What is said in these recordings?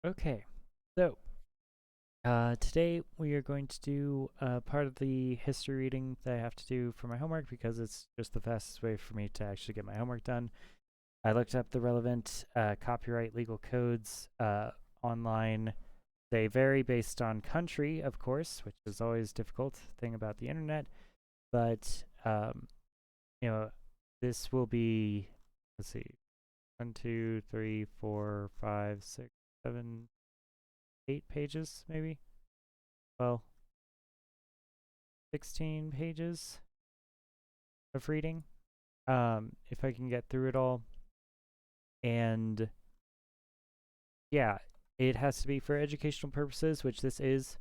Okay, so today we are going to do part of the history reading that I have to do for my homework because it's just the fastest way for me to actually get my homework done. I looked up the relevant copyright legal codes online. They vary based on country, of course, which is always a difficult thing about the internet. But you know, this will be, let's see, 8 pages, maybe. Well, 16 pages of reading, if I can get through it all. And yeah, it has to be for educational purposes, which this is.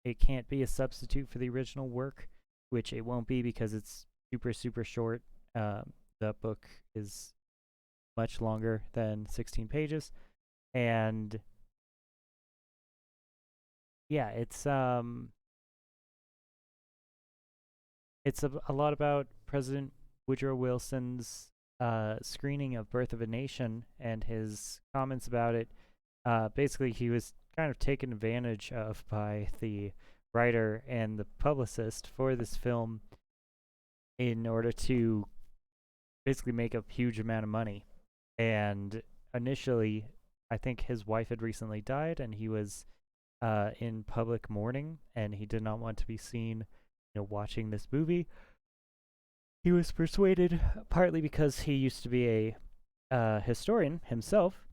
It can't be a substitute for the original work, which it won't be because it's super, super short. The book is much longer than 16 pages. And yeah, it's a lot about President Woodrow Wilson's screening of Birth of a Nation and his comments about it. Basically, he was kind of taken advantage of by the writer and the publicist for this film in order to basically make a huge amount of money. And initially, I think his wife had recently died, and he was in public mourning, and he did not want to be seen, watching this movie. He was persuaded partly because he used to be a historian himself,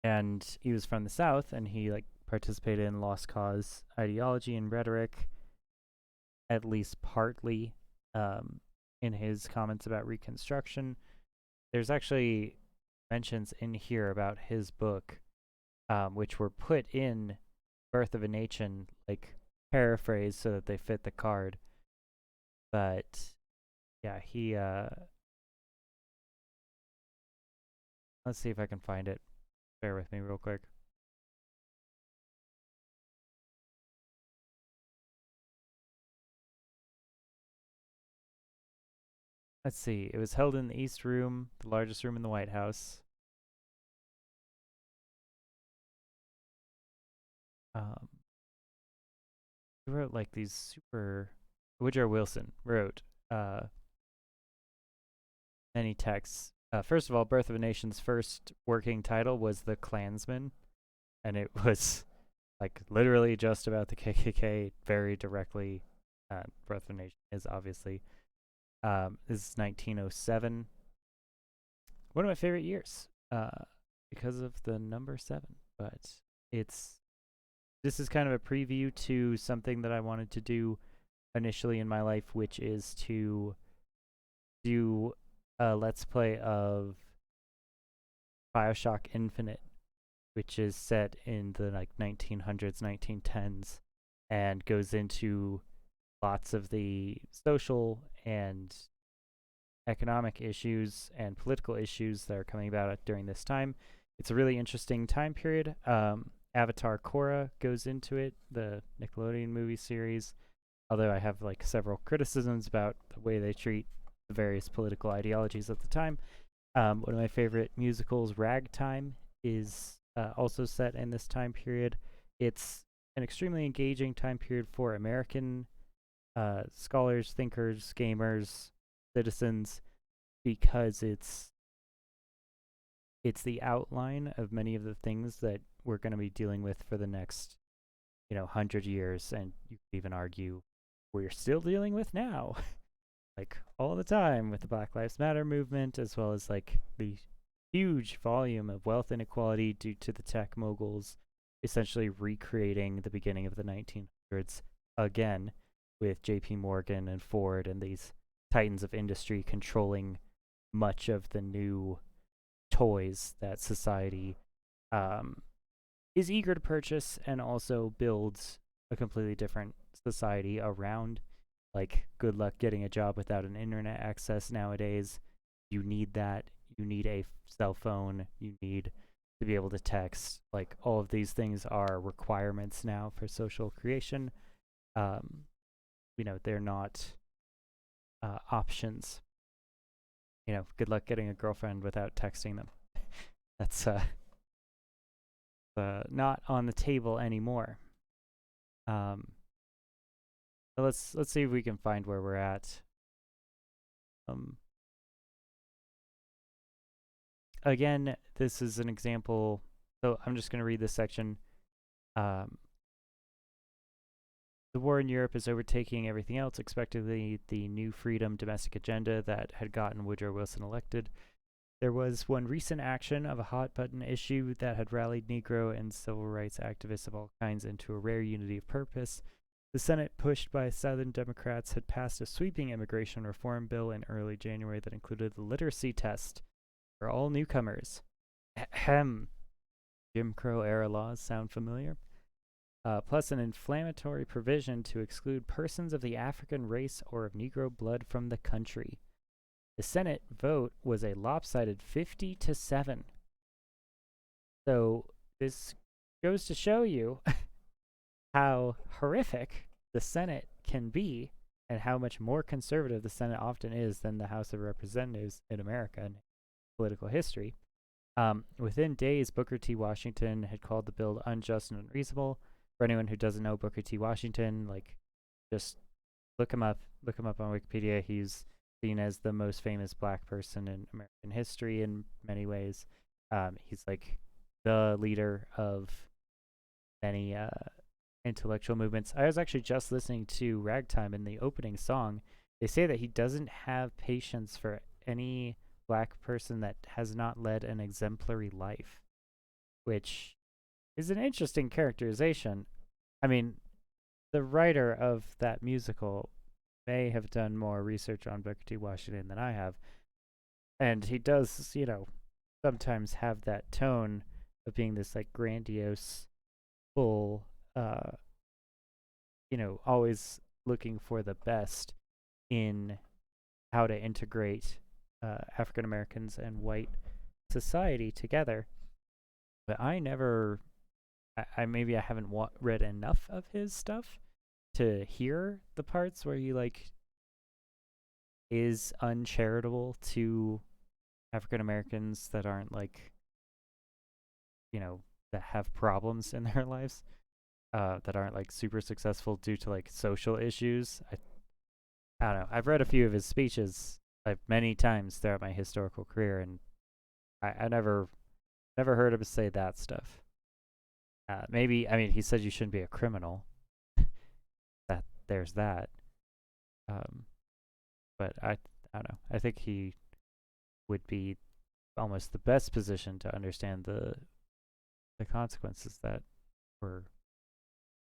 and he was from the South, and he participated in lost cause ideology and rhetoric, at least partly, um, in his comments about Reconstruction. There's actually mentions in here about his book, which were put in Birth of a Nation, paraphrased so that they fit the card. But yeah, he let's see if I can find it. Bear with me real quick. Let's see. It was held in the East Room, the largest room in the White House. Um, he wrote these super. Woodrow Wilson wrote uh, many texts. First of all, Birth of a Nation's first working title was The Klansman, and it was literally just about the KKK, very directly. Birth of a Nation is obviously. This is 1907. One of my favorite years, because of the number 7. But it's this is kind of a preview to something that I wanted to do initially in my life, which is to do a let's play of BioShock Infinite, which is set in the 1900s, 1910s, and goes into lots of the social and economic issues and political issues that are coming about during this time. It's a really interesting time period. Avatar Korra goes into it, the Nickelodeon movie series, although I have several criticisms about the way they treat the various political ideologies at the time. One of my favorite musicals, Ragtime, is also set in this time period. It's an extremely engaging time period for American scholars, thinkers, gamers, citizens, because it's the outline of many of the things that we're going to be dealing with for the next 100 years, and you could even argue we're still dealing with now. All the time with the Black Lives Matter movement, as well as the huge volume of wealth inequality due to the tech moguls essentially recreating the beginning of the 1900s again, with JP Morgan and Ford and these titans of industry controlling much of the new toys that society um, is eager to purchase, and also builds a completely different society around. Good luck getting a job without an internet access nowadays. You need that. You need a cell phone. You need to be able to text. All of these things are requirements now for social creation. Um, they're not options. Good luck getting a girlfriend without texting them. That's not on the table anymore. So let's see if we can find where we're at. Again, this is an example. So I'm just going to read this section. The war in Europe is overtaking everything else, expectedly the new freedom domestic agenda that had gotten Woodrow Wilson elected. There was one recent action of a hot-button issue that had rallied Negro and civil rights activists of all kinds into a rare unity of purpose. The Senate, pushed by Southern Democrats, had passed a sweeping immigration reform bill in early January that included the literacy test for all newcomers. Ahem. Jim Crow-era laws sound familiar? Plus an inflammatory provision to exclude persons of the African race or of Negro blood from the country. The Senate vote was a lopsided 50-7. So this goes to show you how horrific the Senate can be and how much more conservative the Senate often is than the House of Representatives in America in political history. Within days, Booker T. Washington had called the bill unjust and unreasonable. For anyone who doesn't know Booker T. Washington, just look him up on Wikipedia. He's seen as the most famous black person in American history in many ways. He's like the leader of many intellectual movements. I was actually just listening to Ragtime in the opening song. They say that he doesn't have patience for any black person that has not led an exemplary life, which is an interesting characterization. I mean, the writer of that musical may have done more research on Booker T. Washington than I have, and he does, sometimes have that tone of being this like grandiose, full, always looking for the best in how to integrate African Americans and white society together. But I never, maybe I haven't read enough of his stuff to hear the parts where he is uncharitable to African Americans that aren't that have problems in their lives, that aren't super successful due to social issues. I don't know. I've read a few of his speeches many times throughout my historical career, and I never heard him say that stuff. Maybe, he said you shouldn't be a criminal. There's that. But I don't know. I think he would be almost the best position to understand the consequences that were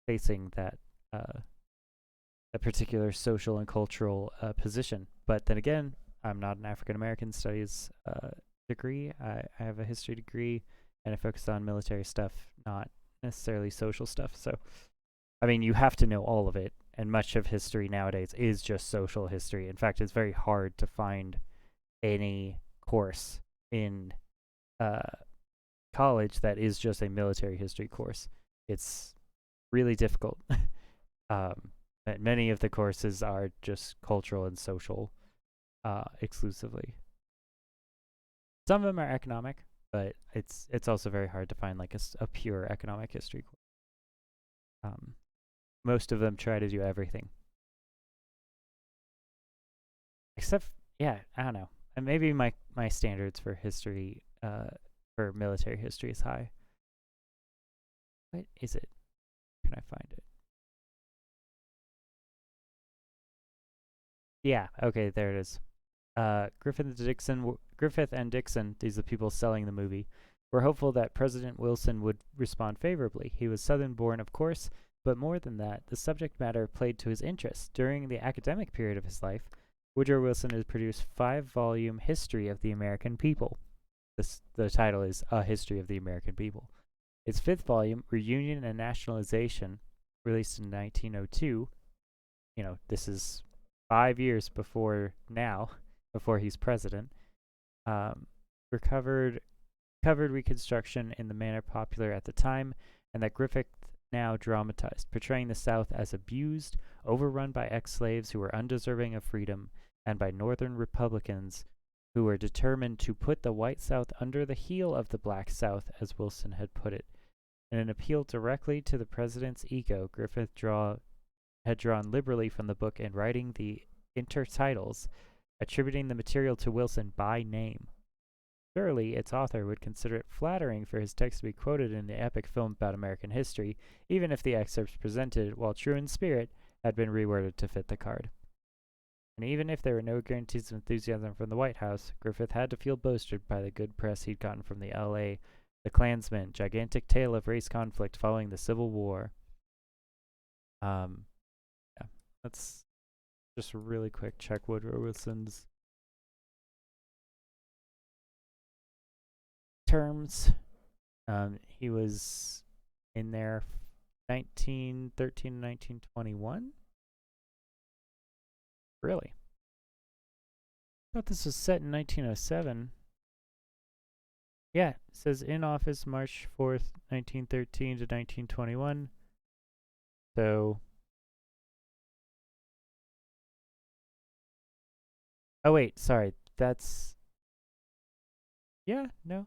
facing that a particular social and cultural position. But then again, I'm not an African American studies degree. I have a history degree, and I focus on military stuff, not necessarily social stuff. So, you have to know all of it, and much of history nowadays is just social history. In fact, it's very hard to find any course in college that is just a military history course. It's really difficult. Many of the courses are just cultural and social exclusively. Some of them are economic, but it's also very hard to find a pure economic history course. Most of them try to do everything. Except, I don't know. And maybe my standards for history, for military history is high. What is it? Can I find it? Yeah, okay, there it is. Griffith and Dixon, these are the people selling the movie, were hopeful that President Wilson would respond favorably. He was Southern-born, of course, but more than that, the subject matter played to his interests. During the academic period of his life, Woodrow Wilson has produced 5-volume History of the American People. The title is A History of the American People. Its 5th volume, Reunion and Nationalization, released in 1902, this is 5 years before he's president, covered Reconstruction in the manner popular at the time, and that Griffith now dramatized, portraying the South as abused, overrun by ex-slaves who were undeserving of freedom, and by Northern Republicans who were determined to put the white South under the heel of the black South, as Wilson had put it. In an appeal directly to the president's ego, Griffith had drawn liberally from the book in writing the intertitles, attributing the material to Wilson by name. Surely its author would consider it flattering for his text to be quoted in the epic film about American history, even if the excerpts presented, while true in spirit, had been reworded to fit the card. And even if there were no guarantees of enthusiasm from the White House, Griffith had to feel boasted by the good press he'd gotten from the L.A., The Klansman, gigantic tale of race conflict following the Civil War. Yeah, let's just really quick check Woodrow Wilson's terms. He was in there 1913 to 1921. Really? I thought this was set in 1907. Yeah, it says in office March 4th, 1913 to 1921. So, oh wait, sorry, that's, yeah, no.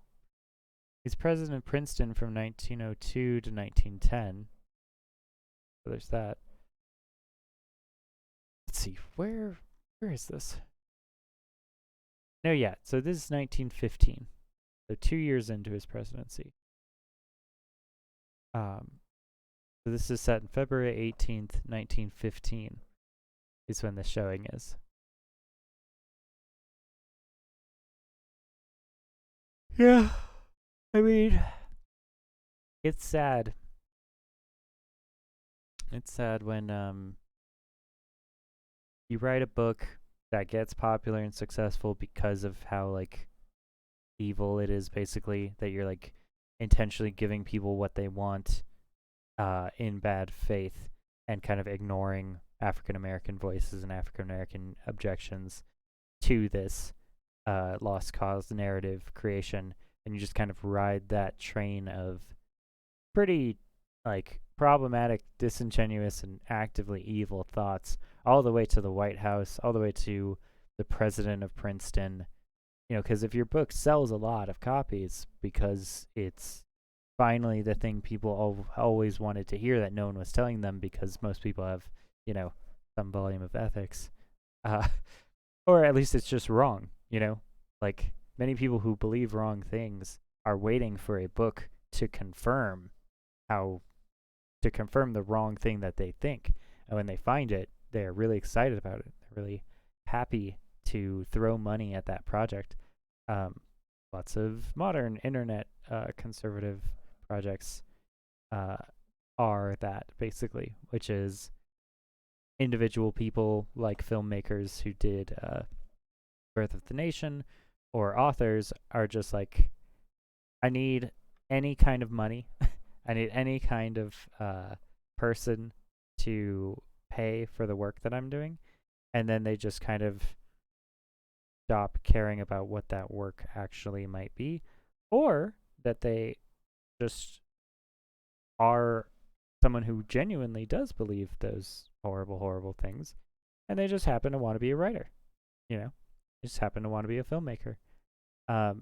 He's president of Princeton from 1902 to 1910. So there's that. Let's see, where is this? No, yeah, so this is 1915. So 2 years into his presidency. So this is set in February 18th, 1915 is when the showing is. Yeah, I mean, it's sad. It's sad when you write a book that gets popular and successful because of how like evil it is, basically, that you're like intentionally giving people what they want in bad faith and kind of ignoring African American voices and African American objections to this lost cause narrative creation, and you just kind of ride that train of pretty like problematic, disingenuous, and actively evil thoughts all the way to the White House, all the way to the president of Princeton. You know, because if your book sells a lot of copies because it's finally the thing people always wanted to hear that no one was telling them, because most people have, you know, some volume of ethics, or at least it's just wrong, you know? Like, many people who believe wrong things are waiting for a book to confirm the wrong thing that they think. And when they find it, they're really excited about it. They're really happy to throw money at that project. Lots of modern internet conservative projects are that, basically, which is individual people like filmmakers who did Birth of the Nation, or authors are just like, I need any kind of money. I need any kind of person to pay for the work that I'm doing. And then they just kind of stop caring about what that work actually might be, or that they just are someone who genuinely does believe those horrible, horrible things, and they just happen to want to be a writer, you know? They just happen to want to be a filmmaker. A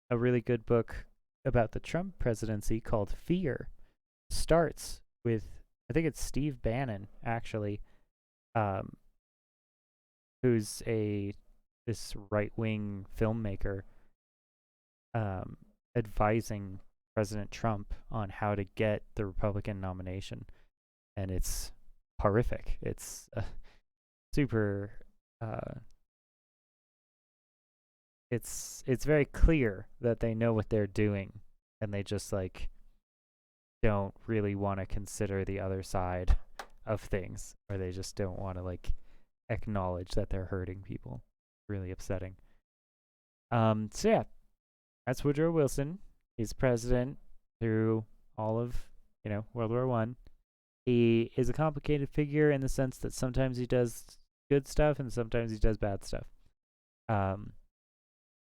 really good book about the Trump presidency called Fear starts with, I think it's Steve Bannon, actually, who's this right-wing filmmaker advising President Trump on how to get the Republican nomination. And it's horrific. It's super it's very clear that they know what they're doing, and they just like don't really want to consider the other side of things, or they just don't want to like acknowledge that they're hurting people. Really upsetting. So yeah, that's Woodrow Wilson. He's president through all of, you know, World War I. He is a complicated figure in the sense that sometimes he does good stuff and sometimes he does bad stuff.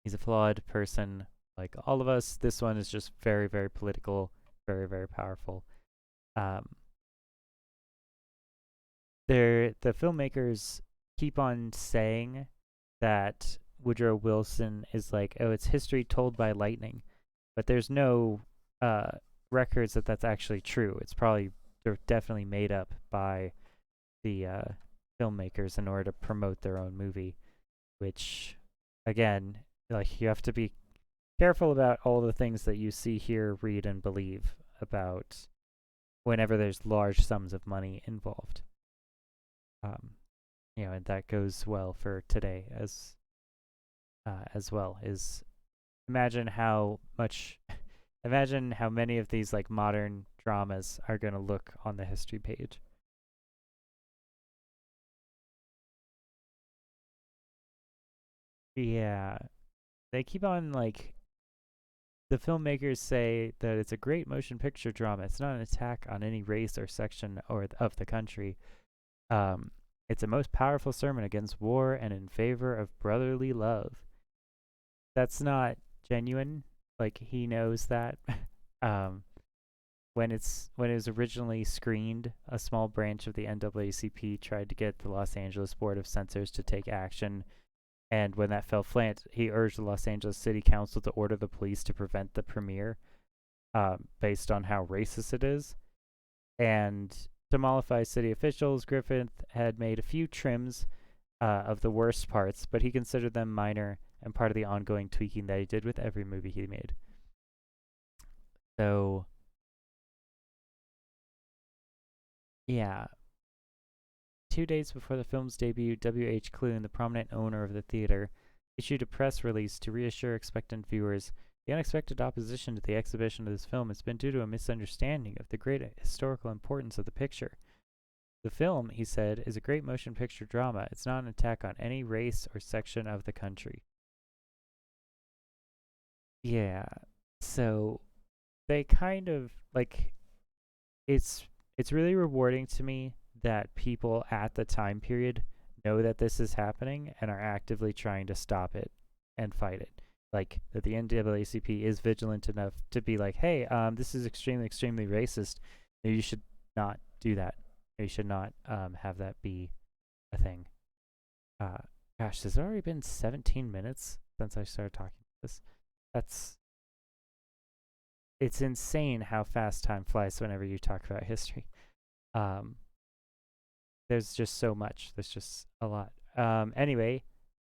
He's a flawed person like all of us. This one is just very, very political, very, very powerful. The filmmakers keep on saying that Woodrow Wilson is like, oh, it's history told by lightning. But there's no records that that's actually true. It's probably they're definitely made up by the filmmakers in order to promote their own movie, which again, like you have to be careful about all the things that you see, hear, read, and believe about whenever there's large sums of money involved. Um, and that goes well for today as well. Is imagine how much, imagine how many of these like modern dramas are going to look on the history page. Yeah, they keep on like the filmmakers say that it's a great motion picture drama. It's not an attack on any race or section of the country. Um, it's a most powerful sermon against war and in favor of brotherly love. That's not genuine. Like he knows that. um, when it was originally screened, a small branch of the NAACP tried to get the Los Angeles Board of Censors to take action, and when that fell flat, he urged the Los Angeles City Council to order the police to prevent the premiere, based on how racist it is. And to mollify city officials, Griffith had made a few trims of the worst parts, but he considered them minor and part of the ongoing tweaking that he did with every movie he made. So, yeah. 2 days before the film's debut, W.H. Clune, the prominent owner of the theater, issued a press release to reassure expectant viewers the unexpected opposition to the exhibition of this film has been due to a misunderstanding of the great historical importance of the picture. The film, he said, is a great motion picture drama. It's not an attack on any race or section of the country. Yeah. So they kind of like it's really rewarding to me that people at the time period know that this is happening and are actively trying to stop it and fight it. Like that the NAACP is vigilant enough to be like, hey, this is extremely, extremely racist. You should not do that. You should not have that be a thing. Uh, Gosh, has it already been 17 minutes since I started talking about this? That's it's insane how fast time flies whenever you talk about history. Um, there's just so much. There's just a lot. Anyway,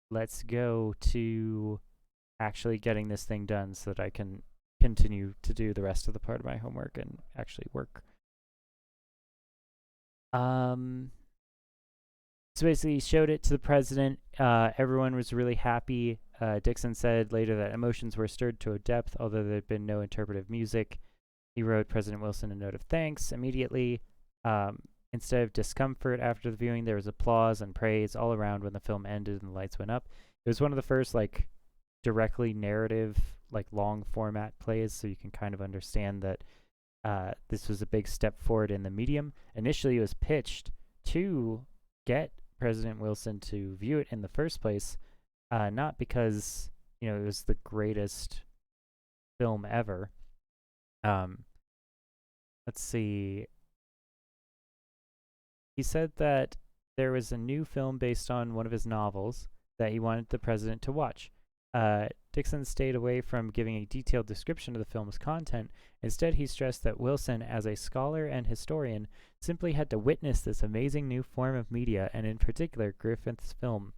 let's go to actually getting this thing done so that I can continue to do the rest of the part of my homework and actually work. Um, so basically, he showed it to the president. Everyone was really happy. Dixon said later that emotions were stirred to a depth, although there had been no interpretive music. He wrote President Wilson a note of thanks immediately. Instead of discomfort after the viewing, there was applause and praise all around when the film ended and the lights went up. It was one of the first like directly narrative, like long format plays, so you can kind of understand that this was a big step forward in the medium. Initially, it was pitched to get President Wilson to view it in the first place, not because it was the greatest film ever. Let's see. He said that there was a new film based on one of his novels that he wanted the president to watch. Dixon stayed away from giving a detailed description of the film's content. Instead, he stressed that Wilson, as a scholar and historian, simply had to witness this amazing new form of media, and in particular, Griffith's film.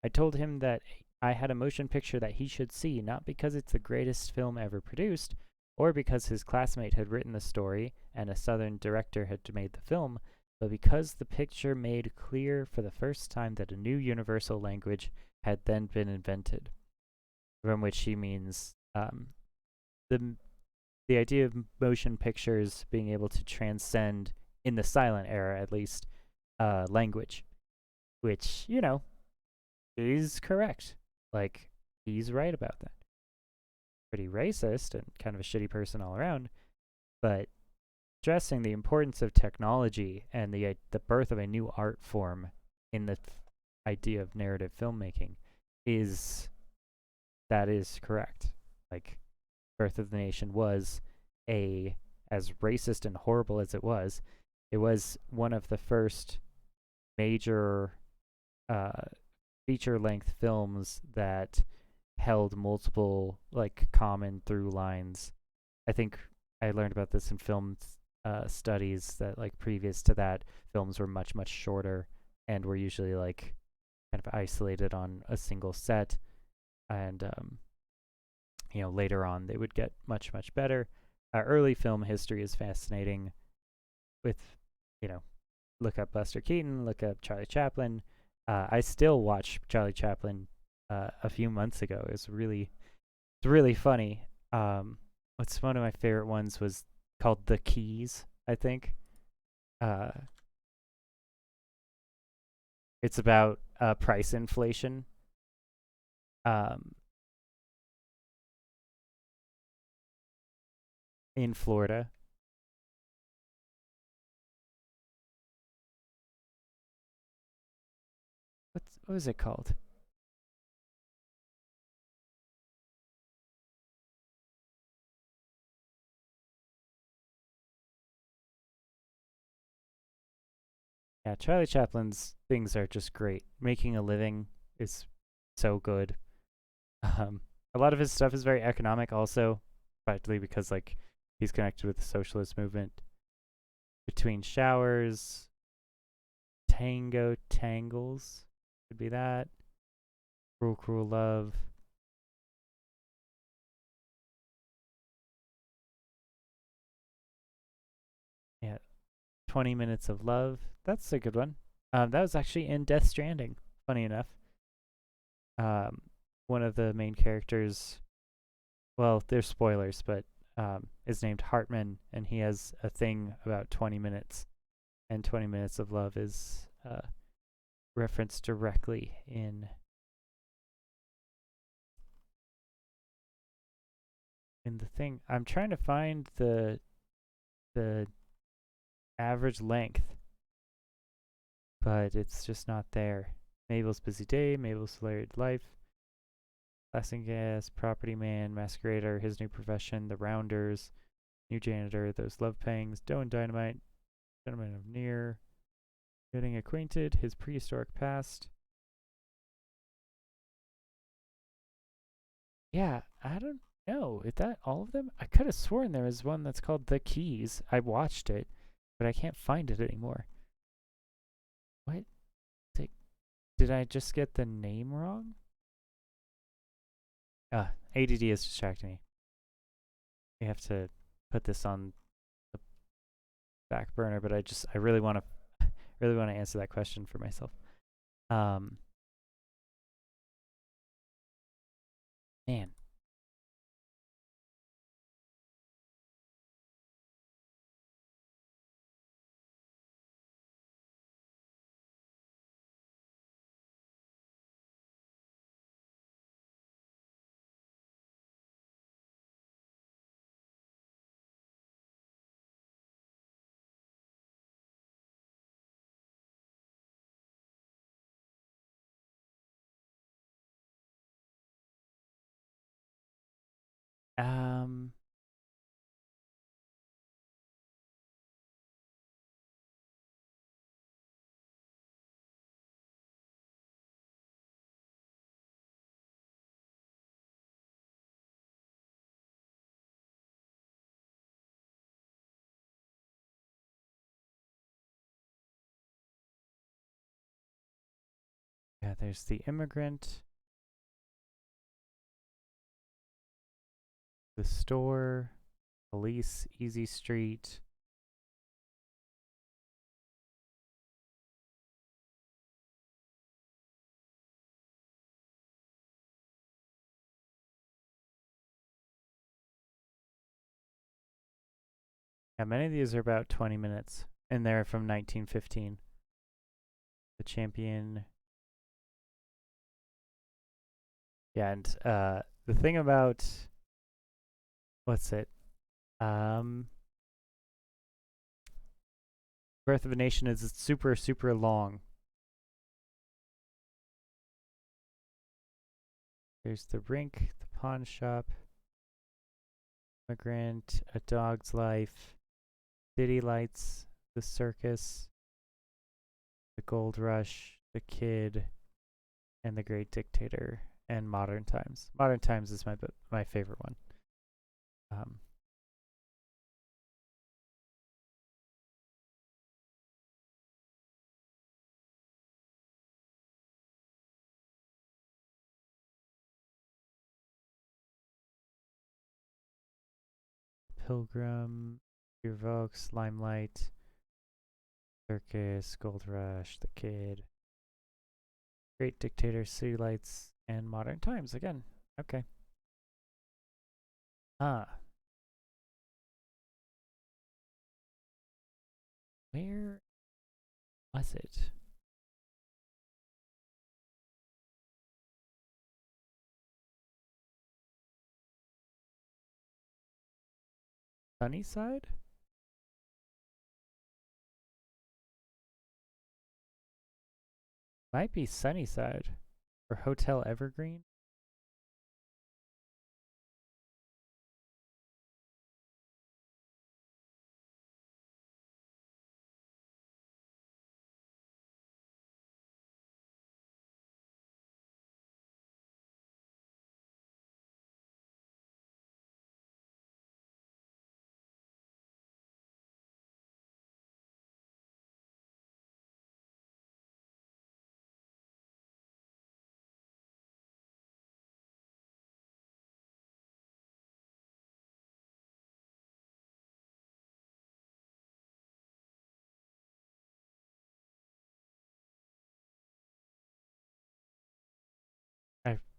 I told him that I had a motion picture that he should see, not because it's the greatest film ever produced, or because his classmate had written the story and a Southern director had made the film, but because the picture made clear for the first time that a new universal language had then been invented. From which he means the idea of motion pictures being able to transcend, in the silent era at least, language, which is correct. Like, he's right about that. Pretty racist and kind of a shitty person all around, but stressing the importance of technology and the birth of a new art form in the idea of narrative filmmaking is correct. Like, Birth of the Nation was as racist and horrible as it was one of the first major feature-length films that held multiple like common through lines. I think I learned about this in film studies that like previous to that, films were much shorter and were usually like kind of isolated on a single set, and later on they would get much better. Early film history is fascinating. With look up Buster Keaton, look up Charlie Chaplin. I still watched Charlie Chaplin a few months ago. It's really funny. What's one of my favorite ones was called The Keys, I think. Uh, it's about price inflation. Um, in Florida. What was it called? Yeah, Charlie Chaplin's things are just great. Making a Living is so good. Um, a lot of his stuff is very economic, also, partly because like he's connected with the socialist movement. Between Showers, Tango Tangles, could be that. Cruel Love. Yeah, 20 Minutes of Love. That's a good one. That was actually in Death Stranding. Funny enough. Um, one of the main characters. Well, there's spoilers, but is named Hartman, and he has a thing about 20 minutes, and 20 Minutes of Love is referenced directly in the thing. I'm trying to find the average length, but it's just not there. Mabel's Busy Day, Mabel's Hilarious Life, Lasting Gas, Property Man, Masquerader, His New Profession, The Rounders, New Janitor, Those Love Pangs, Doe and Dynamite, Gentleman of Near, Getting Acquainted, His Prehistoric Past. Yeah, I don't know. Is that all of them? I could have sworn there was one that's called The Keys. I watched it, but I can't find it anymore. What? Did I just get the name wrong? ADD is distracting me. We have to put this on the back burner, but I really want to answer that question for myself. Um, Man, um, yeah, there's The Immigrant, The Store, Police, Easy Street. Yeah, many of these are about 20 minutes, and they're from 1915. The Champion. Yeah, and the thing about what's it? Um, Birth of a Nation is super long. There's the rink, the pawn shop, Immigrant, A Dog's Life, City Lights, The Circus, The Gold Rush, The Kid, and The Great Dictator, and Modern Times. Modern Times is my favorite one. Um, Pilgrim, Your Vokes, Limelight, Circus, Gold Rush, The Kid, Great Dictator, City Lights, and Modern Times again. Okay. Where was it? Sunnyside? Might be Sunnyside. Or Hotel Evergreen?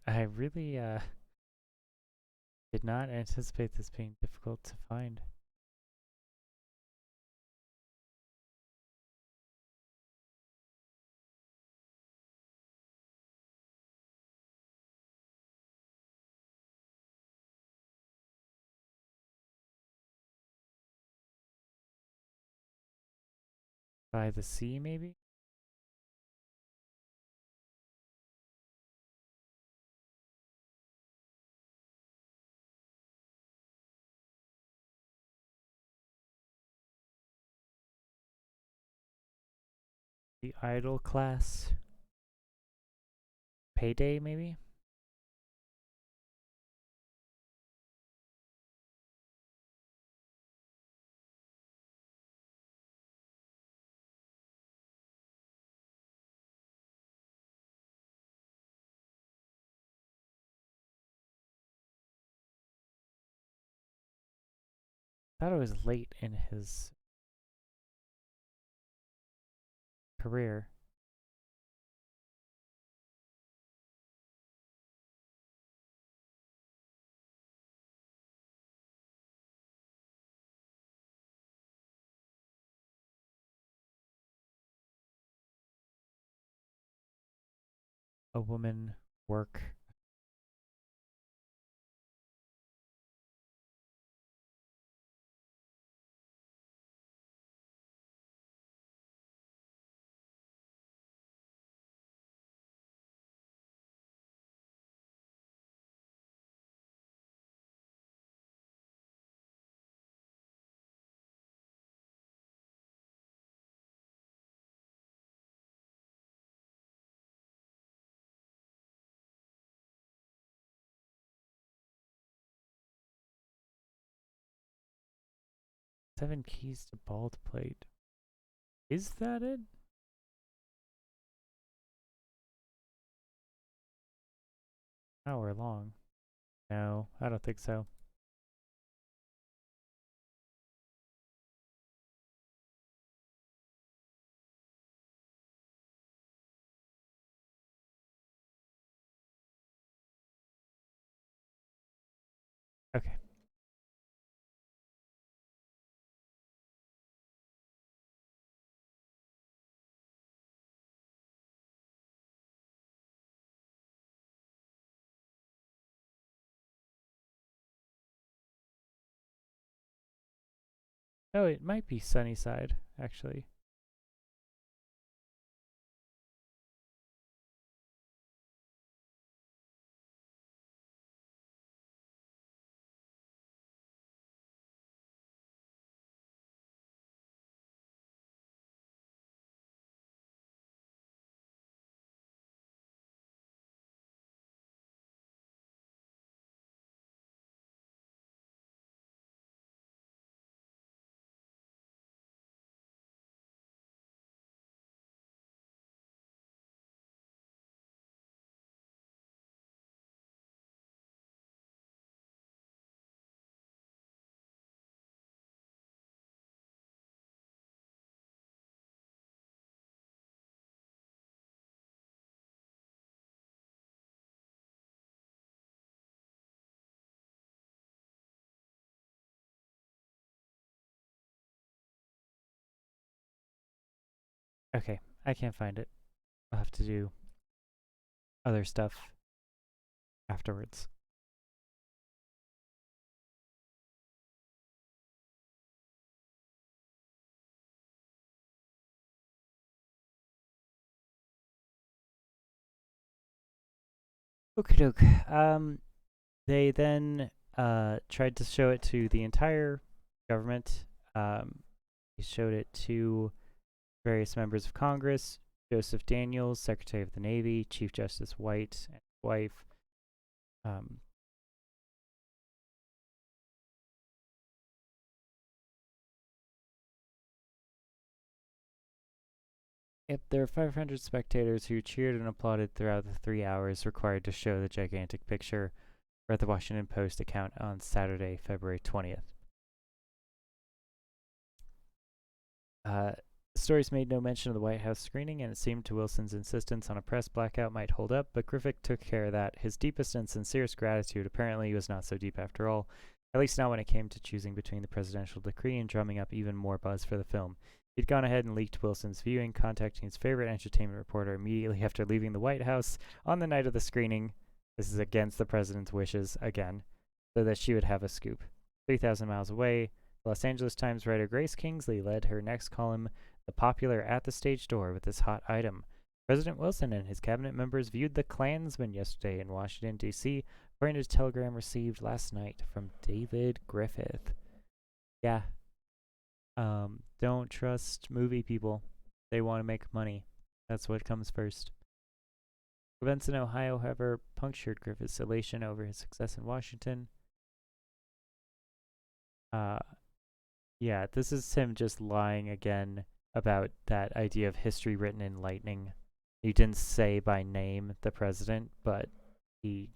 I really did not anticipate this being difficult to find. By the sea, maybe? The Idol class? Payday, maybe? I thought it was late in his career. A woman work. Seven keys to bald plate. Is that it? Hour long. No, I don't think so. Okay. Oh, it might be Sunnyside, actually. Okay, I can't find it. I'll have to do other stuff afterwards. Okay, doke. They then tried to show it to the entire government. He showed it to various members of Congress, Joseph Daniels, Secretary of the Navy, Chief Justice White, and his wife. Um, Yep, there were 500 spectators who cheered and applauded throughout the 3 hours required to show the gigantic picture, read the Washington Post account on Saturday, February 20th. Stories made no mention of the White House screening, and it seemed to Wilson's insistence on a press blackout might hold up, but Griffith took care of that. His deepest and sincerest gratitude apparently was not so deep after all, at least not when it came to choosing between the presidential decree and drumming up even more buzz for the film. He'd gone ahead and leaked Wilson's viewing, contacting his favorite entertainment reporter immediately after leaving the White House on the night of the screening. This is against the president's wishes, again, so that she would have a scoop. 3,000 miles away, the Los Angeles Times writer Grace Kingsley led her next column, The Popular at the Stage Door, with this hot item. President Wilson and his cabinet members viewed The Klansman yesterday in Washington, D.C., according to a telegram received last night from David Griffith. Yeah. Don't trust movie people. They want to make money. That's what comes first. Events in Ohio, however, punctured Griffith's elation over his success in Washington. Yeah, this is him just lying again about that idea of history written in lightning. He didn't say by name the president, but he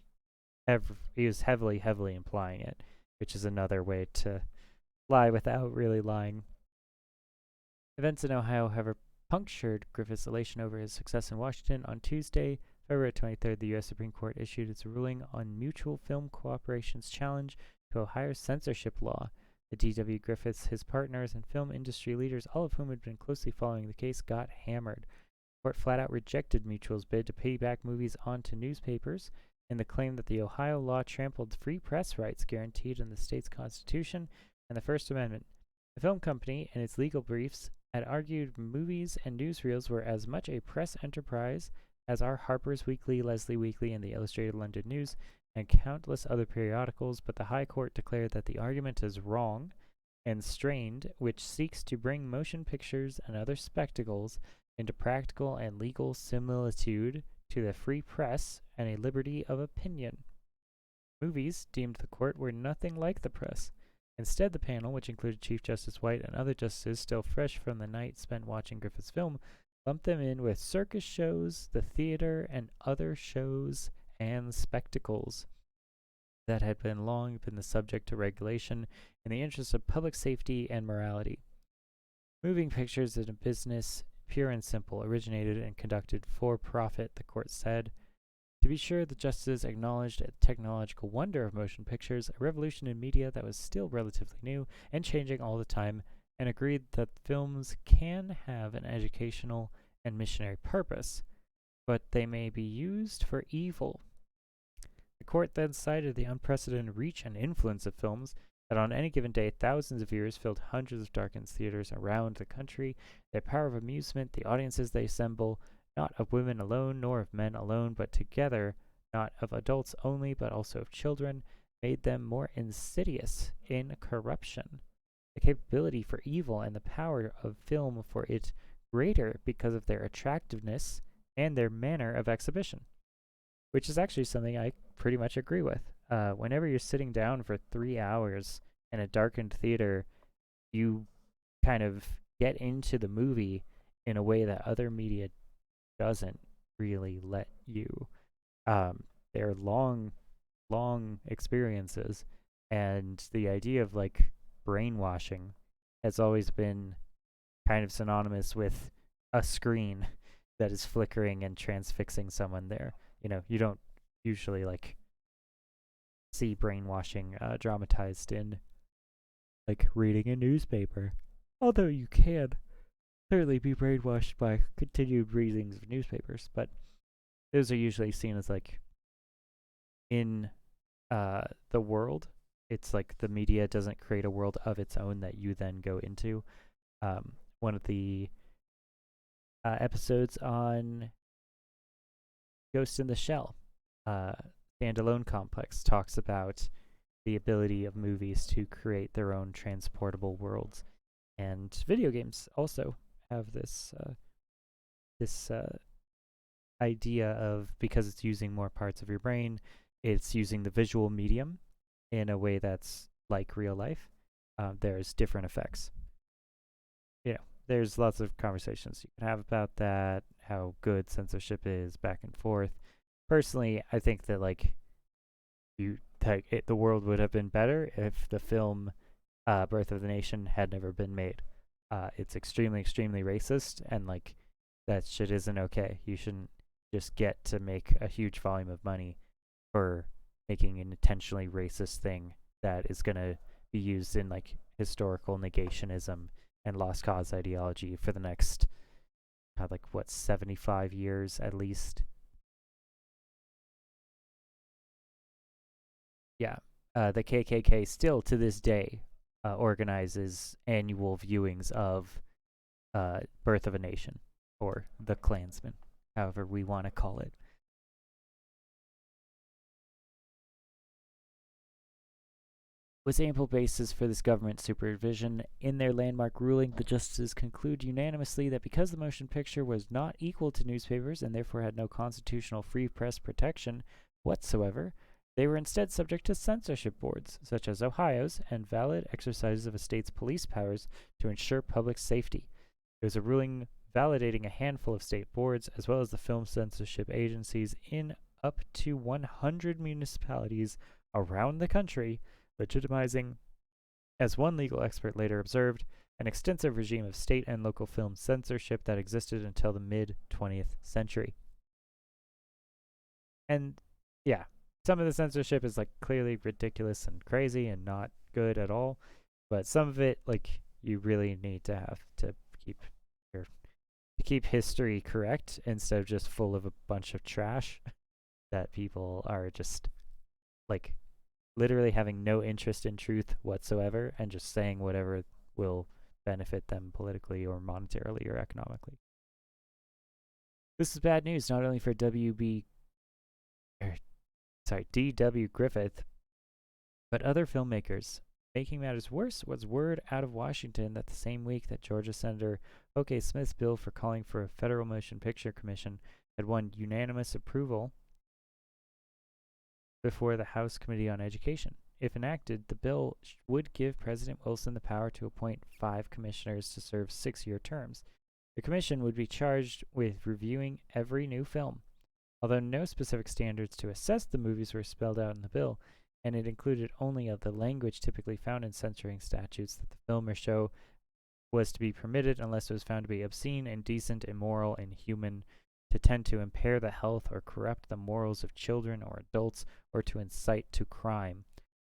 was heavily implying it, which is another way to lie without really lying. Events in Ohio, however, punctured Griffith's elation over his success in Washington. On Tuesday, February 23rd, the U.S. Supreme Court issued its ruling on Mutual Film Cooperation's challenge to Ohio's censorship law. The D.W. Griffiths, his partners, and film industry leaders, all of whom had been closely following the case, got hammered. The court flat out rejected Mutual's bid to piggyback movies onto newspapers in the claim that the Ohio law trampled free press rights guaranteed in the state's constitution and the First Amendment. The film company, in its legal briefs, had argued movies and newsreels were as much a press enterprise as are Harper's Weekly, Leslie Weekly, and the Illustrated London News, and countless other periodicals, but the High Court declared that the argument is wrong and strained, which seeks to bring motion pictures and other spectacles into practical and legal similitude to the free press and a liberty of opinion. Movies, deemed the court, were nothing like the press. Instead, the panel, which included Chief Justice White and other justices still fresh from the night spent watching Griffith's film, lumped them in with circus shows, the theater, and other shows and spectacles that had long been the subject to regulation in the interest of public safety and morality. Moving pictures is a business pure and simple, originated and conducted for profit, the court said. To be sure, the justices acknowledged the technological wonder of motion pictures, a revolution in media that was still relatively new and changing all the time, and agreed that films can have an educational and missionary purpose, but they may be used for evil. The court then cited the unprecedented reach and influence of films that on any given day thousands of viewers filled hundreds of darkened theaters around the country, their power of amusement, the audiences they assemble, not of women alone nor of men alone, but together, not of adults only, but also of children, made them more insidious in corruption. The capability for evil and the power of film for it greater because of their attractiveness and their manner of exhibition, which is actually something I pretty much agree with. Whenever you're sitting down for 3 hours in a darkened theater, you kind of get into the movie in a way that other media doesn't really let you. They're long experiences, and the idea of like brainwashing has always been kind of synonymous with a screen that is flickering and transfixing someone there. You don't usually like see brainwashing dramatized in like reading a newspaper, although you can. clearly be brainwashed by continued readings of newspapers, but those are usually seen as like in the world. It's like the media doesn't create a world of its own that you then go into. One of the episodes on Ghost in the Shell, Standalone Complex, talks about the ability of movies to create their own transportable worlds, and video games also have this idea of, because it's using more parts of your brain, it's using the visual medium in a way that's like real life. There's different effects. You know, there's lots of conversations you can have about that, how good censorship is, back and forth. Personally, I think that like the world would have been better if the film Birth of the Nation had never been made. It's extremely, extremely racist, and like that shit isn't okay. You shouldn't just get to make a huge volume of money for making an intentionally racist thing that is going to be used in like historical negationism and lost cause ideology for the next, like, what, 75 years at least. Yeah. The KKK still to this day organizes annual viewings of Birth of a Nation, or The Klansman, however we want to call it. With ample basis for this government supervision, in their landmark ruling, the justices conclude unanimously that because the motion picture was not equal to newspapers and therefore had no constitutional free press protection whatsoever, they were instead subject to censorship boards, such as Ohio's, and valid exercises of a state's police powers to ensure public safety. It was a ruling validating a handful of state boards, as well as the film censorship agencies in up to 100 municipalities around the country, legitimizing, as one legal expert later observed, an extensive regime of state and local film censorship that existed until the mid-20th century. And yeah, some of the censorship is like clearly ridiculous and crazy and not good at all, but some of it, like, you really need to have to keep history correct instead of just full of a bunch of trash that people are just like literally having no interest in truth whatsoever and just saying whatever will benefit them politically or monetarily or economically. This is bad news not only for D.W. Griffith, but other filmmakers. Making matters worse was word out of Washington that the same week that Georgia Senator O.K. Smith's bill for calling for a federal motion picture commission had won unanimous approval before the House Committee on Education. If enacted, the bill would give President Wilson the power to appoint 5 commissioners to serve 6-year terms. The commission would be charged with reviewing every new film. Although no specific standards to assess the movies were spelled out in the bill, and it included only of the language typically found in censoring statutes that the film or show was to be permitted unless it was found to be obscene, indecent, immoral, inhuman, to tend to impair the health or corrupt the morals of children or adults, or to incite to crime.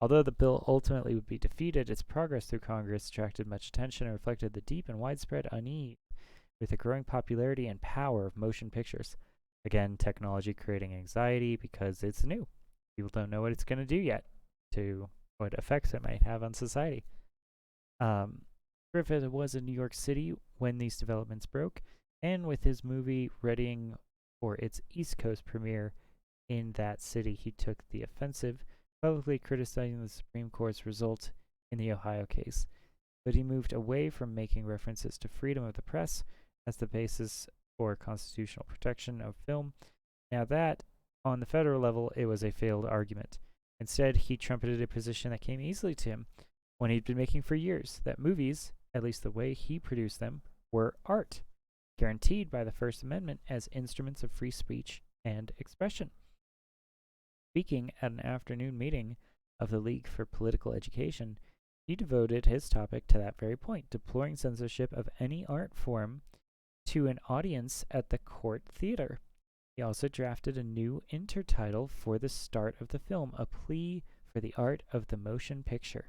Although the bill ultimately would be defeated, its progress through Congress attracted much attention and reflected the deep and widespread unease with the growing popularity and power of motion pictures. Again, technology creating anxiety because it's new. People don't know what it's going to do yet, to what effects it might have on society. Griffith was in New York City when these developments broke, and with his movie readying for its East Coast premiere in that city, he took the offensive, publicly criticizing the Supreme Court's result in the Ohio case. But he moved away from making references to freedom of the press as the basis for constitutional protection of film. Now that, on the federal level, it was a failed argument. Instead, he trumpeted a position that came easily to him when he'd been making for years, that movies, at least the way he produced them, were art, guaranteed by the First Amendment as instruments of free speech and expression. Speaking at an afternoon meeting of the League for Political Education, he devoted his topic to that very point, deploring censorship of any art form to an audience at the Court Theater. He also drafted a new intertitle for the start of the film, a plea for the art of the motion picture.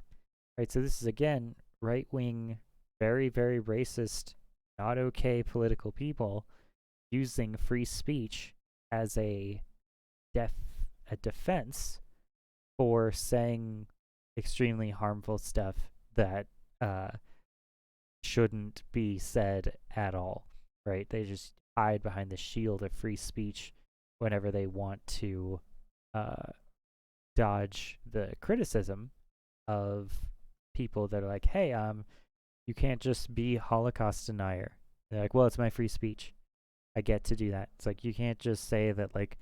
Right, so this is, again, right-wing, very, very racist not okay political people using free speech as a defense for saying extremely harmful stuff that uh, shouldn't be said at all, right? They just hide behind the shield of free speech whenever they want to uh, dodge the criticism of people that are like, hey, you can't just be Holocaust denier. They're like, well, it's my free speech. I get to do that. It's like you can't just say that like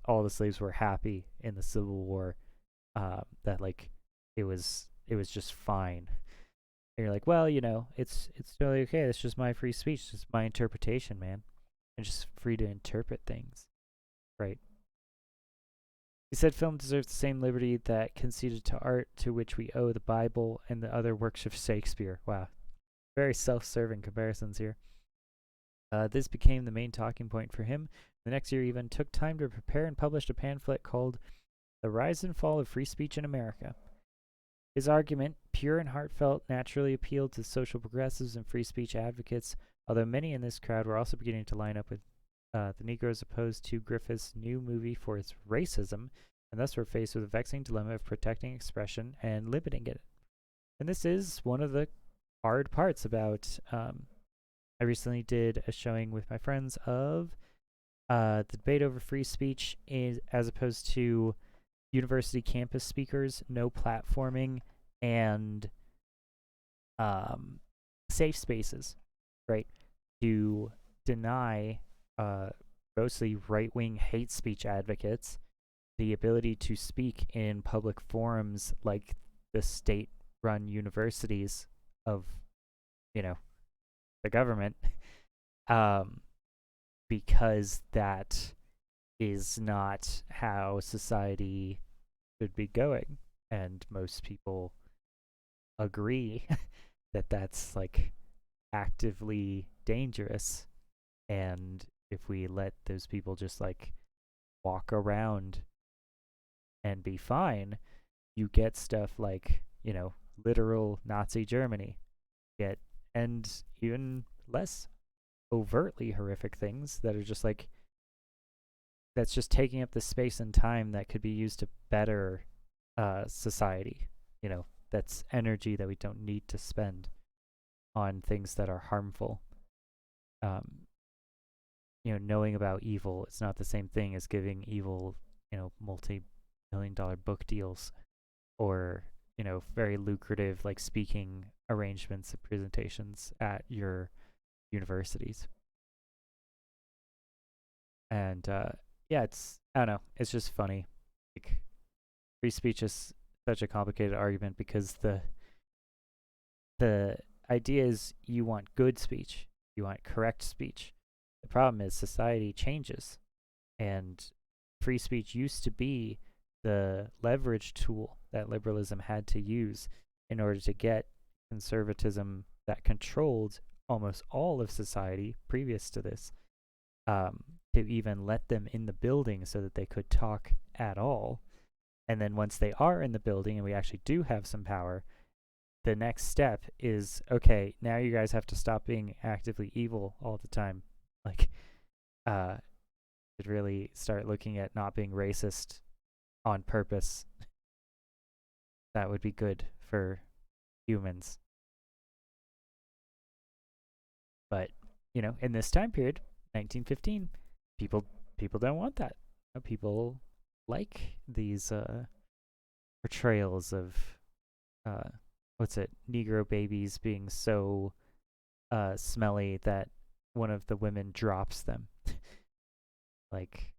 all the slaves were happy in the Civil War, that like it was just fine. And you're like, well, it's totally okay. It's just my free speech. It's my interpretation, man. I'm just free to interpret things, right? He said film deserves the same liberty that conceded to art, to which we owe the Bible and the other works of Shakespeare. Wow, very self-serving comparisons here. This became the main talking point for him. The next year, he even took time to prepare and published a pamphlet called The Rise and Fall of Free Speech in America. His argument, pure and heartfelt, naturally appealed to social progressives and free speech advocates, although many in this crowd were also beginning to line up with the Negroes opposed to Griffith's new movie for its racism, and thus were faced with a vexing dilemma of protecting expression and limiting it. And this is one of the hard parts about I recently did a showing with my friends of the debate over free speech as opposed to university campus speakers, no platforming, and safe spaces, right? To deny mostly right-wing hate speech advocates the ability to speak in public forums like the state-run universities of, the government, because that is not how society should be going. And most people agree that that's like actively dangerous. And if we let those people just like walk around and be fine, you get stuff like, literal Nazi Germany, and even less overtly horrific things that are just like, that's just taking up the space and time that could be used to better society. That's energy that we don't need to spend on things that are harmful. Knowing about evil, it's not the same thing as giving evil, multi-million-dollar book deals or, very lucrative like speaking arrangements and presentations at your universities. And yeah, I don't know, it's just funny. Like, free speech is such a complicated argument because the idea is you want good speech, you want correct speech. The problem is society changes, and free speech used to be the leverage tool that liberalism had to use in order to get conservatism that controlled almost all of society previous to this, to even let them in the building so that they could talk at all. And then once they are in the building and we actually do have some power, the next step is, okay, now you guys have to stop being actively evil all the time. Like, should really start looking at not being racist on purpose. That would be good for humans. But, in this time period, 1915, people don't want that. People like these portrayals of Negro babies being so smelly that one of the women drops them. Like,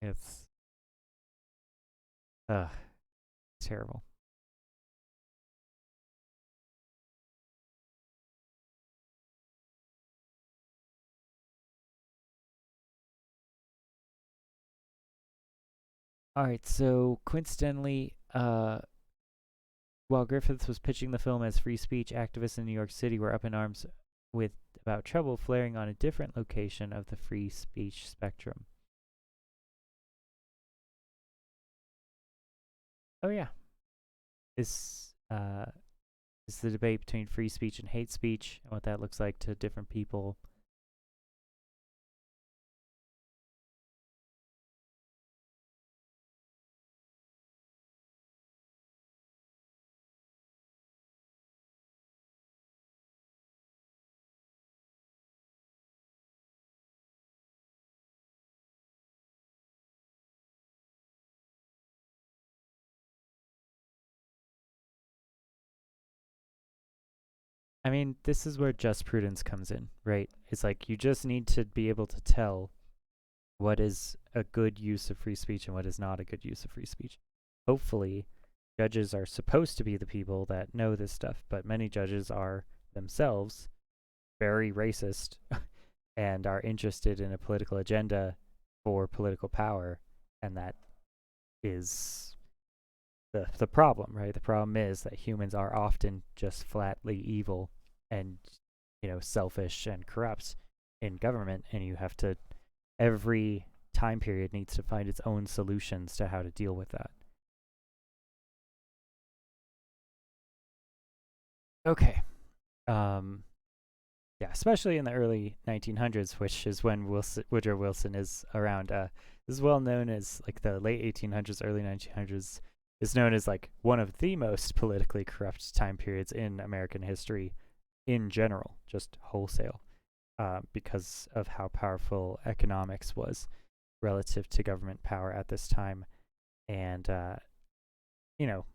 it's terrible. All right, so coincidentally, while Griffith was pitching the film as free speech, activists in New York City were up in arms about trouble flaring on a different location of the free speech spectrum. Oh yeah, this is the debate between free speech and hate speech and what that looks like to different people. I mean, this is where just prudence comes in, right? It's like you just need to be able to tell what is a good use of free speech and what is not a good use of free speech. Hopefully, judges are supposed to be the people that know this stuff, but many judges are themselves very racist and are interested in a political agenda for political power, and that is the problem, right? The problem is that humans are often just flatly evil and, selfish and corrupt in government, and you have to, every time period needs to find its own solutions to how to deal with that. Okay. Yeah, especially in the early 1900s, which is when Woodrow Wilson is around. This is well known as like the late 1800s, early 1900s is known as like one of the most politically corrupt time periods in American history in general, just wholesale, because of how powerful economics was relative to government power at this time. And, you know,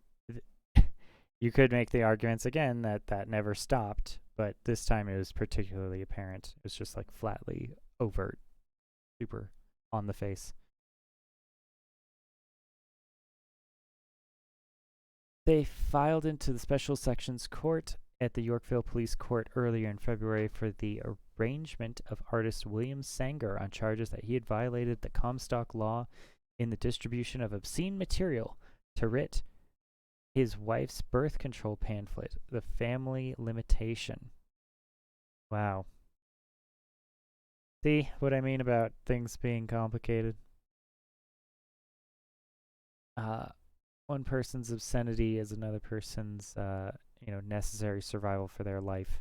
you could make the arguments again that that never stopped, but this time it was particularly apparent. It was just like flatly overt, super on the face. They filed into the Special Sections Court at the Yorkville Police Court earlier in February for the arraignment of artist William Sanger on charges that he had violated the Comstock law in the distribution of obscene material, to wit, his wife's birth control pamphlet, The Family Limitation. Wow. See what I mean about things being complicated? Uh, one person's obscenity is another person's, necessary survival for their life.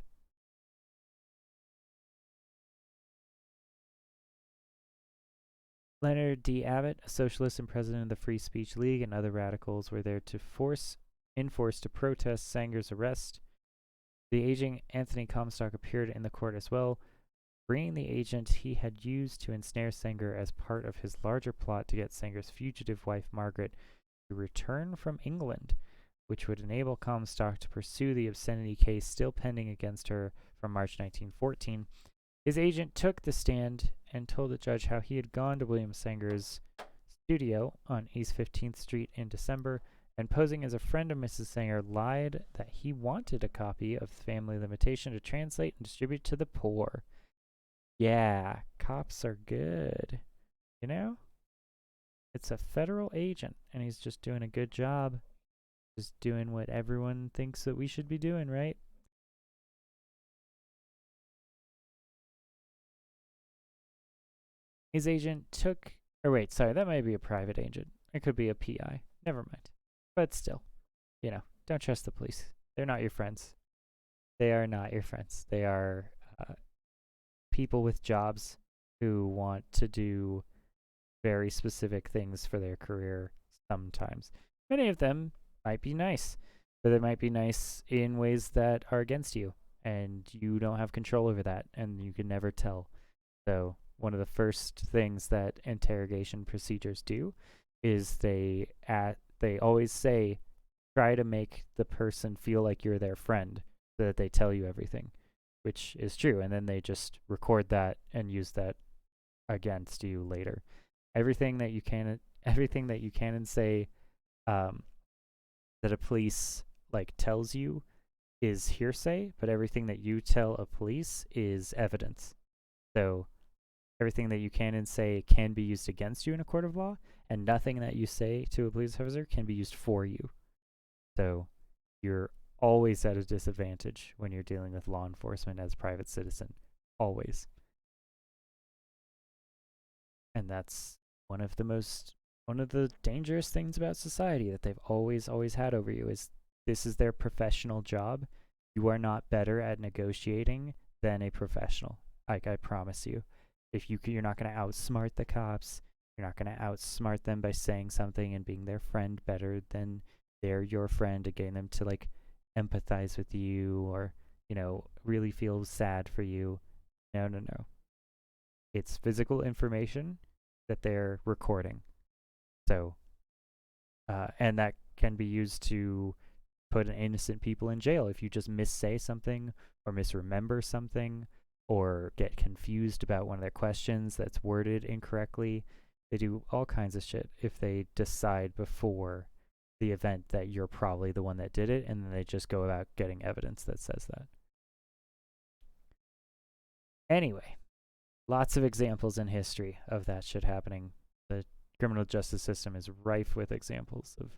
Leonard D. Abbott, a socialist and president of the Free Speech League, and other radicals were there to enforce to protest Sanger's arrest. The aging Anthony Comstock appeared in the court as well, bringing the agent he had used to ensnare Sanger as part of his larger plot to get Sanger's fugitive wife Margaret to return from England, which would enable Comstock to pursue the obscenity case still pending against her from March 1914. His agent took the stand and told the judge how he had gone to William Sanger's studio on East 15th Street in December and, posing as a friend of Mrs. Sanger, lied that he wanted a copy of The Family Limitation to translate and distribute to the poor. Yeah, cops are good. You know? It's a federal agent, and he's just doing a good job. Just doing what everyone thinks that we should be doing, right? His agent took, or wait, sorry, that might be a private agent. It could be a PI. Never mind. But still, don't trust the police. They're not your friends. They are not your friends. They are people with jobs who want to do very specific things for their career sometimes. Many of them might be nice, but they might be nice in ways that are against you, and you don't have control over that, and you can never tell. So one of the first things that interrogation procedures do is they always say, try to make the person feel like you're their friend so that they tell you everything, which is true, and then they just record that and use that against you later. Everything that you can and say that a police tells you is hearsay, but everything that you tell a police is evidence. So everything that you can and say can be used against you in a court of law, and nothing that you say to a police officer can be used for you. So you're always at a disadvantage when you're dealing with law enforcement as a private citizen. Always. And that's one of the dangerous things about society that they've always had over you, is This is their professional job. You are not better at negotiating than a professional. Like, I promise you. You're not going to outsmart the cops. You're not going to outsmart them by saying something and being their friend better than they're your friend, and getting them to like empathize with you, or, really feel sad for you. No, no, no. It's physical information that they're recording. So, and that can be used to put innocent people in jail if you just missay something or misremember something or get confused about one of their questions that's worded incorrectly. They do all kinds of shit if they decide before the event that you're probably the one that did it, and then they just go about getting evidence that says that. Anyway, lots of examples in history of that shit happening. The criminal justice system is rife with examples of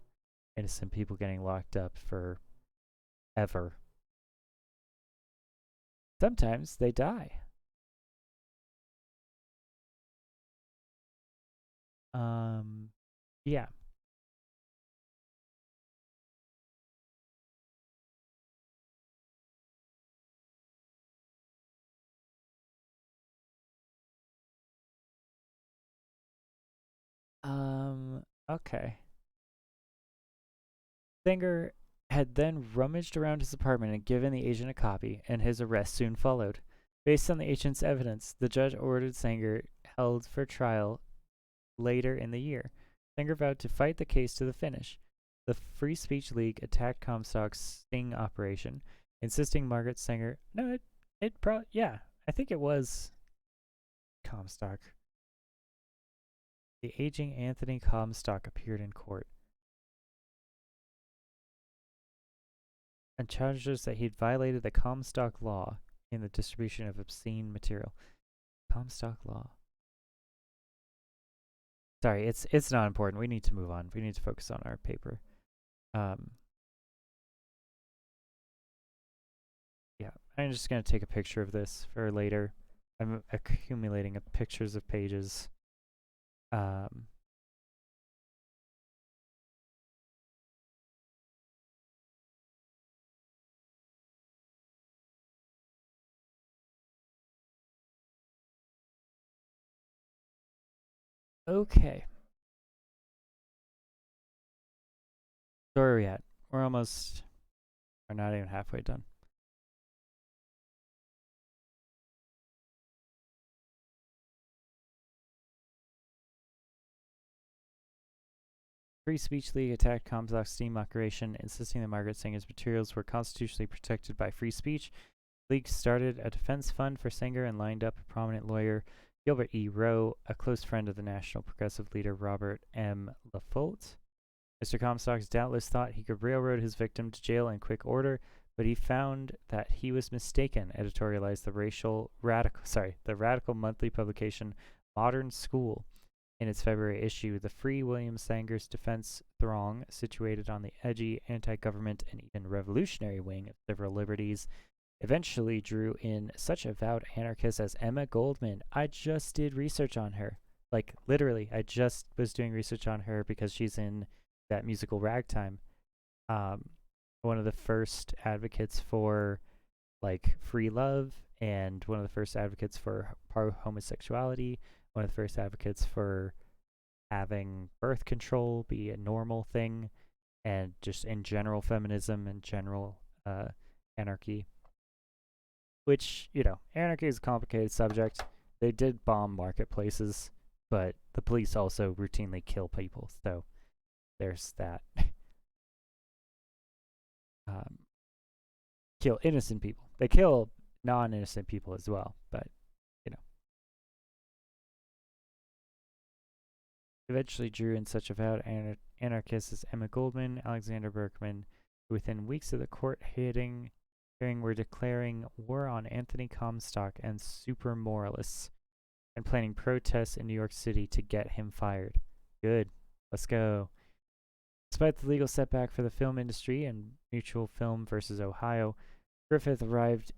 innocent people getting locked up for ever. Sometimes they die. Yeah. Okay. Sanger had then rummaged around his apartment and given the agent a copy, and his arrest soon followed. Based on the agent's evidence, the judge ordered Sanger held for trial later in the year. Sanger vowed to fight the case to the finish. The Free Speech League attacked Comstock's sting operation, insisting Margaret Sanger. No, yeah, I think it was Comstock. The aging Anthony Comstock appeared in court and charges that he'd violated the Comstock law in the distribution of obscene material. Comstock law. Sorry, it's not important. We need to move on. We need to focus on our paper. Yeah, I'm just gonna take a picture of this for later. I'm accumulating pictures of pages. Okay. So where are we at? We're not even halfway done. Free Speech League attacked Comstock's sting operation, insisting that Margaret Sanger's materials were constitutionally protected by free speech. The League started a defense fund for Sanger and lined up a prominent lawyer, Gilbert E. Rowe, a close friend of the national progressive leader Robert M. Lafolt. Mr. Comstock doubtless thought he could railroad his victim to jail in quick order, but he found that he was mistaken, editorialized the radical monthly publication Modern School. In its February issue, the Free William Sanger's defense throng, situated on the edgy, anti-government, and even revolutionary wing of civil liberties, eventually drew in such avowed anarchists as Emma Goldman. I just did research on her. Like, literally, I just was doing research on her because she's in that musical Ragtime. One of the first advocates for, like, free love, and one of the first advocates for homosexuality, one of the first advocates for having birth control be a normal thing, and just in general feminism and general anarchy. Which, anarchy is a complicated subject. They did bomb marketplaces, but the police also routinely kill people, so there's that. Kill innocent people. They kill non-innocent people as well, but eventually drew in such avowed anarchists as Emma Goldman, Alexander Berkman, who within weeks of the court hearing were declaring war on Anthony Comstock and super moralists, and planning protests in New York City to get him fired. Good. Let's go. Despite the legal setback for the film industry and Mutual Film versus Ohio, Griffith arrived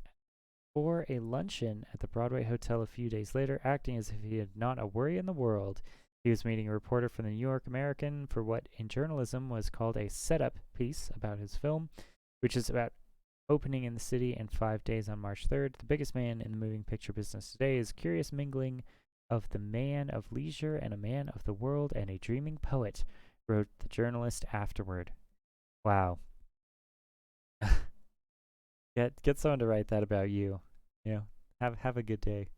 for a luncheon at the Broadway Hotel a few days later, acting as if he had not a worry in the world. He was meeting a reporter from the New York American for what in journalism was called a setup piece about his film, which is about opening in the city in 5 days on March 3rd. The biggest man in the moving picture business today is a curious mingling of the man of leisure and a man of the world and a dreaming poet, wrote the journalist afterward. Wow. Get someone to write that about you. You know, have a good day.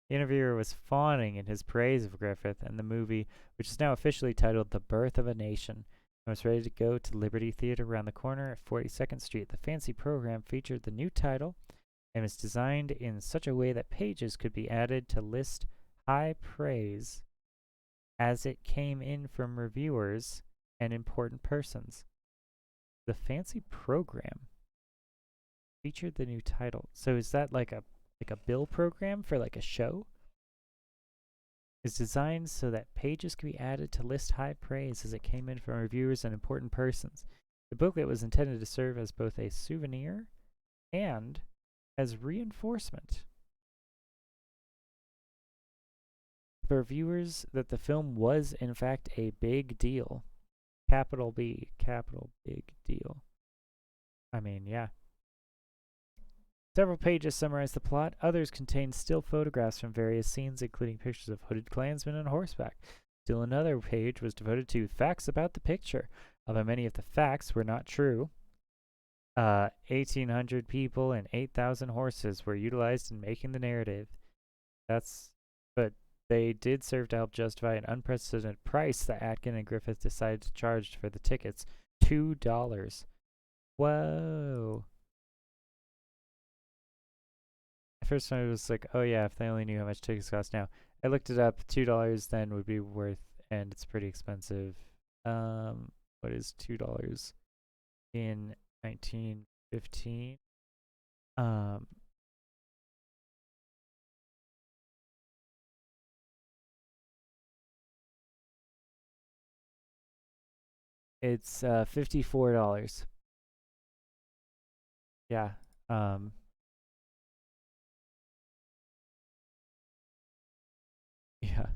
The interviewer was fawning in his praise of Griffith and the movie, which is now officially titled The Birth of a Nation, and was ready to go to Liberty Theater around the corner at 42nd Street. The fancy program featured the new title and was designed in such a way that pages could be added to list high praise as it came in from reviewers and important persons. The fancy program featured the new title. So is that like a bill program for like a show? Is designed so that pages can be added to list high praise as it came in from reviewers and important persons. The booklet was intended to serve as both a souvenir and as reinforcement for viewers that the film was in fact a big deal. Capital B, capital big deal. I mean, yeah. Several pages summarize the plot. Others contain still photographs from various scenes, including pictures of hooded Klansmen on horseback. Still another page was devoted to facts about the picture, although many of the facts were not true. 1,800 people and 8,000 horses were utilized in making the narrative. But they did serve to help justify an unprecedented price that Atkin and Griffith decided to charge for the tickets. $2. Whoa. First time it was like, oh yeah, if they only knew how much tickets cost now. I looked it up. $2 then would be worth, and it's pretty expensive. What is $2 in 1915? It's $54. Yeah. Yeah.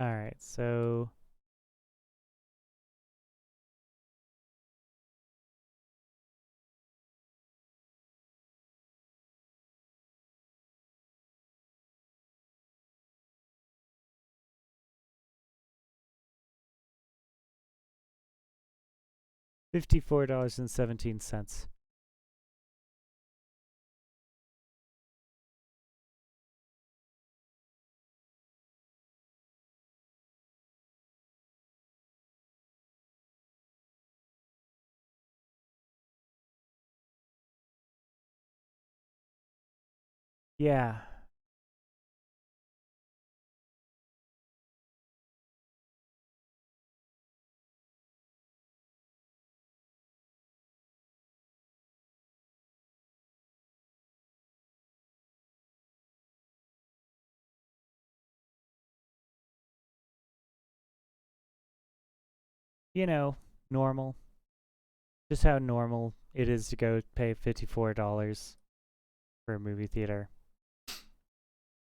All right. So $54.17. Yeah. You know, normal. Just how normal it is to go pay $54 for a movie theater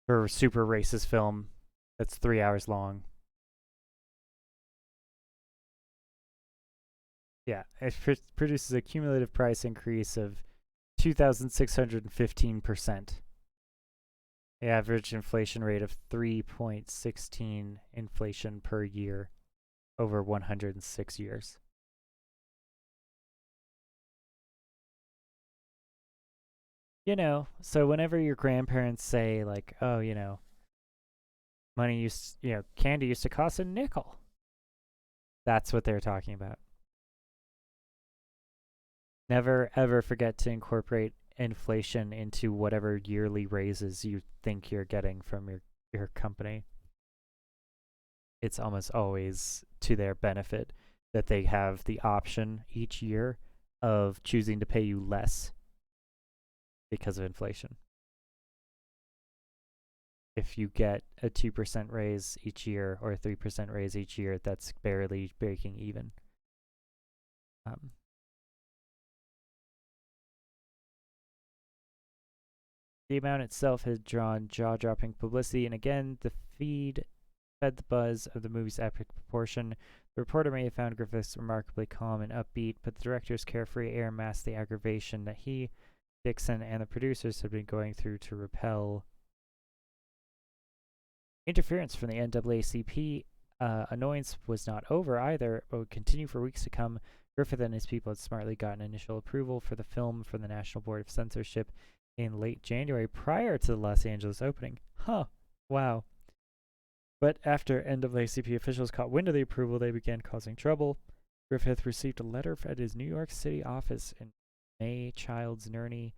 for a super racist film that's 3 hours long. Yeah, it produces a cumulative price increase of 2,615%. The average inflation rate of 3.16 inflation per year over 106 years. You know, so whenever your grandparents say like, oh, candy used to cost a nickel. That's what they're talking about. Never ever forget to incorporate inflation into whatever yearly raises you think you're getting from your company. It's almost always to their benefit. that they have the option each year of choosing to pay you less because of inflation. If you get a 2% raise each year or a 3% raise each year, that's barely breaking even. The amount itself has drawn jaw-dropping publicity, and again, the feed fed the buzz of the movie's epic proportion. The reporter may have found Griffiths remarkably calm and upbeat, but the director's carefree air masked the aggravation that he, Dixon, and the producers had been going through to repel interference from the NAACP. Annoyance was not over either, but would continue for weeks to come. Griffith and his people had smartly gotten initial approval for the film from the National Board of Censorship in late January prior to the Los Angeles opening. Wow. But after NAACP officials caught wind of the approval, they began causing trouble. Griffith received a letter at his New York City office in May Childs Nerney,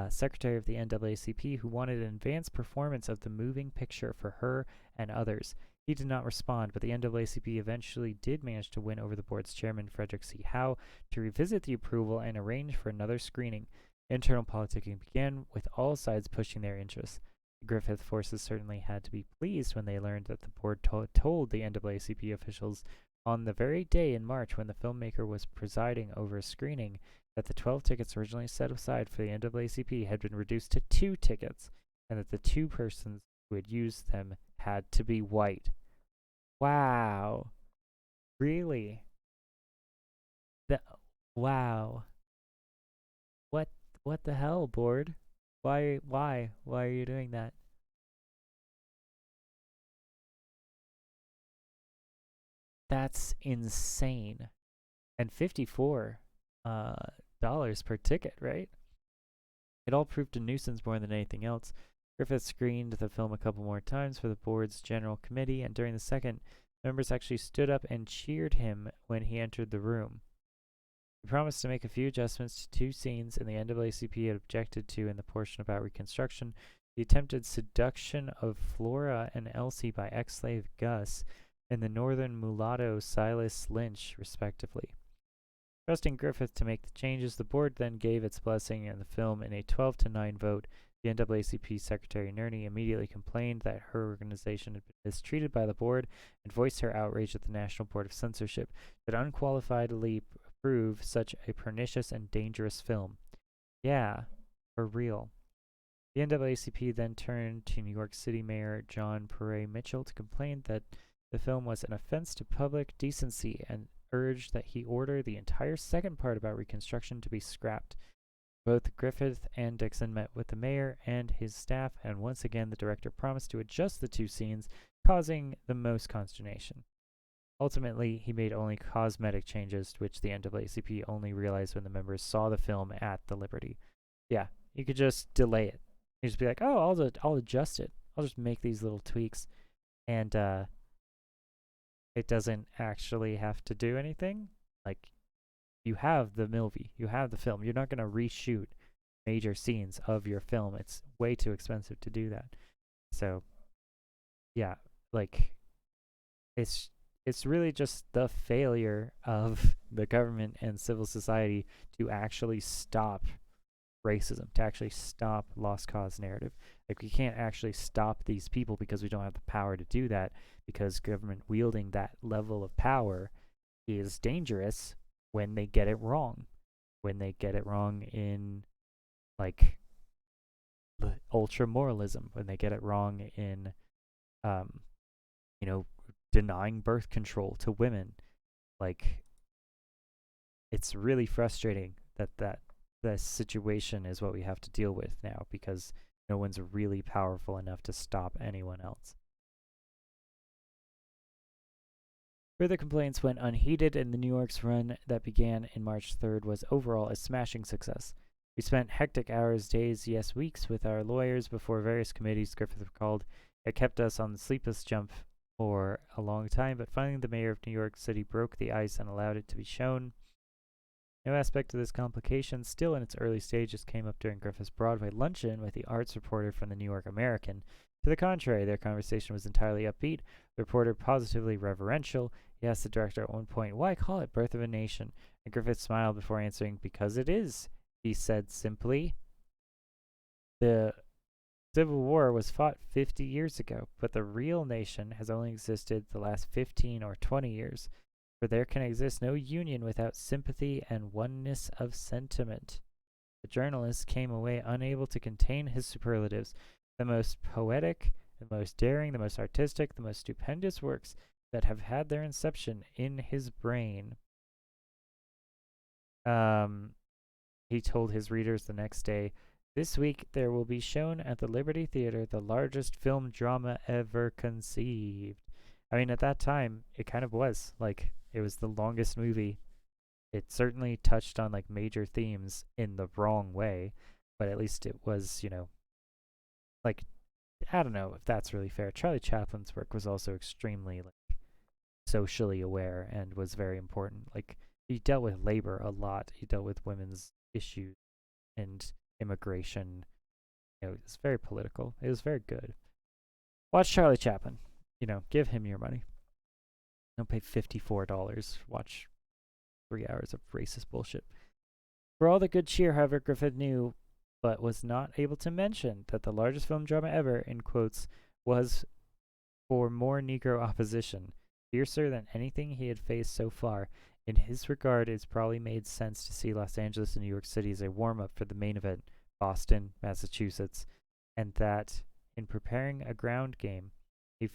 secretary of the NAACP, who wanted an advanced performance of the moving picture for her and others. He did not respond, but the NAACP eventually did manage to win over the board's chairman, Frederick C. Howe, to revisit the approval and arrange for another screening. Internal politicking began, with all sides pushing their interests. The Griffith forces certainly had to be pleased when they learned that the board told the NAACP officials on the very day in March when the filmmaker was presiding over a screening that the 12 tickets originally set aside for the NAACP had been reduced to 2 tickets, and that the 2 persons who had used them had to be white. Wow. Really? Wow. What the hell, board? Why are you doing that? That's insane. And $54 per ticket, right? It all proved a nuisance more than anything else. Griffith screened the film a couple more times for the board's general committee, and during the second, members actually stood up and cheered him when he entered the room. He promised to make a few adjustments to 2 scenes in the NAACP had objected to in the portion about Reconstruction: the attempted seduction of Flora and Elsie by ex-slave Gus and the northern mulatto Silas Lynch, respectively. Trusting Griffith to make the changes, the board then gave its blessing and the film in a 12-9 vote. The NAACP Secretary Nerney immediately complained that her organization had been mistreated by the board and voiced her outrage at the National Board of Censorship that unqualifiedly approve such a pernicious and dangerous film. Yeah, for real. The NAACP then turned to New York City Mayor John Perret Mitchell to complain that the film was an offense to public decency and urged that he order the entire second part about Reconstruction to be scrapped. Both Griffith and Dixon met with the mayor and his staff, and once again the director promised to adjust the 2 scenes, causing the most consternation. Ultimately, he made only cosmetic changes, which the NAACP only realized when the members saw the film at the Liberty. Yeah, you could just delay it. You just be like, oh, I'll adjust it. I'll just make these little tweaks, and it doesn't actually have to do anything. Like, you have the movie, you have the film. You're not going to reshoot major scenes of your film. It's way too expensive to do that. So, yeah, like, it's really just the failure of the government and civil society to actually stop racism, to actually stop lost cause narrative. Like, we can't actually stop these people because we don't have the power to do that, because government wielding that level of power is dangerous when they get it wrong. When they get it wrong in, like, the ultra moralism, when they get it wrong in, denying birth control to women. Like, it's really frustrating that this situation is what we have to deal with now, because no one's really powerful enough to stop anyone else. Further complaints went unheeded, and the New York's run that began in March 3rd was overall a smashing success. We spent hectic hours, days, yes, weeks with our lawyers before various committees, Griffith recalled. It kept us on the sleepless jump for a long time, but finally the mayor of New York City broke the ice and allowed it to be shown. No aspect of this complication, still in its early stages, came up during Griffith's Broadway luncheon with the arts reporter from the New York American. To the contrary, their conversation was entirely upbeat, the reporter positively reverential. He asked the director at one point, "Why call it Birth of a Nation?" And Griffith smiled before answering, "Because it is," he said simply. The Civil War was fought 50 years ago, but the real nation has only existed the last 15 or 20 years, for there can exist no union without sympathy and oneness of sentiment. The journalist came away unable to contain his superlatives. The most poetic, the most daring, the most artistic, the most stupendous works that have had their inception in his brain. He told his readers the next day, "This week there will be shown at the Liberty Theater the largest film drama ever conceived." I mean, at that time, it kind of was. Like, it was the longest movie. It certainly touched on, like, major themes in the wrong way, but at least it was, like, I don't know if that's really fair. Charlie Chaplin's work was also extremely, like, socially aware and was very important. Like, he dealt with labor a lot. He dealt with women's issues and immigration. It's very political. It was very good. Watch Charlie Chaplin. Give him your money. Don't pay $54. Watch 3 hours of racist bullshit. For all the good cheer, however, Griffith knew, but was not able to mention, that the largest film drama ever, in quotes, was for more Negro opposition, fiercer than anything he had faced so far. In his regard, it's probably made sense to see Los Angeles and New York City as a warm-up for the main event, Boston, Massachusetts, and that, in preparing a ground game, he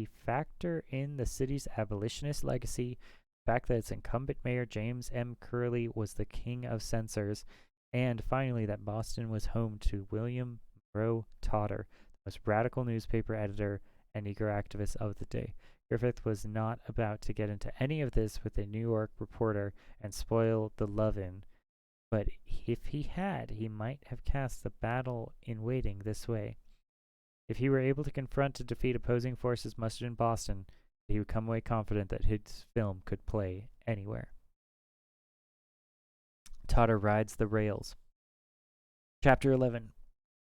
factor in the city's abolitionist legacy, the fact that its incumbent mayor, James M. Curley, was the king of censors, and finally that Boston was home to William Monroe Totter, the most radical newspaper editor and Negro activist of the day. Griffith was not about to get into any of this with a New York reporter and spoil the love-in, but if he had, he might have cast the battle in waiting this way. If he were able to confront and defeat opposing forces mustered in Boston, he would come away confident that his film could play anywhere. Totter rides the rails. Chapter 11.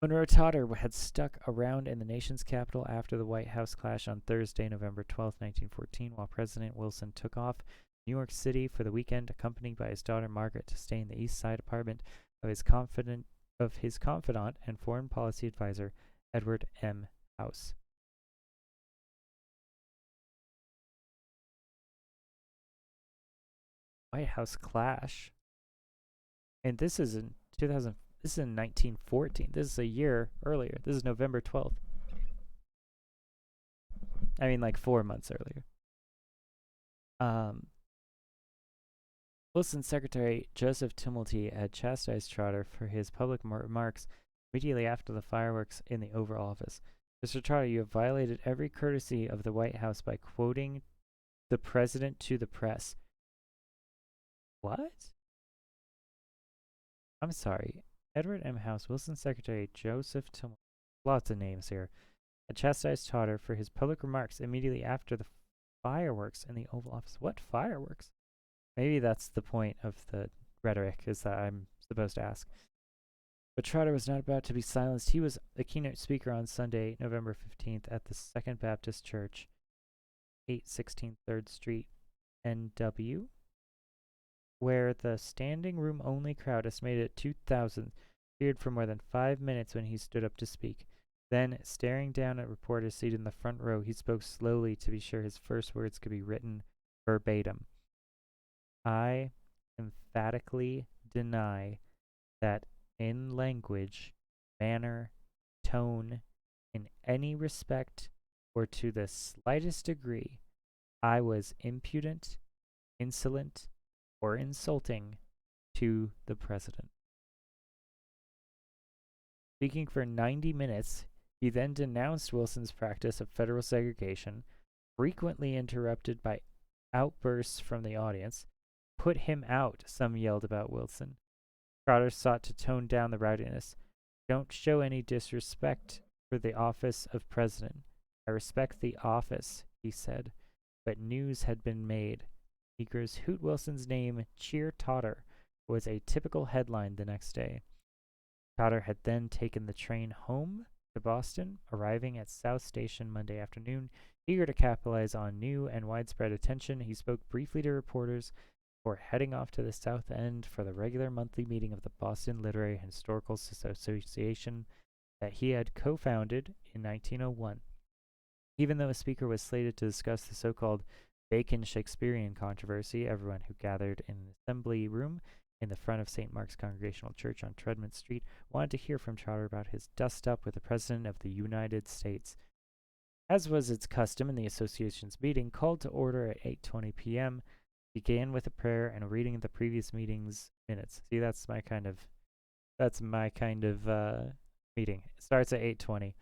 Monroe Totter had stuck around in the nation's capital after the White House clash on Thursday, November 12, 1914, while President Wilson took off New York City for the weekend, accompanied by his daughter Margaret, to stay in the East Side apartment of his confidant and foreign policy advisor, Edward M. House. White House clash. And this is in 1914. This is a year earlier. This is November 12th. I mean, like 4 months earlier. Wilson's secretary, Joseph Tumulty, had chastised Trotter for his public remarks immediately after the fireworks in the Oval Office. "Mr. Trotter, you have violated every courtesy of the White House by quoting the president to the press." What? I'm sorry. Edward M. House, Wilson's secretary, Joseph Tumulty, lots of names here, had chastised Trotter for his public remarks immediately after the fireworks in the Oval Office. What fireworks? Maybe that's the point of the rhetoric, is that I'm supposed to ask. But Trotter was not about to be silenced. He was the keynote speaker on Sunday, November 15th, at the Second Baptist Church, 816 3rd Street, NW, where the standing room only crowd, estimated at 2,000, appeared for more than 5 minutes when he stood up to speak. Then, staring down at reporters seated in the front row, he spoke slowly to be sure his first words could be written verbatim. "I emphatically deny that in language, manner, tone, in any respect, or to the slightest degree, I was impudent, insolent, or insulting to the president." Speaking for 90 minutes, he then denounced Wilson's practice of federal segregation, frequently interrupted by outbursts from the audience. "Put him out," some yelled about Wilson. Trotter sought to tone down the rowdiness. "Don't show any disrespect for the office of president. I respect the office," he said. But news had been made. Negroes hoot Wilson's name, cheer Totter, was a typical headline the next day. Totter had then taken the train home to Boston, arriving at South Station Monday afternoon. Eager to capitalize on new and widespread attention, he spoke briefly to reporters before heading off to the South End for the regular monthly meeting of the Boston Literary and Historical Association that he had co-founded in 1901. Even though a speaker was slated to discuss the so-called Bacon Shakespearean controversy, everyone who gathered in the assembly room in the front of St. Mark's Congregational Church on Tremont Street wanted to hear from Trotter about his dust-up with the President of the United States. As was its custom in the association's meeting, called to order at 8:20 p.m., began with a prayer and a reading of the previous meeting's minutes. See, that's my kind of meeting. It starts at 8:20.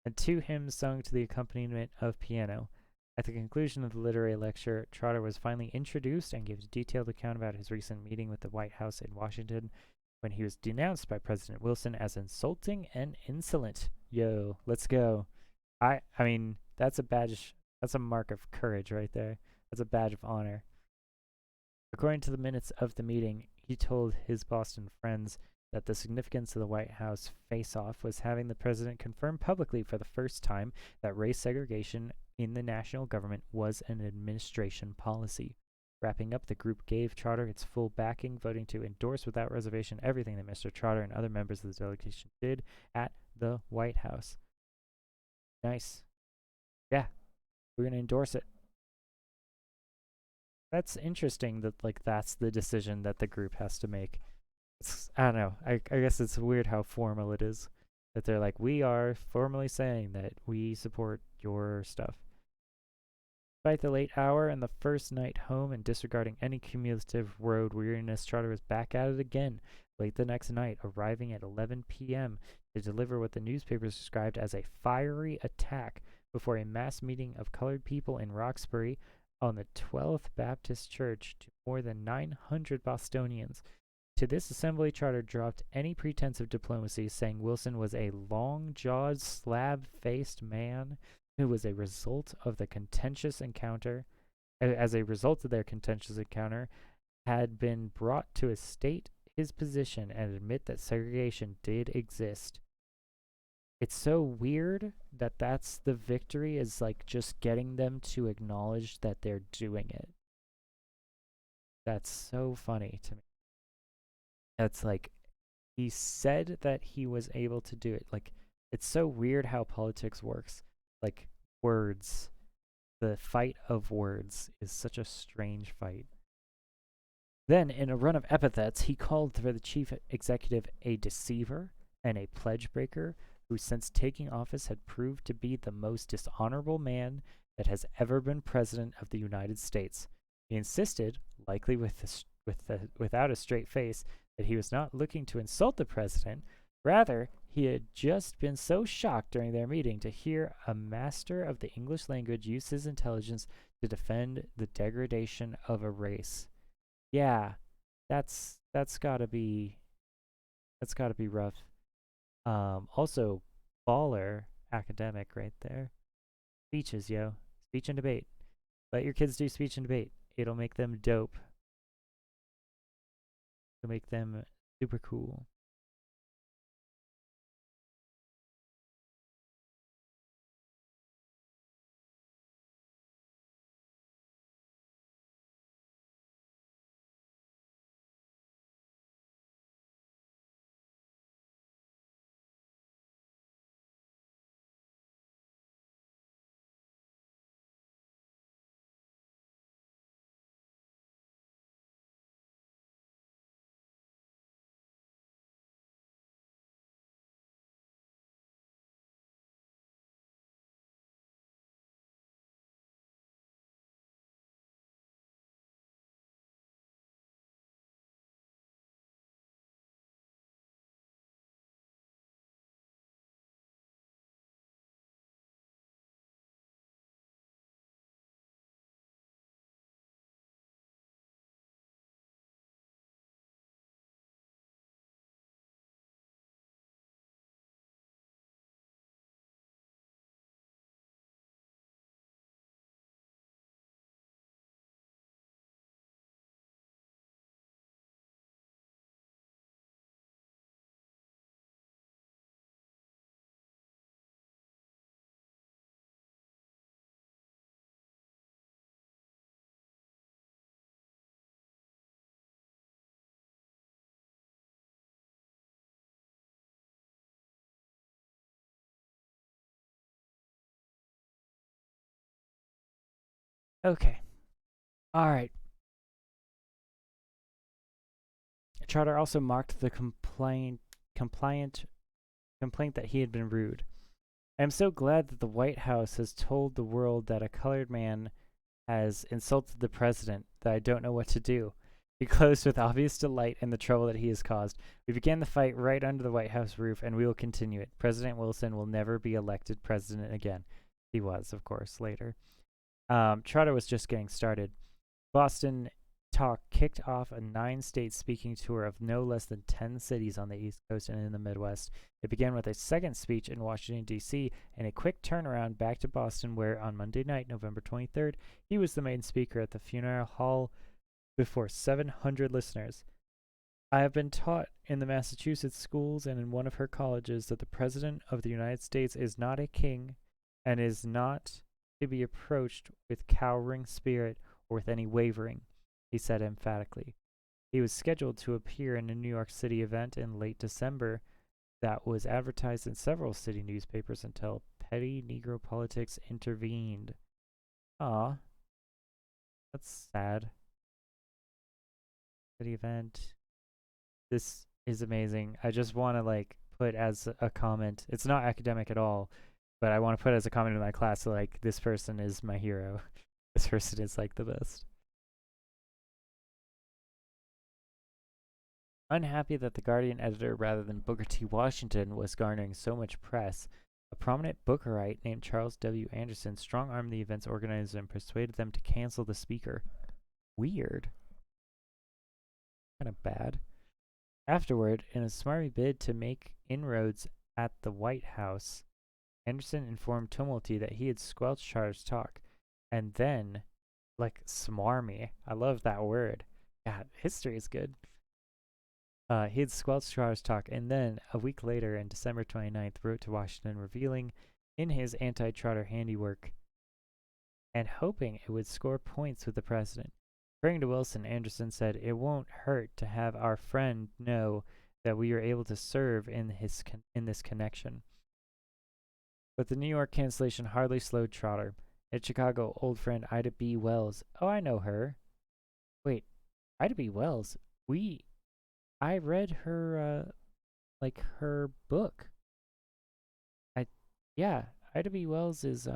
And 2 hymns sung to the accompaniment of piano. At the conclusion of the literary lecture, Trotter was finally introduced and gave a detailed account about his recent meeting with the White House in Washington when he was denounced by President Wilson as insulting and insolent. Yo, let's go. I mean, that's a mark of courage right there. That's a badge of honor. According to the minutes of the meeting, he told his Boston friends that the significance of the White House face-off was having the president confirm publicly for the first time that race segregation in the national government was an administration policy. Wrapping up, the group gave Trotter its full backing, voting to endorse without reservation everything that Mr. Trotter and other members of the delegation did at the White House. Nice. Yeah, we're going to endorse it. That's interesting that, like, that's the decision that the group has to make. I don't know. I guess it's weird how formal it is. That they're like, we are formally saying that we support your stuff. Despite the late hour and the first night home and disregarding any cumulative road weariness, Trotter was back at it again late the next night, arriving at 11 p.m. to deliver what the newspapers described as a fiery attack before a mass meeting of colored people in Roxbury on the 12th Baptist Church to more than 900 Bostonians. To this assembly, Trotter dropped any pretense of diplomacy, saying Wilson was a long-jawed, slab-faced man who was a result of the contentious encounter, as a result of their contentious encounter, had been brought to state his position and admit that segregation did exist. It's so weird that that's the victory, is like just getting them to acknowledge that they're doing it. That's so funny to me. That's like, he said that he was able to do it. Like, it's so weird how politics works. Like, words. The fight of words is such a strange fight. Then, in a run of epithets, he called for the chief executive a deceiver and a pledge breaker who, since taking office, had proved to be the most dishonorable man that has ever been president of the United States. He insisted, likely without a straight face, that he was not looking to insult the president. Rather, he had just been so shocked during their meeting to hear a master of the English language use his intelligence to defend the degradation of a race. Yeah, that's gotta be rough. Also, baller academic right there. Speeches, yo. Speech and debate. Let your kids do speech and debate. It'll make them dope. It'll make them super cool. Okay. All right. Trotter also mocked the complaint that he had been rude. I am so glad that the White House has told the world that a colored man has insulted the president that I don't know what to do. He closed with obvious delight in the trouble that he has caused. We began the fight right under the White House roof, and we will continue it. President Wilson will never be elected president again. He was, of course, later. Trotter was just getting started. Boston Talk kicked off a 9-state speaking tour of no less than 10 cities on the East Coast and in the Midwest. It began with a second speech in Washington, D.C., and a quick turnaround back to Boston, where on Monday night, November 23rd, he was the main speaker at the funeral hall before 700 listeners. I have been taught in the Massachusetts schools and in one of her colleges that the President of the United States is not a king and is not to be approached with cowering spirit or with any wavering, he said emphatically. He was scheduled to appear in a New York City event in late December that was advertised in several city newspapers until petty Negro politics intervened. Aw, that's sad. City event. This is amazing. I just want to put as a comment. It's not academic at all, but I want to put as a comment in my class, so this person is my hero. This person is the best. Unhappy that the Guardian editor rather than Booker T. Washington was garnering so much press, a prominent Bookerite named Charles W. Anderson strong-armed the event's organizers and persuaded them to cancel the speaker. Weird. Kind of bad. Afterward, in a smarmy bid to make inroads at the White House, Anderson informed Tumulty that he had squelched Trotter's talk, and then, smarmy, I love that word. God, history is good. He had squelched Trotter's talk, and then, a week later, on December 29th, wrote to Washington revealing in his anti-Trotter handiwork and hoping it would score points with the president. According to Wilson, Anderson said, "It won't hurt to have our friend know that we are able to serve in this connection." But the New York cancellation hardly slowed Trotter. At Chicago, old friend Ida B. Wells. Oh, I know her. Wait, Ida B. Wells? I read her, her book. Yeah, Ida B. Wells is,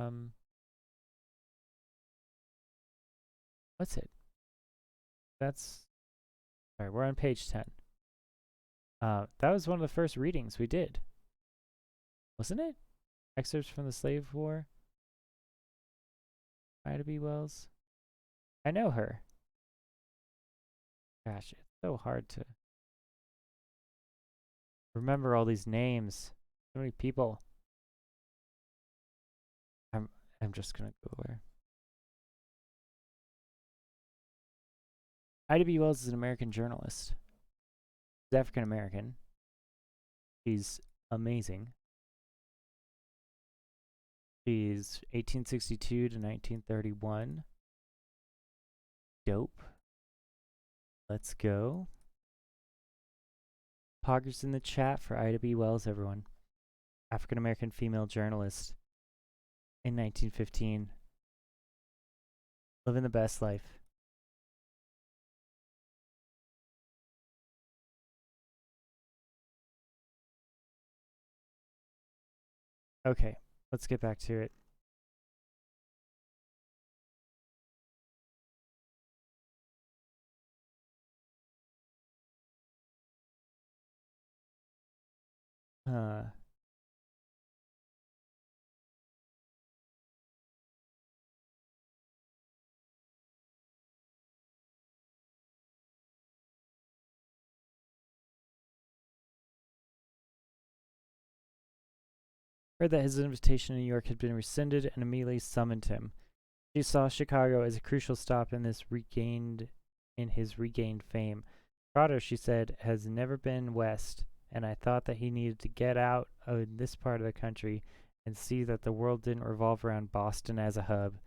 what's it? Alright, we're on page 10. That was one of the first readings we did. Wasn't it? Excerpts from the Slave War. Ida B. Wells. I know her. Gosh, it's so hard to remember all these names. So many people. I'm just gonna Google her. Ida B. Wells is an American journalist. She's African American. She's amazing. She's 1862 to 1931. Dope. Let's go. Poggers in the chat for Ida B. Wells, everyone. African American female journalist in 1915. Living the best life. Okay, let's get back to it. Heard that his invitation to New York had been rescinded and immediately summoned him. She saw Chicago as a crucial stop in his regained fame. Trotter, she said, has never been west, and I thought that he needed to get out of this part of the country and see that the world didn't revolve around Boston as a hub.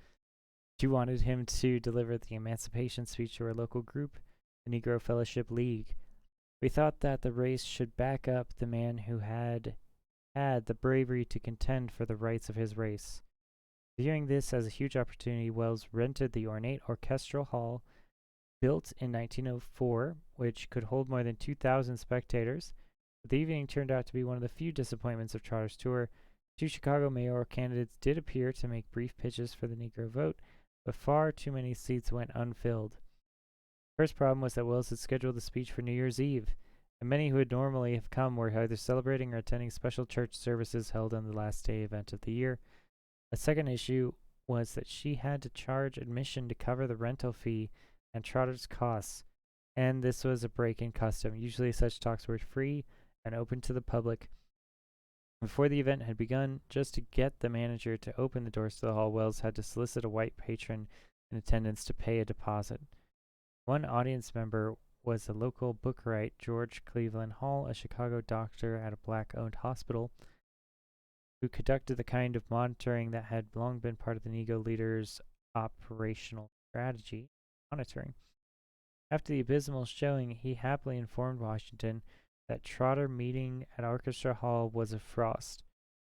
She wanted him to deliver the emancipation speech to her local group, the Negro Fellowship League. We thought that the race should back up the man who had the bravery to contend for the rights of his race. Viewing this as a huge opportunity, Wells rented the ornate orchestral hall built in 1904, which could hold more than 2,000 spectators. But the evening turned out to be one of the few disappointments of Trotter's tour. 2 Chicago mayoral candidates did appear to make brief pitches for the Negro vote, but far too many seats went unfilled. The first problem was that Wells had scheduled the speech for New Year's Eve, and many who would normally have come were either celebrating or attending special church services held on the last day event of the year. A second issue was that she had to charge admission to cover the rental fee and Trotter's costs, and this was a break in custom. Usually such talks were free and open to the public. Before the event had begun, just to get the manager to open the doors to the hall, Wells had to solicit a white patron in attendance to pay a deposit. One audience member was the local bookwright George Cleveland Hall, a Chicago doctor at a black-owned hospital, who conducted the kind of monitoring that had long been part of the Negro leaders' operational strategy, monitoring. After the abysmal showing, he happily informed Washington that Trotter meeting at Orchestra Hall was a frost.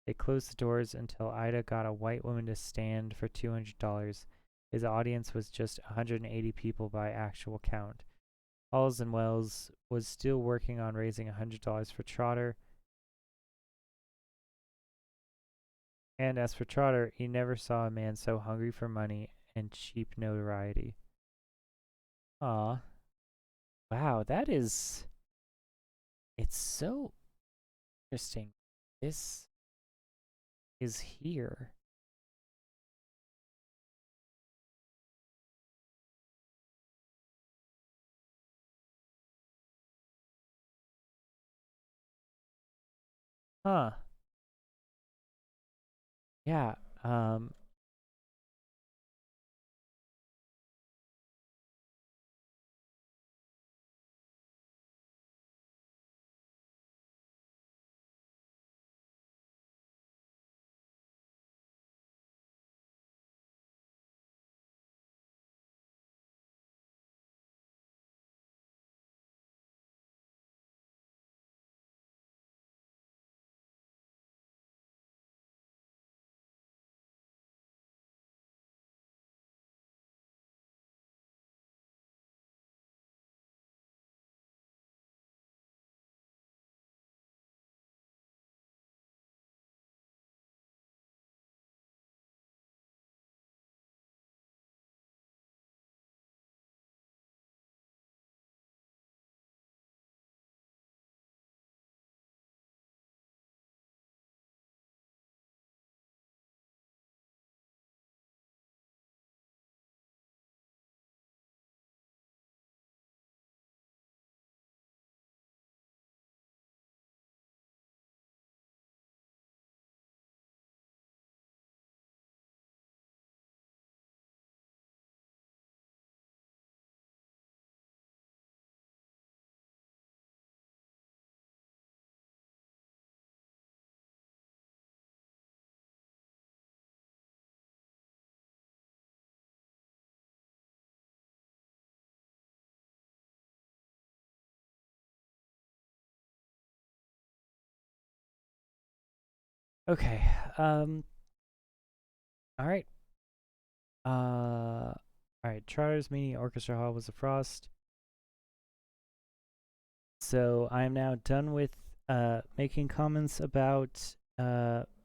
They closed the doors until Ida got a white woman to stand for $200. His audience was just 180 people by actual count. Halls and Wells was still working on raising $100 for Trotter. And as for Trotter, he never saw a man so hungry for money and cheap notoriety. Aw. Wow, it's so interesting. This is here. Huh. Yeah, okay. All right. All right. Trotter's Mini Orchestra Hall was a frost. So I am now done with making comments about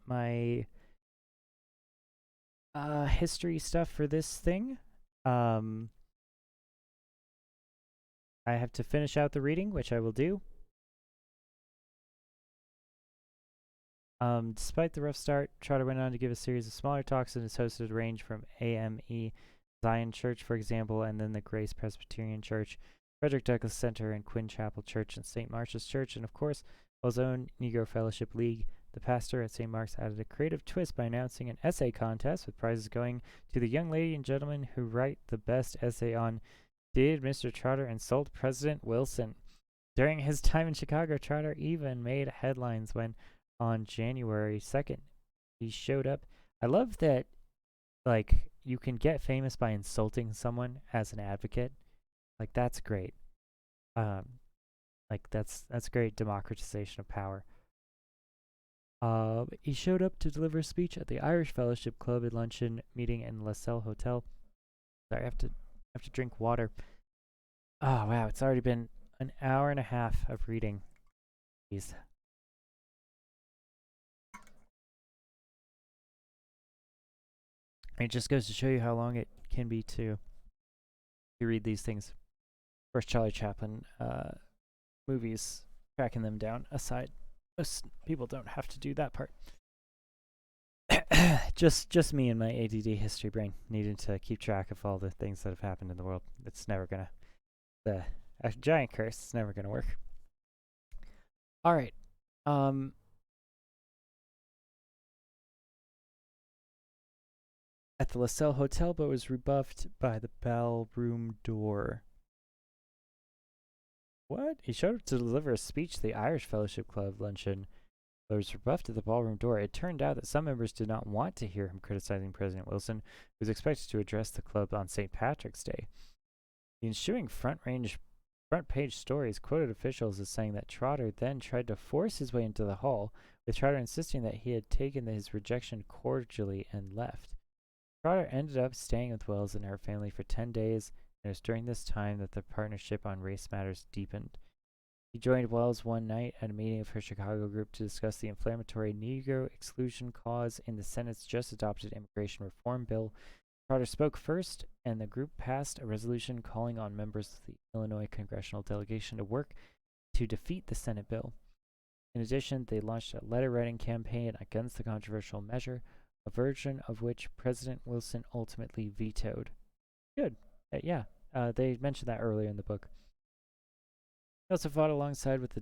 my history stuff for this thing. I have to finish out the reading, which I will do. Despite the rough start, Trotter went on to give a series of smaller talks and has hosted a range from AME Zion Church, for example, and then the Grace Presbyterian Church, Frederick Douglass Center, and Quinn Chapel Church and St. Mark's Church, and of course, Wells' own Negro Fellowship League. The pastor at St. Mark's added a creative twist by announcing an essay contest with prizes going to the young lady and gentleman who write the best essay on Did Mr. Trotter Insult President Wilson? During his time in Chicago, Trotter even made headlines when on January 2nd, he showed up. I love that, like, you can get famous by insulting someone as an advocate. Like, that's great. Like, that's great democratization of power. He showed up to deliver a speech at the Irish Fellowship Club at luncheon meeting in LaSalle Hotel. Sorry, I have to drink water. Oh wow, it's already been an hour and a half of reading. Jeez. It just goes to show you how long it can be to read these things. Of course, Charlie Chaplin movies, tracking them down aside. Most people don't have to do that part. just me and my ADD history brain needing to keep track of all the things that have happened in the world. It's never gonna a giant curse. It's never gonna work. All right. At the LaSalle Hotel, but was rebuffed by the ballroom door. What? He showed up to deliver a speech to the Irish Fellowship Club luncheon, but was rebuffed at the ballroom door. It turned out that some members did not want to hear him criticizing President Wilson, who was expected to address the club on St. Patrick's Day. The ensuing front page stories quoted officials as saying that Trotter then tried to force his way into the hall, with Trotter insisting that he had taken his rejection cordially and left. Trotter ended up staying with Wells and her family for 10 days, and it was during this time that the partnership on race matters deepened. He joined Wells one night at a meeting of her Chicago group to discuss the inflammatory Negro exclusion clause in the Senate's just-adopted immigration reform bill. Trotter spoke first, and the group passed a resolution calling on members of the Illinois congressional delegation to work to defeat the Senate bill. In addition, they launched a letter-writing campaign against the controversial measure, a version of which President Wilson ultimately vetoed. Good. They mentioned that earlier in the book. He also fought alongside with the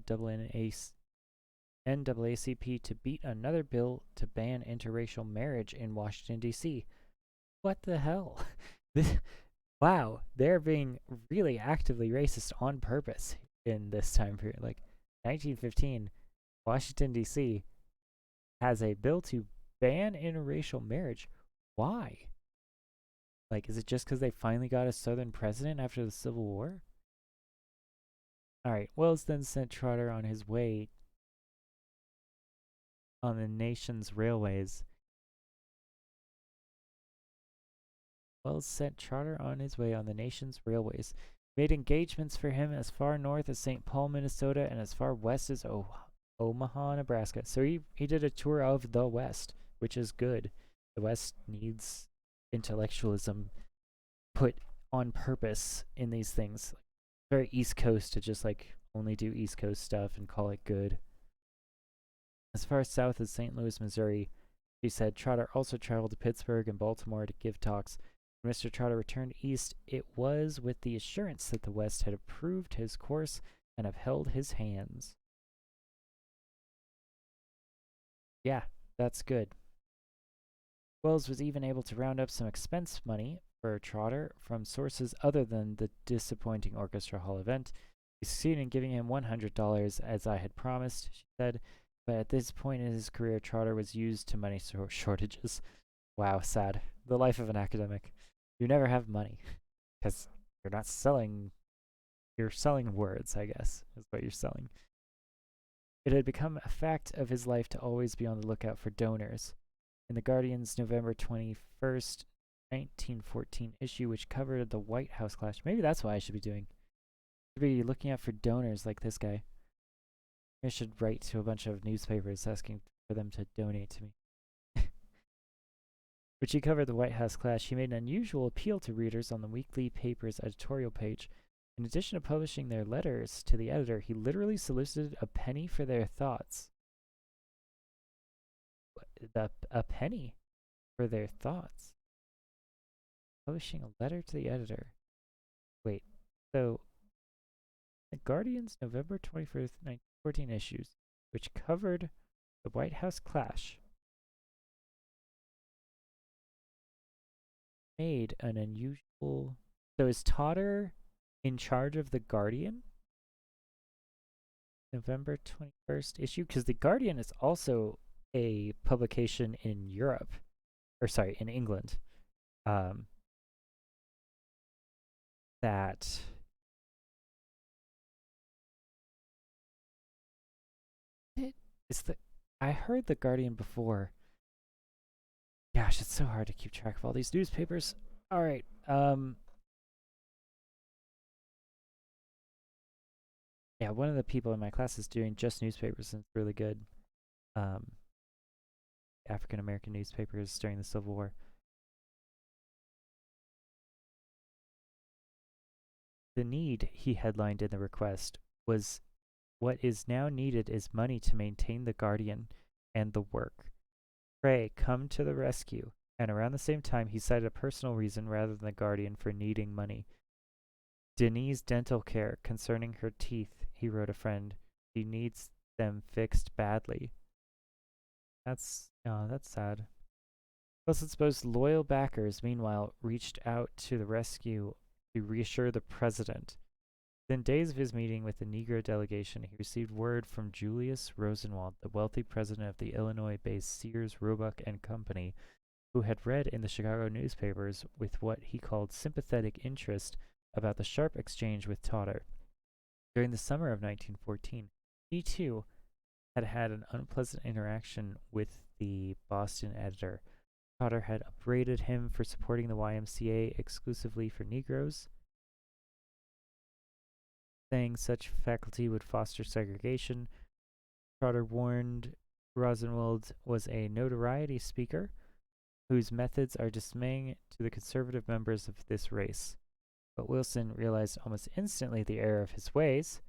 NAACP to beat another bill to ban interracial marriage in Washington, D.C. What the hell? Wow, they're being really actively racist on purpose in this time period. Like, 1915, Washington, D.C. has a bill to ban interracial marriage. Why? Like, is it just because they finally got a Southern president after the Civil War? Alright, Wells then sent Trotter on his way on the nation's railways. Made engagements for him as far north as St. Paul, Minnesota, and as far west as Omaha, Nebraska. So he did a tour of the West, which is good. The West needs intellectualism put on purpose in these things. Very East Coast to just like only do East Coast stuff and call it good. As far south as St. Louis, Missouri, she said Trotter also traveled to Pittsburgh and Baltimore to give talks. When Mr. Trotter returned east, it was with the assurance that the West had approved his course and upheld his hands. Yeah, that's good. Wells was even able to round up some expense money for Trotter from sources other than the disappointing Orchestra Hall event. We succeeded in giving him $100 as I had promised, she said, but at this point in his career, Trotter was used to money shortages. Wow, sad. The life of an academic. You never have money because you're not selling. You're selling words, I guess, is what you're selling. It had become a fact of his life to always be on the lookout for donors. In the Guardian's November 21st, 1914 issue, which covered the White House clash. Maybe that's what I should be doing. I should be looking out for donors like this guy. I should write to a bunch of newspapers asking for them to donate to me. Which he covered the White House clash. He made an unusual appeal to readers on the weekly paper's editorial page. In addition to publishing their letters to the editor, he literally solicited a penny for their thoughts. A penny for their thoughts? Publishing a letter to the editor. Wait, so the Guardian's November 21st, 1914 issues, which covered the White House clash, made an unusual... So is Trotter in charge of the Guardian? November 21st issue? Because the Guardian is also a publication in Europe. Or sorry, in England. That... Is the... I heard The Guardian before. Gosh, it's so hard to keep track of all these newspapers. All right. Yeah, one of the people in my class is doing just newspapers, and it's really good. Um, African American newspapers during the Civil War. The need, he headlined in the request, was what is now needed is money to maintain the Guardian and the work. Pray, come to the rescue. And around the same time, he cited a personal reason rather than the Guardian for needing money. Denise dental care concerning her teeth, he wrote a friend. She needs them fixed badly. That's sad. Wilson's most loyal backers, meanwhile, reached out to the rescue to reassure the president. Within days of his meeting with the Negro delegation, he received word from Julius Rosenwald, the wealthy president of the Illinois-based Sears, Roebuck and Company, who had read in the Chicago newspapers with what he called sympathetic interest about the sharp exchange with Totter. During the summer of 1914, he too had had an unpleasant interaction with the Boston editor. Totter had upbraided him for supporting the YMCA exclusively for Negroes, saying such faculty would foster segregation. Trotter warned Rosenwald was a notoriety speaker whose methods are dismaying to the conservative members of this race. But Wilson realized almost instantly the error of his ways,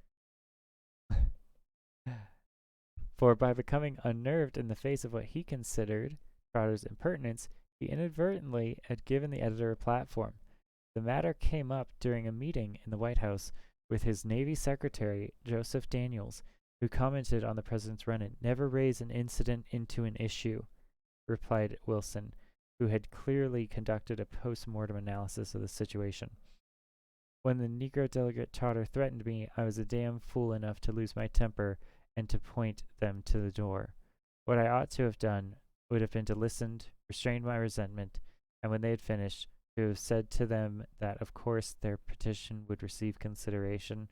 for by becoming unnerved in the face of what he considered Trotter's impertinence, he inadvertently had given the editor a platform. The matter came up during a meeting in the White House with his Navy Secretary, Joseph Daniels, who commented on the president's run-in. Never raise an incident into an issue, replied Wilson, who had clearly conducted a post-mortem analysis of the situation. When the Negro delegate Trotter threatened me, I was a damn fool enough to lose my temper and to point them to the door. What I ought to have done would have been to listen, restrain my resentment, and when they had finished, to have said to them that of course their petition would receive consideration.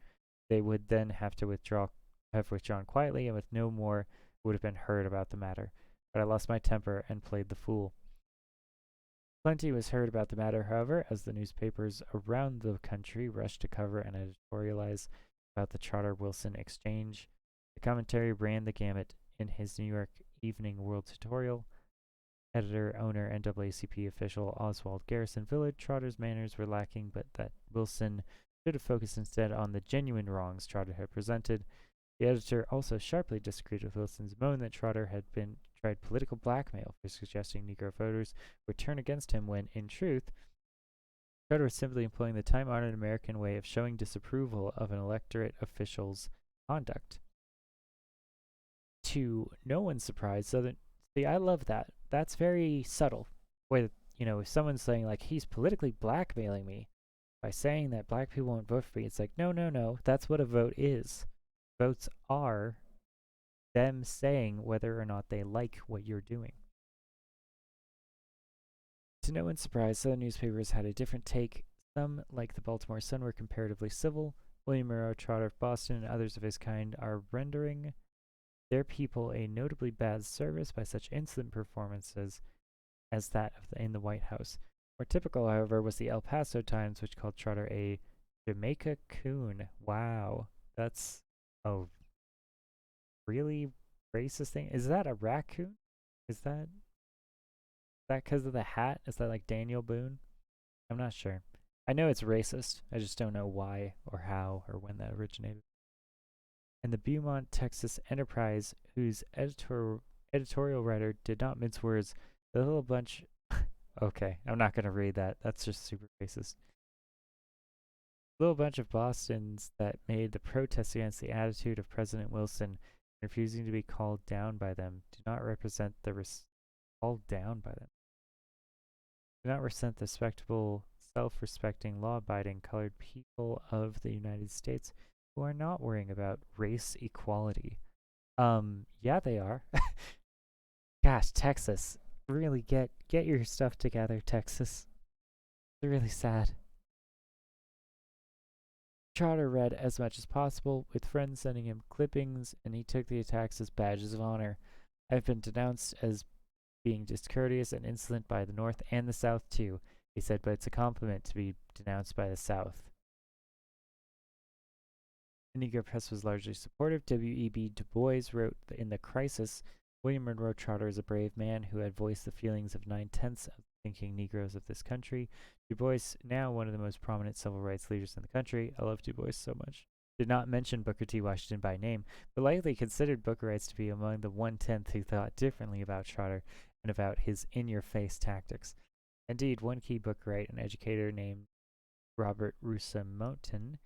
They would then have withdrawn quietly, and with no more would have been heard about the matter. But I lost my temper and played the fool. Plenty was heard about the matter, however, as the newspapers around the country rushed to cover and editorialize about the Trotter-Wilson exchange. The commentary ran the gamut in his New York Evening World tutorial. Editor, owner, NAACP official Oswald Garrison Villard, Trotter's manners were lacking, but that Wilson should have focused instead on the genuine wrongs Trotter had presented. The editor also sharply disagreed with Wilson's moan that Trotter had tried political blackmail for suggesting Negro voters would turn against him when, in truth, Trotter was simply employing the time-honored American way of showing disapproval of an electorate official's conduct. To no one's surprise, see, I love that. That's very subtle. Where, if someone's saying, like, he's politically blackmailing me by saying that black people won't vote for me, it's like, no, that's what a vote is. Votes are them saying whether or not they like what you're doing. To no one's surprise, Southern newspapers had a different take. Some, like the Baltimore Sun, were comparatively civil. William Monroe Trotter of Boston and others of his kind are rendering their people a notably bad service by such insolent performances as that in the White House. More typical, however, was the El Paso Times, which called Trotter a Jamaica coon. Wow, that's a really racist thing. Is that a raccoon? Is that because of the hat? Is that like Daniel Boone? I'm not sure. I know it's racist. I just don't know why or how or when that originated. And the Beaumont, Texas Enterprise, whose editorial writer did not mince words, the little bunch... okay, I'm not going to read that. That's just super racist. Little bunch of Bostons that made the protest against the attitude of President Wilson, refusing to be called down by them, do not represent the respectable, self-respecting, law-abiding colored people of the United States who are not worrying about race equality. Yeah, they are. Gosh, Texas, really get your stuff together, Texas. It's really sad. Trotter read as much as possible, with friends sending him clippings, and he took the attacks as badges of honor. I've been denounced as being discourteous and insolent by the North and the South, too, he said, but it's a compliment to be denounced by the South. The Negro press was largely supportive. W.E.B. Du Bois wrote in The Crisis, William Monroe Trotter is a brave man who had voiced the feelings of 9/10 of the thinking Negroes of this country. Du Bois, now one of the most prominent civil rights leaders in the country, I love Du Bois so much, did not mention Booker T. Washington by name, but likely considered Bookerites to be among the 1/10 who thought differently about Trotter and about his in-your-face tactics. Indeed, one key Bookerite, an educator named Robert Rousseau-Moulton,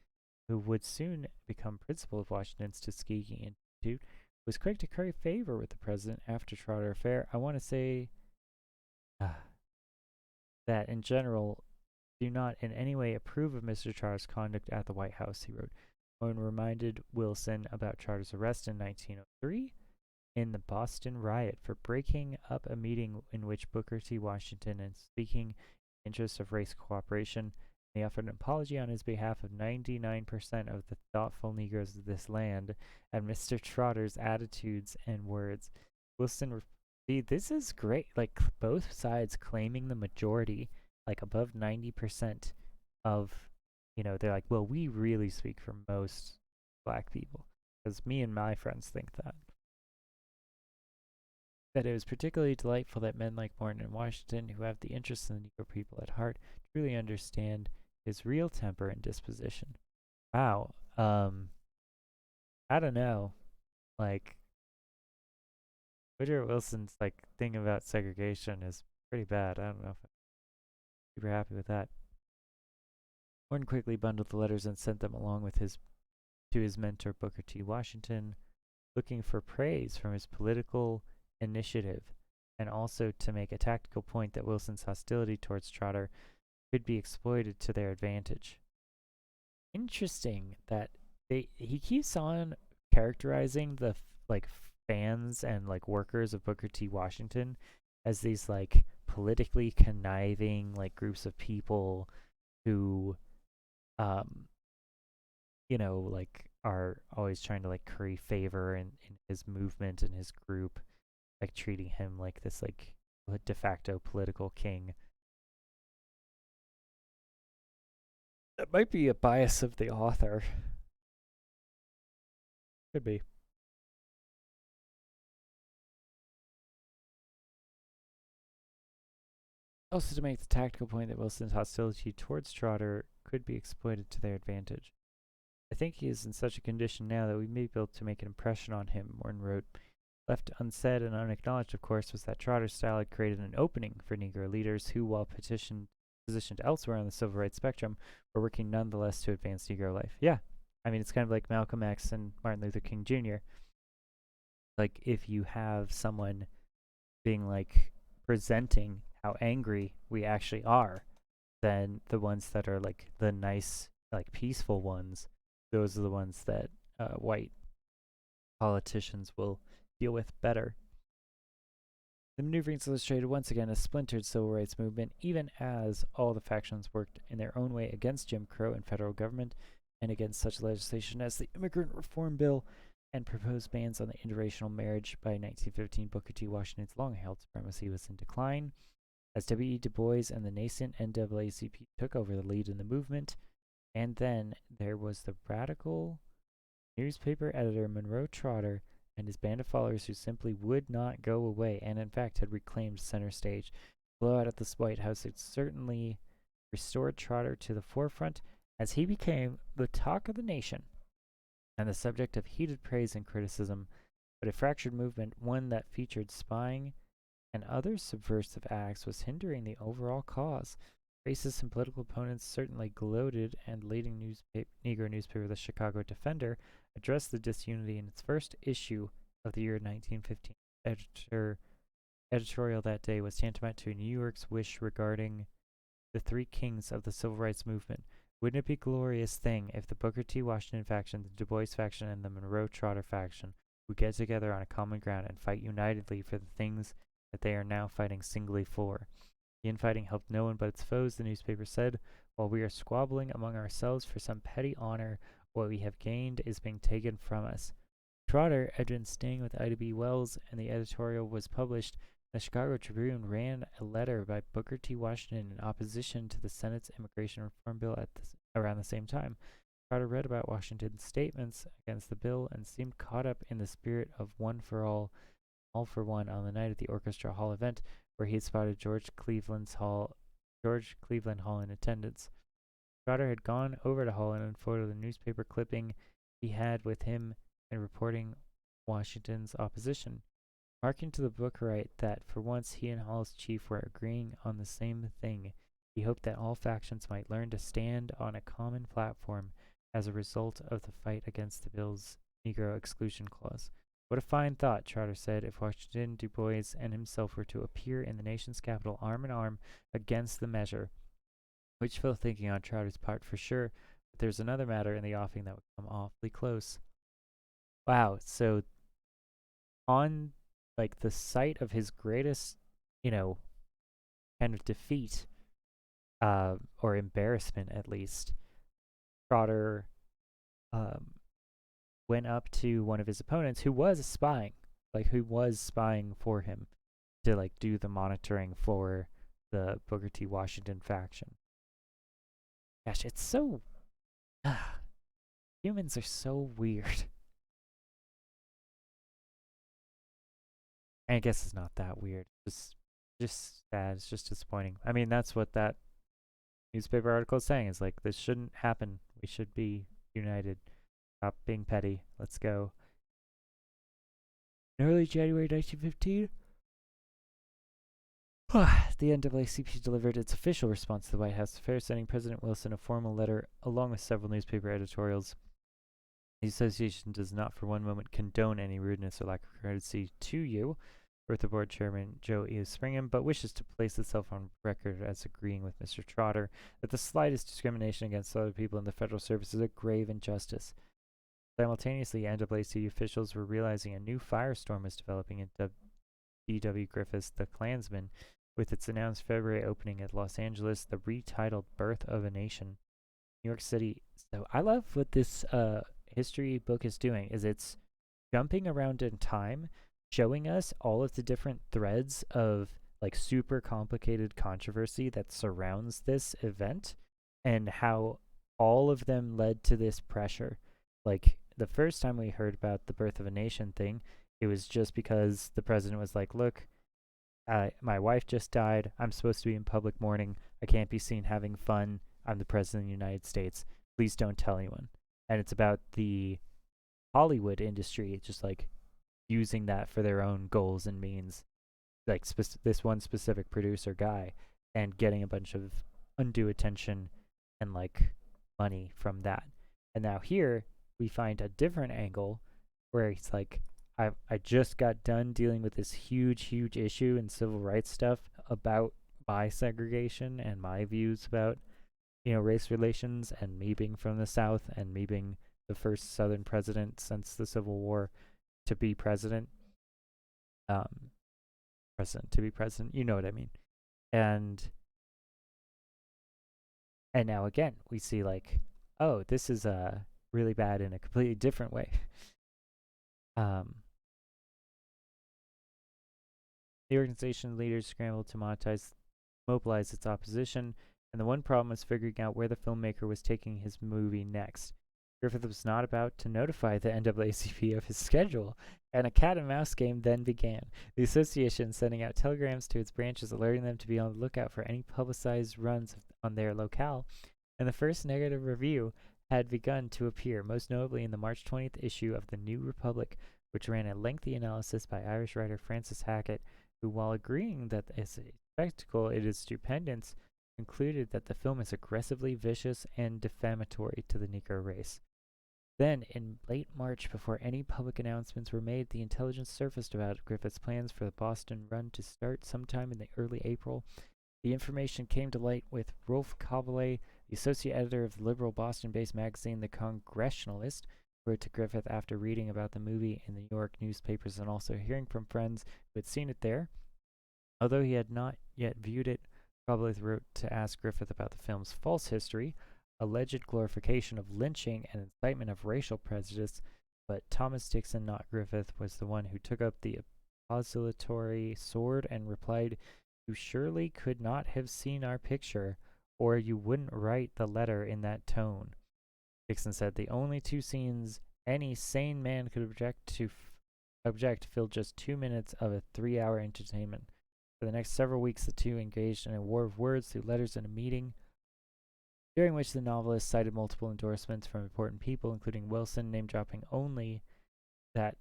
who would soon become principal of Washington's Tuskegee Institute, was quick to curry favor with the president after Trotter affair. I want to say that in general do not in any way approve of Mr. Trotter's conduct at the White House, he wrote. Owen reminded Wilson about Trotter's arrest in 1903 in the Boston riot for breaking up a meeting in which Booker T. Washington and speaking in the interest of race cooperation. He offered an apology on his behalf of 99% of the thoughtful Negroes of this land and Mr. Trotter's attitudes and words. Wilson, see, this is great. Like, both sides claiming the majority, like above 90% of, they're like, well, we really speak for most black people. Because me and my friends think that. That it was particularly delightful that men like Morton and Washington, who have the interests of the Negro people at heart, truly understand his real temper and disposition. Wow. I don't know. Like, Woodrow Wilson's thing about segregation is pretty bad. I don't know if I'm super happy with that. Morton quickly bundled the letters and sent them along with to his mentor Booker T. Washington, looking for praise from his political initiative, and also to make a tactical point that Wilson's hostility towards Trotter could be exploited to their advantage. Interesting that he keeps on characterizing the fans and workers of Booker T. Washington as these politically conniving groups of people who are always trying to curry favor in his movement and his group, treating him like this de facto political king. That might be a bias of the author. Could be. Also, to make the tactical point that Wilson's hostility towards Trotter could be exploited to their advantage. I think he is in such a condition now that we may be able to make an impression on him, Morton wrote. Left unsaid and unacknowledged, of course, was that Trotter's style had created an opening for Negro leaders who, while positioned elsewhere on the civil rights spectrum, were working nonetheless to advance Negro life. Yeah, I mean, it's kind of like Malcolm X and Martin Luther King Jr. If you have someone being presenting how angry we actually are, then the ones that are the nice, peaceful ones, those are the ones that white politicians will deal with better. The maneuverings illustrated once again a splintered civil rights movement, even as all the factions worked in their own way against Jim Crow and federal government, and against such legislation as the Immigrant Reform Bill and proposed bans on the interracial marriage. By 1915, Booker T. Washington's long-held supremacy was in decline, as W.E. Du Bois and the nascent NAACP took over the lead in the movement. And then there was the radical newspaper editor Monroe Trotter and his band of followers who simply would not go away, and in fact had reclaimed center stage. Blowout at the White House had certainly restored Trotter to the forefront, as he became the talk of the nation and the subject of heated praise and criticism, but a fractured movement, one that featured spying and other subversive acts, was hindering the overall cause. Racist and political opponents certainly gloated, and leading Negro newspaper, the Chicago Defender, addressed the disunity in its first issue of the year 1915. Editorial that day was tantamount to New York's wish regarding the three kings of the civil rights movement. Wouldn't it be a glorious thing if the Booker T. Washington faction, the Du Bois faction, and the Monroe Trotter faction would get together on a common ground and fight unitedly for the things that they are now fighting singly for? The infighting helped no one but its foes, the newspaper said. While we are squabbling among ourselves for some petty honor, what we have gained is being taken from us. Trotter had been staying with Ida B. Wells, and the editorial was published. The Chicago Tribune ran a letter by Booker T. Washington in opposition to the Senate's immigration reform bill around the same time. Trotter read about Washington's statements against the bill and seemed caught up in the spirit of One for All for One on the night at the Orchestra Hall event, where he had spotted George Cleveland Hall in attendance. Trotter had gone over to Hall and unfolded the newspaper clipping he had with him and reporting Washington's opposition, marking to the Bookerite that for once he and Hall's chief were agreeing on the same thing. He hoped that all factions might learn to stand on a common platform as a result of the fight against the bill's Negro Exclusion Clause. What a fine thought, Trotter said, if Washington, Du Bois, and himself were to appear in the nation's capital arm in arm against the measure. Wishful thinking on Trotter's part for sure, but there's another matter in the offing that would come awfully close. Wow, so on like the site of his greatest, kind of defeat, or embarrassment at least, Trotter went up to one of his opponents who was spying for him to do the monitoring for the Booker T. Washington faction. Gosh, it's so humans are so weird. I guess it's not that weird. It's just sad. It's just disappointing. I mean, that's what that newspaper article is saying. Is this shouldn't happen. We should be united. Stop being petty. Let's go. In early January 1915, the NAACP delivered its official response to the White House affair, sending President Wilson a formal letter along with several newspaper editorials. The association does not for one moment condone any rudeness or lack of courtesy to you, wrote the board chairman Joe E. Springham, but wishes to place itself on record as agreeing with Mr. Trotter that the slightest discrimination against other people in the federal service is a grave injustice. Simultaneously, NAACP officials were realizing a new firestorm was developing in D.W. Griffith's The Klansman, with its announced February opening at Los Angeles, the retitled Birth of a Nation, New York City. So I love what this history book is doing, is it's jumping around in time, showing us all of the different threads of super complicated controversy that surrounds this event and how all of them led to this pressure. The first time we heard about the Birth of a Nation thing, it was just because the president was like, look, my wife just died. I'm supposed to be in public mourning. I can't be seen having fun. I'm the president of the United States. Please don't tell anyone. And it's about the Hollywood industry just using that for their own goals and means, this one specific producer guy, and getting a bunch of undue attention and money from that. And now here we find a different angle where he's I just got done dealing with this huge issue in civil rights stuff about my segregation and my views about race relations, and me being from the South and me being the first Southern president since the Civil War to be president. You know what I mean. And now again, we see oh, this is really bad in a completely different way. The organization leaders scrambled to mobilize its opposition, and the one problem was figuring out where the filmmaker was taking his movie next. Griffith was not about to notify the NAACP of his schedule, and a cat-and-mouse game then began. The association sending out telegrams to its branches alerting them to be on the lookout for any publicized runs on their locale, and the first negative review had begun to appear, most notably in the March 20th issue of The New Republic, which ran a lengthy analysis by Irish writer Francis Hackett, who, while agreeing that as a spectacle it is stupendous, concluded that the film is aggressively vicious and defamatory to the Negro race. Then, in late March, before any public announcements were made, the intelligence surfaced about Griffith's plans for the Boston run to start sometime in the early April. The information came to light with Rolf Kabelet, the associate editor of the liberal Boston-based magazine The Congressionalist, wrote to Griffith after reading about the movie in the New York newspapers and also hearing from friends who had seen it there. Although he had not yet viewed it, Kabelet wrote to ask Griffith about the film's false history, alleged glorification of lynching, and incitement of racial prejudice, but Thomas Dixon, not Griffith, was the one who took up the apostolatory sword and replied, "You surely could not have seen our picture, or you wouldn't write the letter in that tone." Dixon said the only two scenes any sane man could object filled just 2 minutes of a 3-hour entertainment. For the next several weeks, the two engaged in a war of words through letters and a meeting, during which the novelist cited multiple endorsements from important people, including Wilson, name-dropping only that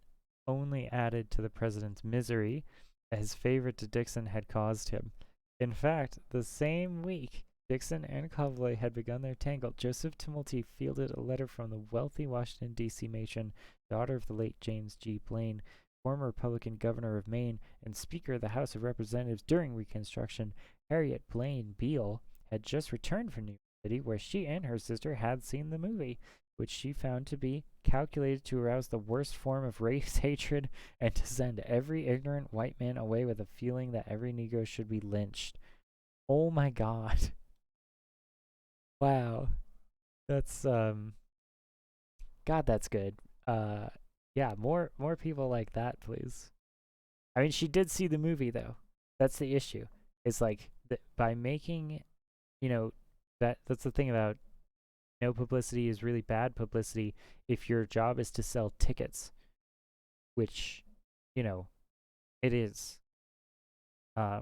only added to the president's misery, as favor to Dixon had caused him. In fact, the same week Dixon and Copley had begun their tangle, Joseph Tumulty fielded a letter from the wealthy Washington, D.C. matron, daughter of the late James G. Blaine, former Republican governor of Maine and Speaker of the House of Representatives during Reconstruction. Harriet Blaine Beale had just returned from New York City, where she and her sister had seen the movie, which she found to be calculated to arouse the worst form of race hatred and to send every ignorant white man away with a feeling that every Negro should be lynched. Oh my God. Wow. That's God, that's good. Yeah, more people like that, please. I mean, she did see the movie though. That's the issue. It's like by making, that's the thing about no publicity is really bad publicity if your job is to sell tickets, which, it is. By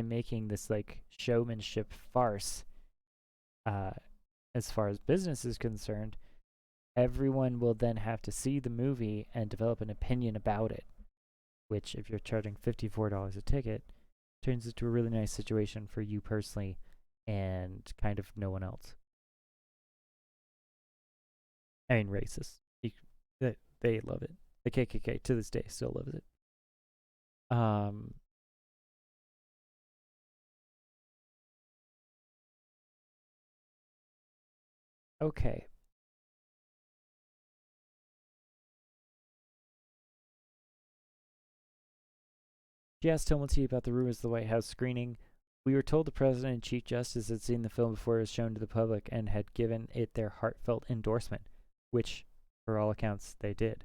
making this like showmanship farce, as far as business is concerned, everyone will then have to see the movie and develop an opinion about it, which, if you're charging $54 a ticket, turns into a really nice situation for you personally and kind of no one else. I mean, racist. They love it. The KKK, to this day, still loves it. Okay. She asked Tumulty about the rumors of the White House screening. We were told the President and Chief Justice had seen the film before it was shown to the public and had given it their heartfelt endorsement, which, for all accounts, they did.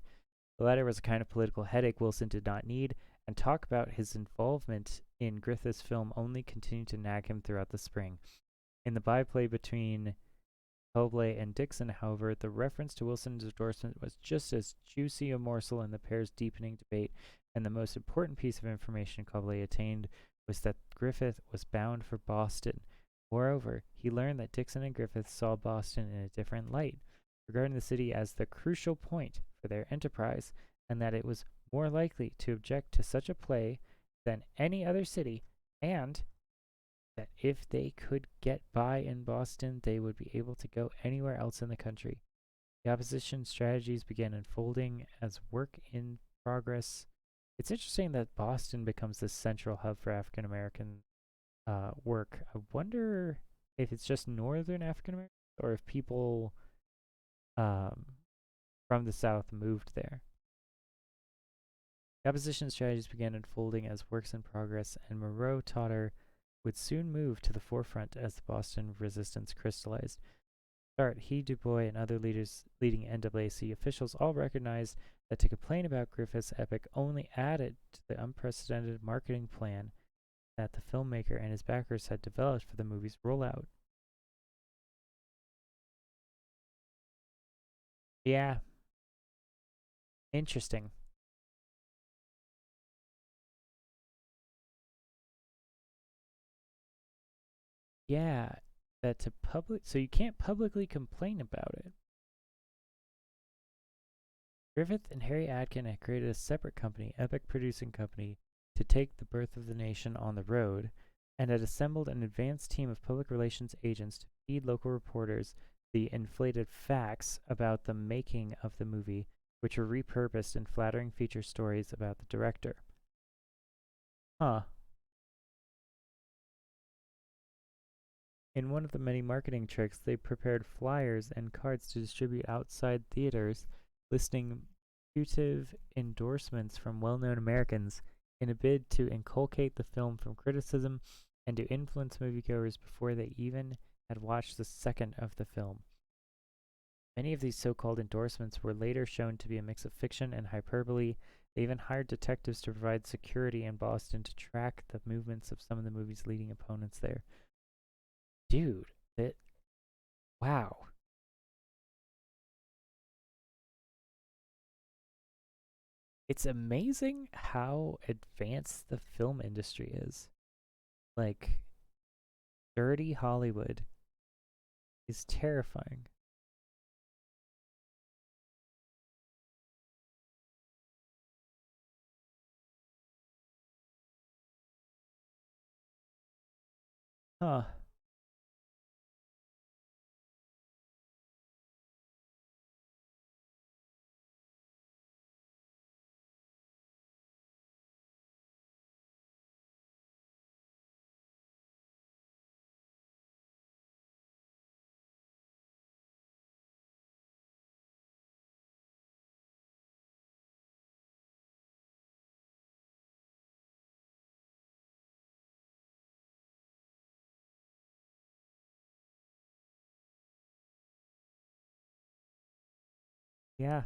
The latter was a kind of political headache Wilson did not need, and talk about his involvement in Griffith's film only continued to nag him throughout the spring. In the byplay between Copley and Dixon, however, the reference to Wilson's endorsement was just as juicy a morsel in the pair's deepening debate, and the most important piece of information Copley attained was that Griffith was bound for Boston. Moreover, he learned that Dixon and Griffith saw Boston in a different light, regarding the city as the crucial point for their enterprise, and that it was more likely to object to such a play than any other city, and that if they could get by in Boston, they would be able to go anywhere else in the country. The opposition strategies began unfolding as work in progress. It's interesting that Boston becomes the central hub for African American work. I wonder if it's just northern African Americans or if people from the South moved there. The opposition strategies began unfolding as works in progress, and Moreau Totter would soon move to the forefront as the Boston resistance crystallized. He, Du Bois, and other leading NAACP officials all recognized that to complain about Griffith's epic only added to the unprecedented marketing plan that the filmmaker and his backers had developed for the movie's rollout. Yeah. Interesting. Yeah, so you can't publicly complain about it. Griffith and Harry Adkin had created a separate company, Epic Producing Company, to take The Birth of the Nation on the road, and had assembled an advanced team of public relations agents to feed local reporters the inflated facts about the making of the movie, which were repurposed in flattering feature stories about the director. Huh. In one of the many marketing tricks, they prepared flyers and cards to distribute outside theaters, listing putative endorsements from well-known Americans in a bid to inculcate the film from criticism and to influence moviegoers before they even had watched the second of the film. Many of these so-called endorsements were later shown to be a mix of fiction and hyperbole. They even hired detectives to provide security in Boston to track the movements of some of the movie's leading opponents there. Dude, that wow. It's amazing how advanced the film industry is. Like, dirty Hollywood is terrifying. Huh. Yeah.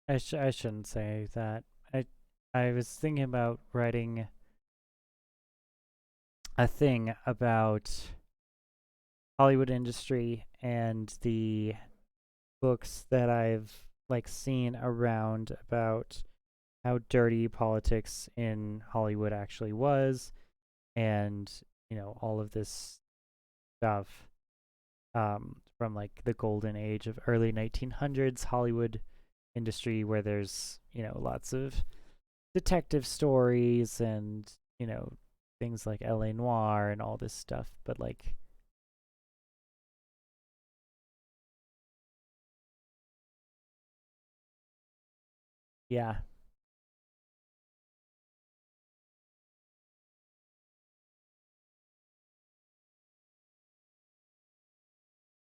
I shouldn't say that. I I was thinking about writing a thing about Hollywood industry and the books that I've like seen around about how dirty politics in Hollywood actually was, and all of this stuff from like the golden age of early 1900s Hollywood industry, where there's lots of detective stories and things like LA Noire and all this stuff, but like yeah,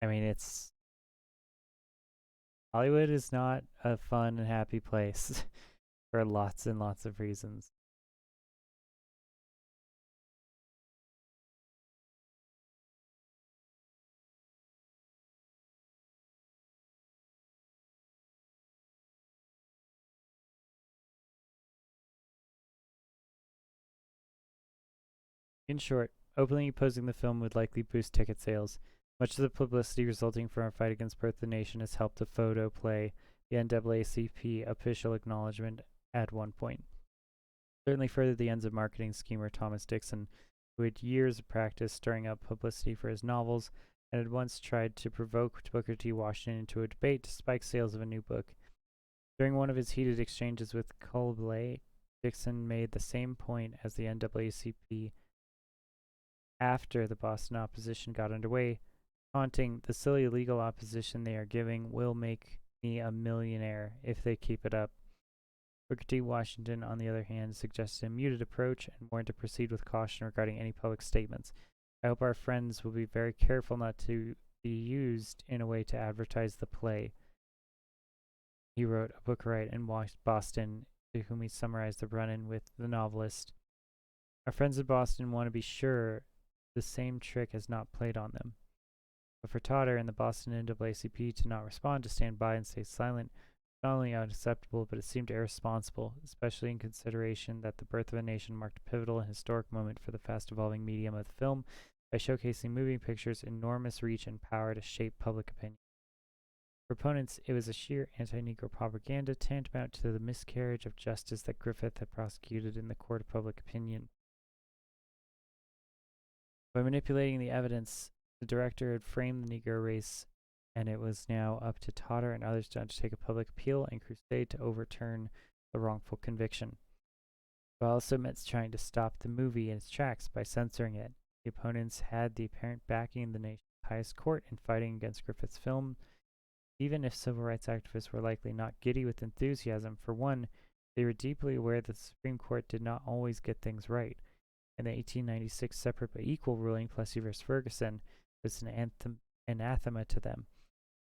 I mean, it's Hollywood is not a fun and happy place for lots and lots of reasons. In short, openly opposing the film would likely boost ticket sales. Much of the publicity resulting from our fight against Birth of the Nation has helped to photo play the NAACP official acknowledgement at one point. Certainly furthered the ends of marketing schemer Thomas Dixon, who had years of practice stirring up publicity for his novels and had once tried to provoke Booker T. Washington into a debate to spike sales of a new book. During one of his heated exchanges with Colblay, Dixon made the same point as the NAACP after the Boston opposition got underway, taunting, "The silly legal opposition they are giving will make me a millionaire if they keep it up." Booker T. Washington, on the other hand, suggested a muted approach and warned to proceed with caution regarding any public statements. "I hope our friends will be very careful not to be used in a way to advertise the play," he wrote a Bookerite in Boston, to whom he summarized the run-in with the novelist. "Our friends in Boston want to be sure the same trick has not played on them." But for Totter and the Boston NAACP to not respond, to stand by and stay silent, was not only unacceptable, but it seemed irresponsible, especially in consideration that The Birth of a Nation marked a pivotal and historic moment for the fast-evolving medium of the film by showcasing moving pictures' enormous reach and power to shape public opinion. For opponents, it was a sheer anti-Negro propaganda tantamount to the miscarriage of justice that Griffith had prosecuted in the court of public opinion. By manipulating the evidence, the director had framed the Negro race, and it was now up to Totter and others to undertake a public appeal and crusade to overturn the wrongful conviction. It also meant trying to stop the movie in its tracks by censoring it. The opponents had the apparent backing of the nation's highest court in fighting against Griffith's film. Even if civil rights activists were likely not giddy with enthusiasm, for one, they were deeply aware that the Supreme Court did not always get things right, and the 1896 separate but equal ruling, Plessy v. Ferguson, was an anathema to them,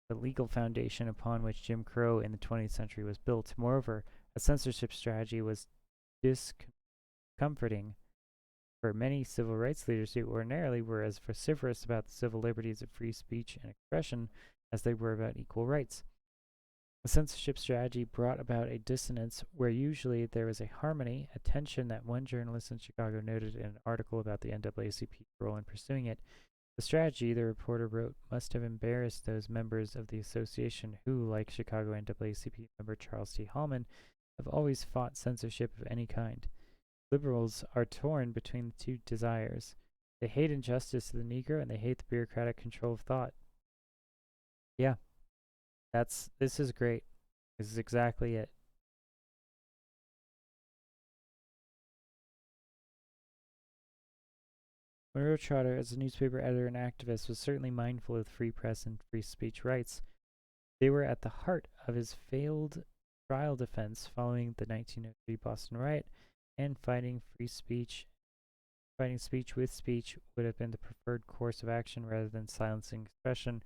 the legal foundation upon which Jim Crow in the 20th century was built. Moreover, a censorship strategy was discomforting for many civil rights leaders who ordinarily were as vociferous about the civil liberties of free speech and expression as they were about equal rights. The censorship strategy brought about a dissonance where usually there was a harmony, a tension that one journalist in Chicago noted in an article about the NAACP's role in pursuing it. The strategy, the reporter wrote, must have embarrassed those members of the association who, like Chicago NAACP member Charles T. Hallman, have always fought censorship of any kind. Liberals are torn between the two desires. They hate injustice to the Negro and they hate the bureaucratic control of thought. Yeah, this is great. This is exactly it. Monroe Trotter, as a newspaper editor and activist, was certainly mindful of the free press and free speech rights. They were at the heart of his failed trial defense following the 1903 Boston riot, and fighting speech with speech would have been the preferred course of action rather than silencing expression.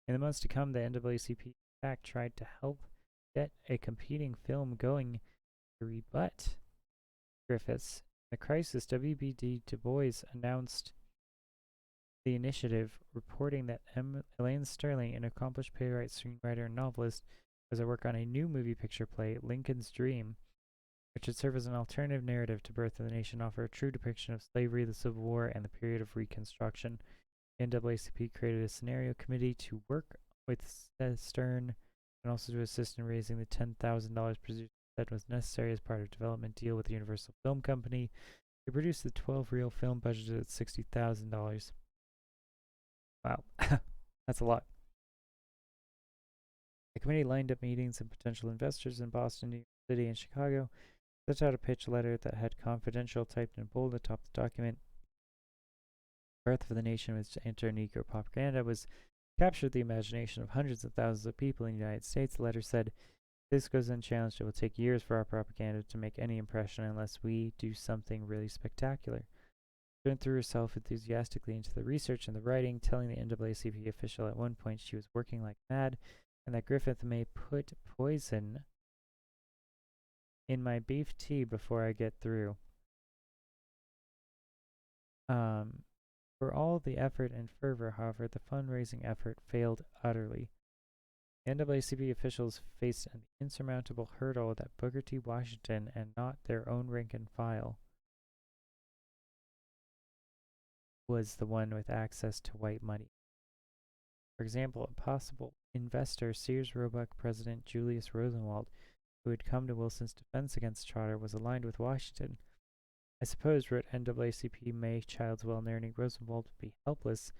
In the months to come, the NAACP in fact tried to help get a competing film going to rebut Griffiths. In the crisis, W.B.D. Du Bois announced the initiative, reporting that Elaine Sterling, an accomplished playwright, screenwriter, and novelist, was at work on a new movie picture play, Lincoln's Dream, which would serve as an alternative narrative to Birth of the Nation, offer a true depiction of slavery, the Civil War, and the period of Reconstruction. The NAACP created a scenario committee to work with Stern and also to assist in raising the $10,000 producers said was necessary as part of a development deal with the Universal Film Company. They produced the 12-reel film budgeted at $60,000. Wow, that's a lot. The committee lined up meetings and potential investors in Boston, New York City, and Chicago, set out a pitch letter that had confidential typed in bold atop the document. Birth of the Nation, which anti-Negro propaganda was captured the imagination of hundreds of thousands of people in the United States. The letter said, "If this goes unchallenged, it will take years for our propaganda to make any impression unless we do something really spectacular." She went through herself enthusiastically into the research and the writing, telling the NAACP official at one point she was working like mad and that Griffith may put poison in my beef tea before I get through. For all the effort and fervor, however, the fundraising effort failed utterly. NAACP officials faced an insurmountable hurdle that Booker T. Washington and not their own rank and file was the one with access to white money. For example, a possible investor, Sears Roebuck president Julius Rosenwald, who had come to Wilson's defense against Trotter, was aligned with Washington. I suppose, wrote NAACP May Childs well-narrating, Rosenwald would be helpless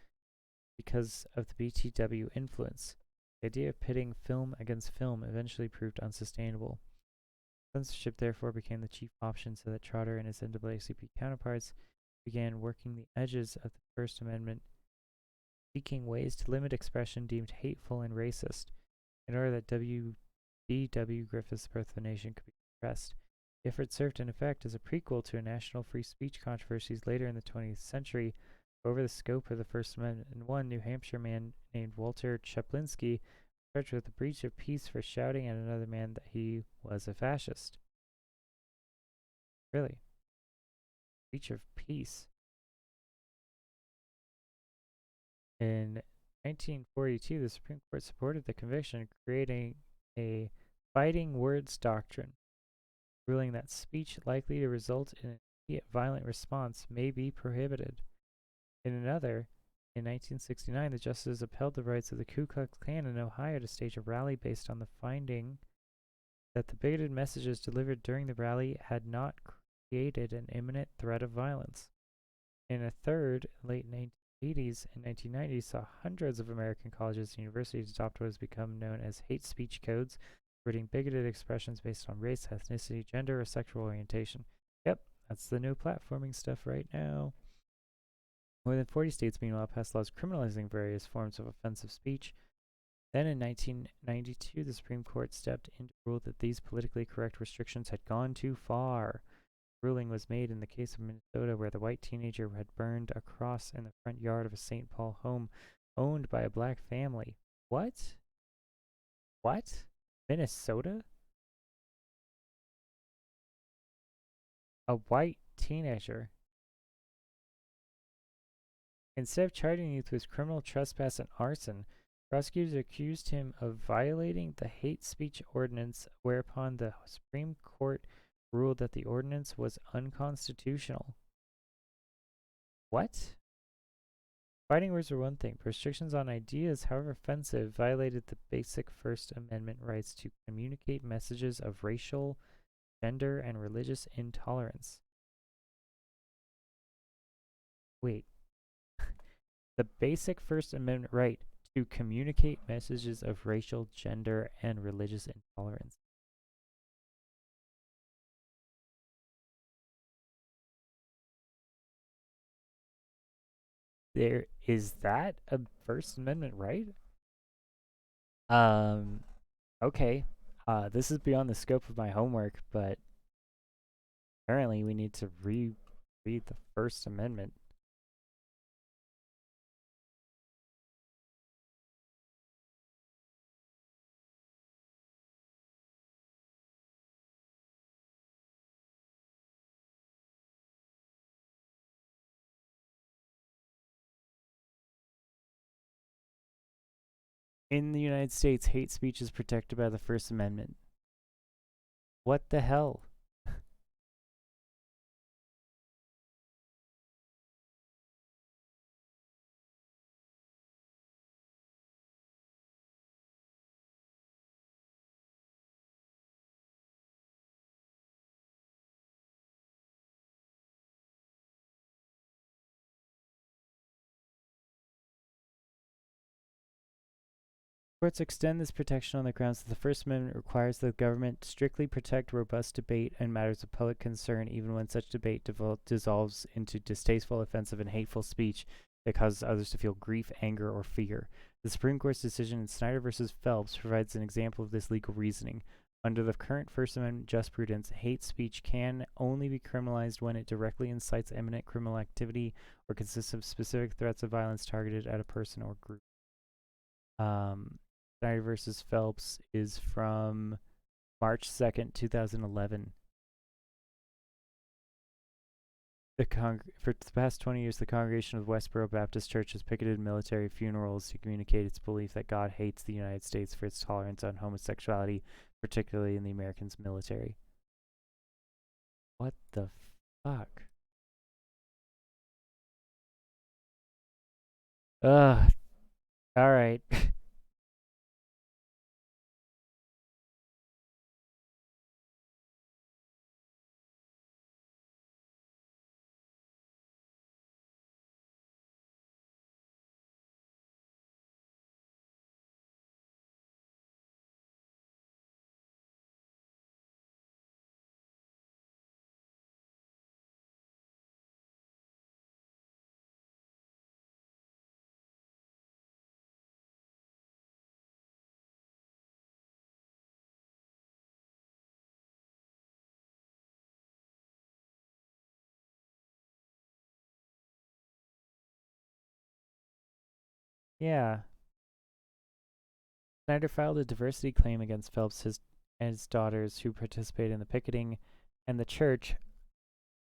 because of the BTW influence. The idea of pitting film against film eventually proved unsustainable. Censorship therefore became the chief option so that Trotter and his NAACP counterparts began working the edges of the First Amendment, seeking ways to limit expression deemed hateful and racist, in order that W.D.W. Griffith's Birth of a Nation could be suppressed. The effort served in effect as a prequel to national free speech controversies later in the 20th century over the scope of the First Amendment, and one New Hampshire man named Walter Chaplinsky was charged with a breach of peace for shouting at another man that he was a fascist. Really? Breach of peace. In 1942, the Supreme Court supported the conviction, creating a fighting words doctrine, ruling that speech likely to result in an immediate violent response may be prohibited. In another, in 1969, the justices upheld the rights of the Ku Klux Klan in Ohio to stage a rally based on the finding that the bigoted messages delivered during the rally had not created an imminent threat of violence. In a third, late 1980s and 1990s saw hundreds of American colleges and universities adopt what has become known as hate speech codes, prohibiting bigoted expressions based on race, ethnicity, gender, or sexual orientation. Yep, that's the new platforming stuff right now. More than 40 states, meanwhile, passed laws criminalizing various forms of offensive speech. Then in 1992, the Supreme Court stepped in to rule that these politically correct restrictions had gone too far. The ruling was made in the case of Minnesota, where the white teenager had burned a cross in the front yard of a St. Paul home owned by a black family. What? What? Minnesota? A white teenager. Instead of charging youth with criminal trespass and arson, prosecutors accused him of violating the hate speech ordinance, whereupon the Supreme Court ruled that the ordinance was unconstitutional. What? Fighting words were one thing, but restrictions on ideas, however offensive, violated the basic First Amendment rights to communicate messages of racial, gender, and religious intolerance. Wait. The basic First Amendment right to communicate messages of racial, gender, and religious intolerance. There is that a First Amendment right? Okay. This is beyond the scope of my homework, but apparently we need to reread the First Amendment. In the United States, hate speech is protected by the First Amendment. What the hell? Courts extend this protection on the grounds that the First Amendment requires that the government strictly protect robust debate and matters of public concern, even when such debate dissolves into distasteful, offensive, and hateful speech that causes others to feel grief, anger, or fear. The Supreme Court's decision in Snyder v. Phelps provides an example of this legal reasoning. Under the current First Amendment jurisprudence, hate speech can only be criminalized when it directly incites imminent criminal activity or consists of specific threats of violence targeted at a person or group. Snyder versus Phelps is from March 2nd, 2011. For the past 20 years, the congregation of Westboro Baptist Church has picketed military funerals to communicate its belief that God hates the United States for its tolerance on homosexuality, particularly in the Americans' military. What the fuck? Ugh. Alright. Yeah. Snyder filed a diversity claim against Phelps and his daughters who participated in the picketing, and the church,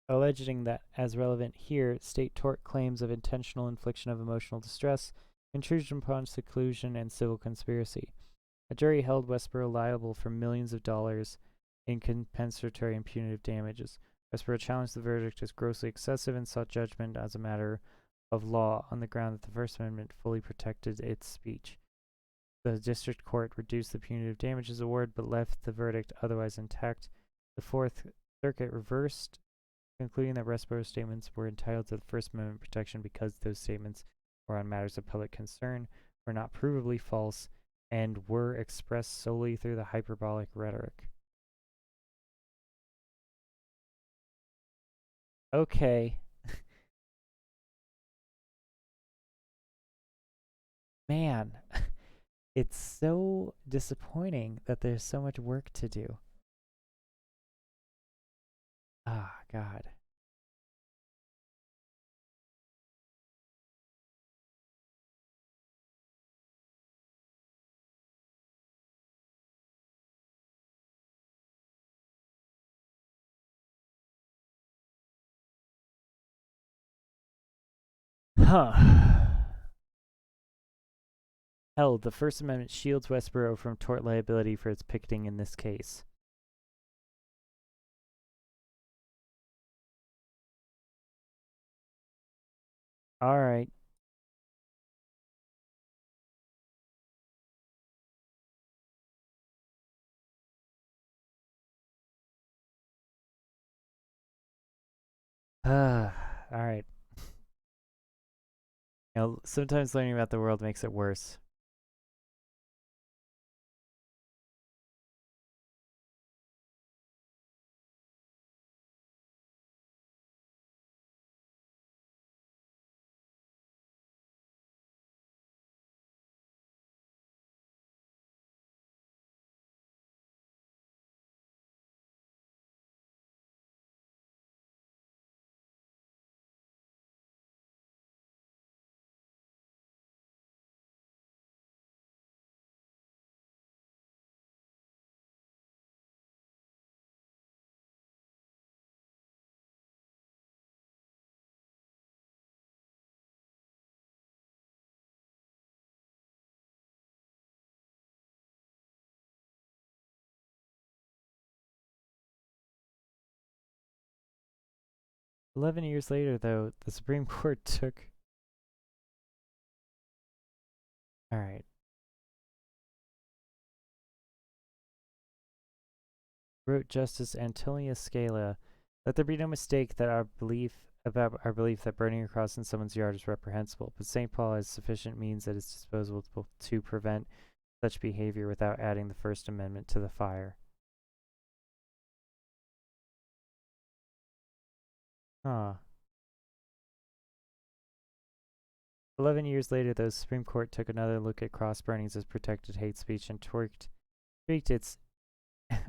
alleging that, as relevant here, state tort claims of intentional infliction of emotional distress, intrusion upon seclusion, and civil conspiracy. A jury held Westboro liable for millions of dollars in compensatory and punitive damages. Westboro challenged the verdict as grossly excessive and sought judgment as a matter of law on the ground that the First Amendment fully protected its speech. The district court reduced the punitive damages award but left the verdict otherwise intact. The Fourth Circuit reversed, concluding that Westboro's statements were entitled to the First Amendment protection because those statements were on matters of public concern, were not provably false, and were expressed solely through the hyperbolic rhetoric. Okay. Man, it's so disappointing that there's so much work to do. Ah, God. Huh. Hell, the First Amendment shields Westboro from tort liability for its picketing in this case. Alright. Alright. You know, sometimes learning about the world makes it worse. "11 years later, though, the Supreme Court took..." Alright. Wrote Justice Antonia Scala, "Let there be no mistake that our belief that burning a cross in someone's yard is reprehensible, but St. Paul has sufficient means at its disposal to prevent such behavior without adding the First Amendment to the fire." Huh. 11 years later, the Supreme Court took another look at cross burnings as protected hate speech and tweaked its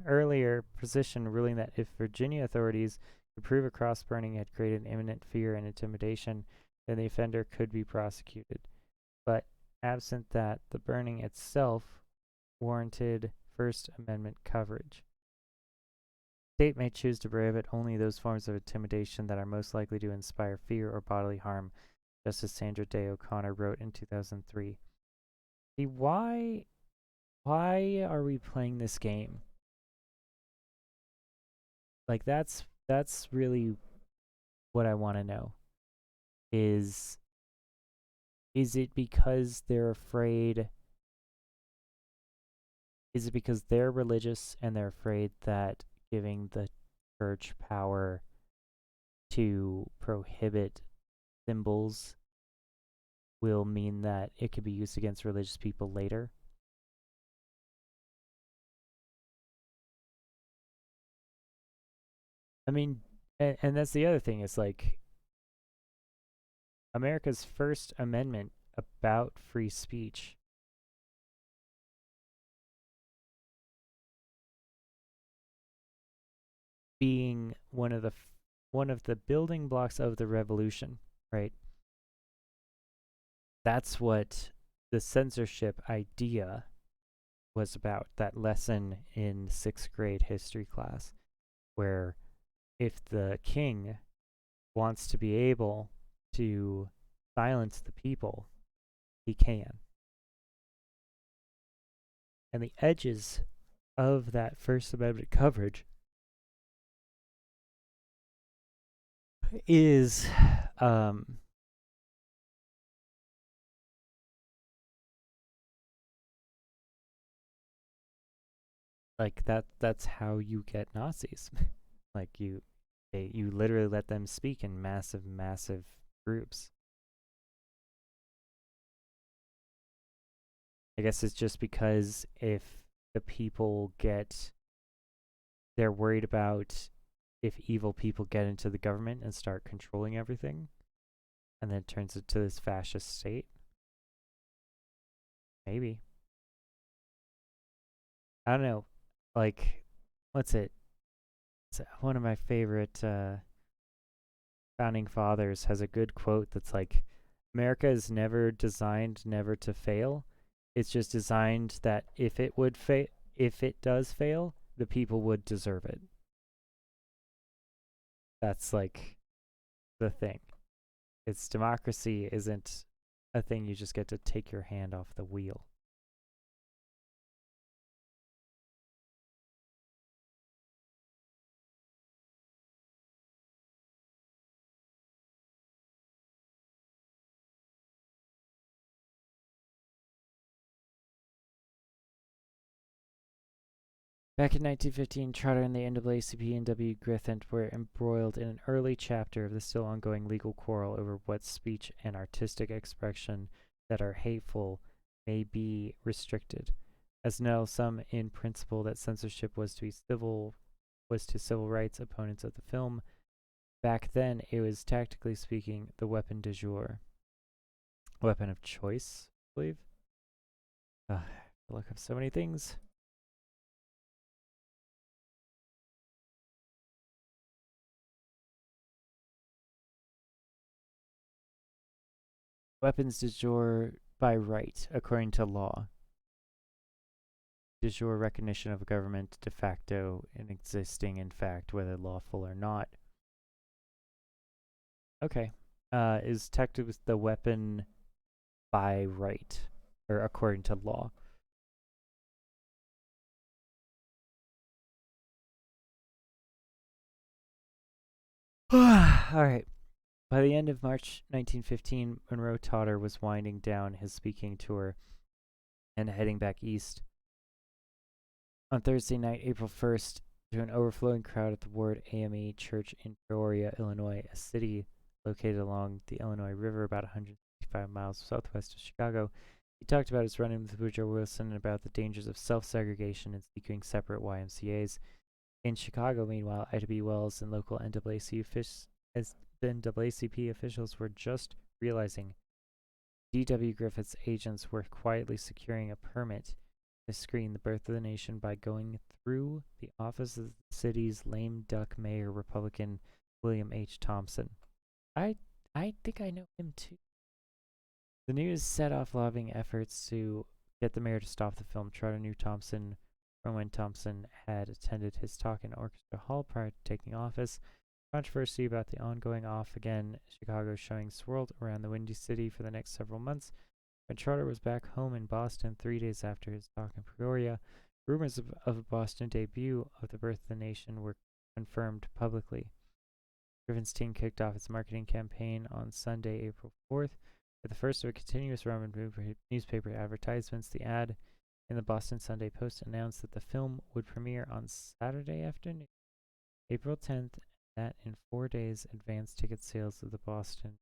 earlier position, ruling that if Virginia authorities could prove a cross burning had created imminent fear and intimidation, then the offender could be prosecuted. But absent that, the burning itself warranted First Amendment coverage. The state may choose to prohibit only those forms of intimidation that are most likely to inspire fear or bodily harm, just as Sandra Day O'Connor wrote in 2003. See, why are we playing this game? Like, that's really what I want to know. Is it because they're afraid? Is it because they're religious and they're afraid that giving the church power to prohibit symbols will mean that it could be used against religious people later? I mean, and that's the other thing, is like America's First Amendment about free speech being one of the building blocks of the revolution, right? That's what the censorship idea was about, that lesson in 6th grade history class, where if the king wants to be able to silence the people, he can. And the edges of that First Amendment coverage is like that's how you get Nazis. Like you literally let them speak in massive groups. I guess it's just because if the people they're worried about if evil people get into the government and start controlling everything, and then it turns into this fascist state. Maybe. I don't know. Like, what's it? It's one of my favorite founding fathers has a good quote that's like, America is never designed never to fail. It's just designed that if it does fail, the people would deserve it. That's like the thing. It's democracy isn't a thing you just get to take your hand off the wheel. Back in 1915, Trotter and the NAACP and W. Griffin were embroiled in an early chapter of the still ongoing legal quarrel over what speech and artistic expression that are hateful may be restricted. As now some in principle that censorship was to civil rights opponents of the film. Back then, it was, tactically speaking, the weapon du jour. Weapon of choice, I believe. I look up so many things. Weapons du jour by right, according to law. De jure recognition of a government de facto and existing in fact, whether lawful or not. Okay. Is technically the weapon by right, or according to law. Alright. By the end of March 1915, Monroe Totter was winding down his speaking tour and heading back east. On Thursday night, April 1st, to an overflowing crowd at the Ward AME Church in Peoria, Illinois, a city located along the Illinois River about 165 miles southwest of Chicago, he talked about his run-in with Woodrow Wilson and about the dangers of self-segregation and seeking separate YMCAs. In Chicago, meanwhile, Ida B. Wells and local NAACP officials were just realizing D.W. Griffith's agents were quietly securing a permit to screen The Birth of the Nation by going through the office of the city's lame duck mayor, Republican William H. Thompson. I think I know him too. The news set off lobbying efforts to get the mayor to stop the film. Trotter knew Thompson from when Thompson had attended his talk in Orchestra Hall prior to taking office. Controversy about the ongoing off-again Chicago showing swirled around the Windy City for the next several months. When Trotter was back home in Boston 3 days after his talk in Peoria, rumors of a Boston debut of The Birth of the Nation were confirmed publicly. Griffin's team kicked off its marketing campaign on Sunday, April 4th, with the first of a continuous run of newspaper advertisements. The ad in the Boston Sunday Post announced that the film would premiere on Saturday afternoon, April 10th, and that in 4 days, advance ticket sales of the Boston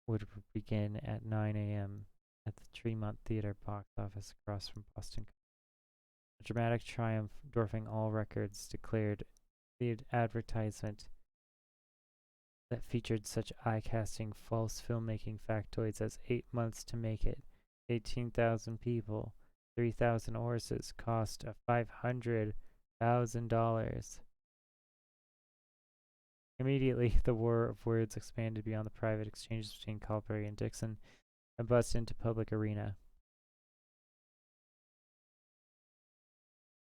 would begin at 9 a.m. at the Tremont Theater box office across from Boston. A dramatic triumph, dwarfing all records, declared the advertisement that featured such eye-casting false filmmaking factoids as 8 months to make it, 18,000 people, 3,000 horses, cost of $500,000. Immediately, the war of words expanded beyond the private exchanges between Calbury and Dixon and buzzed into public arena.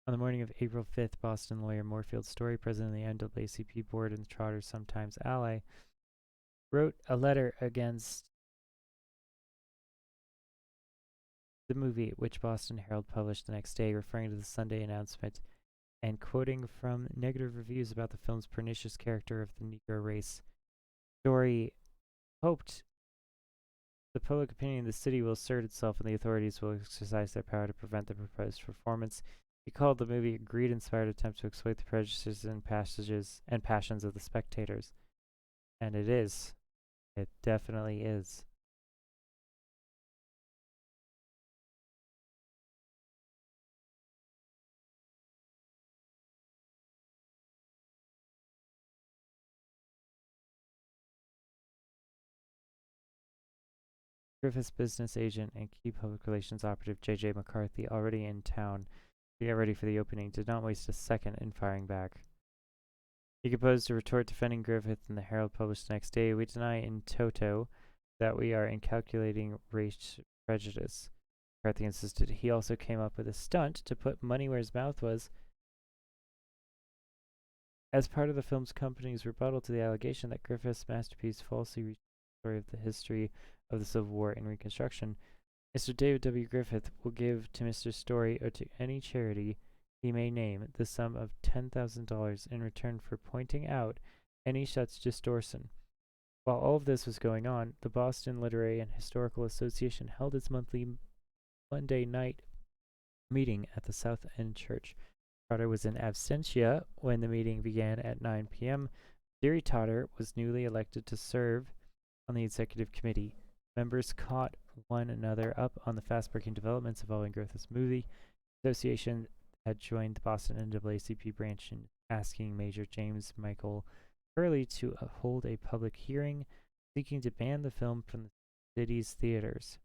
On the morning of April 5th, Boston lawyer Moorfield Story, president of the NAACP board and Trotter's sometimes ally, wrote a letter against the movie, which Boston Herald published the next day, referring to the Sunday announcement and quoting from negative reviews about the film's pernicious character of the Negro race. Story hoped the public opinion of the city will assert itself and the authorities will exercise their power to prevent the proposed performance. He called the movie a greed-inspired attempt to exploit the prejudices and passions of the spectators. And it is. It definitely is. Griffith's business agent and key public relations operative J.J. McCarthy, already in town to get ready for the opening, did not waste a second in firing back. He composed a retort defending Griffith, and the Herald published the next day, "We deny in toto that we are incalculating race prejudice." McCarthy insisted he also came up with a stunt to put money where his mouth was. As part of the film's company's rebuttal to the allegation that Griffith's masterpiece falsely reached the story of the history of the Civil War and Reconstruction, Mr. David W. Griffith will give to Mr. Story or to any charity he may name the sum of $10,000 in return for pointing out any such distortion. While all of this was going on, the Boston Literary and Historical Association held its monthly Monday night meeting at the South End Church. Trotter was in absentia when the meeting began at 9 p.m. Jerry Trotter was newly elected to serve on the executive committee. Members caught one another up on the fast-breaking developments involving Griffith's movie. The association had joined the Boston NAACP branch in asking Major James Michael Curley to hold a public hearing seeking to ban the film from the city's theaters.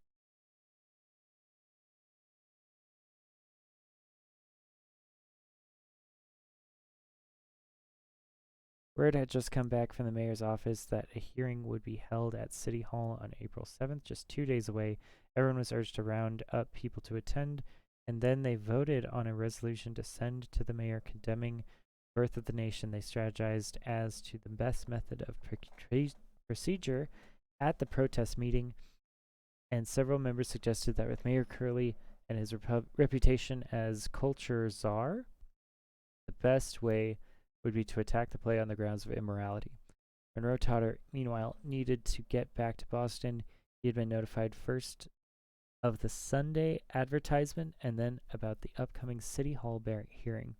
Word had just come back from the mayor's office that a hearing would be held at City Hall on April 7th, just 2 days away. Everyone was urged to round up people to attend, and then they voted on a resolution to send to the mayor condemning Birth of the Nation. They strategized as to the best method of procedure at the protest meeting, and several members suggested that with Mayor Curley and his reputation as culture czar, the best way would be to attack the play on the grounds of immorality. Monroe Trotter, meanwhile, needed to get back to Boston. He had been notified first of the Sunday advertisement and then about the upcoming City Hall hearing.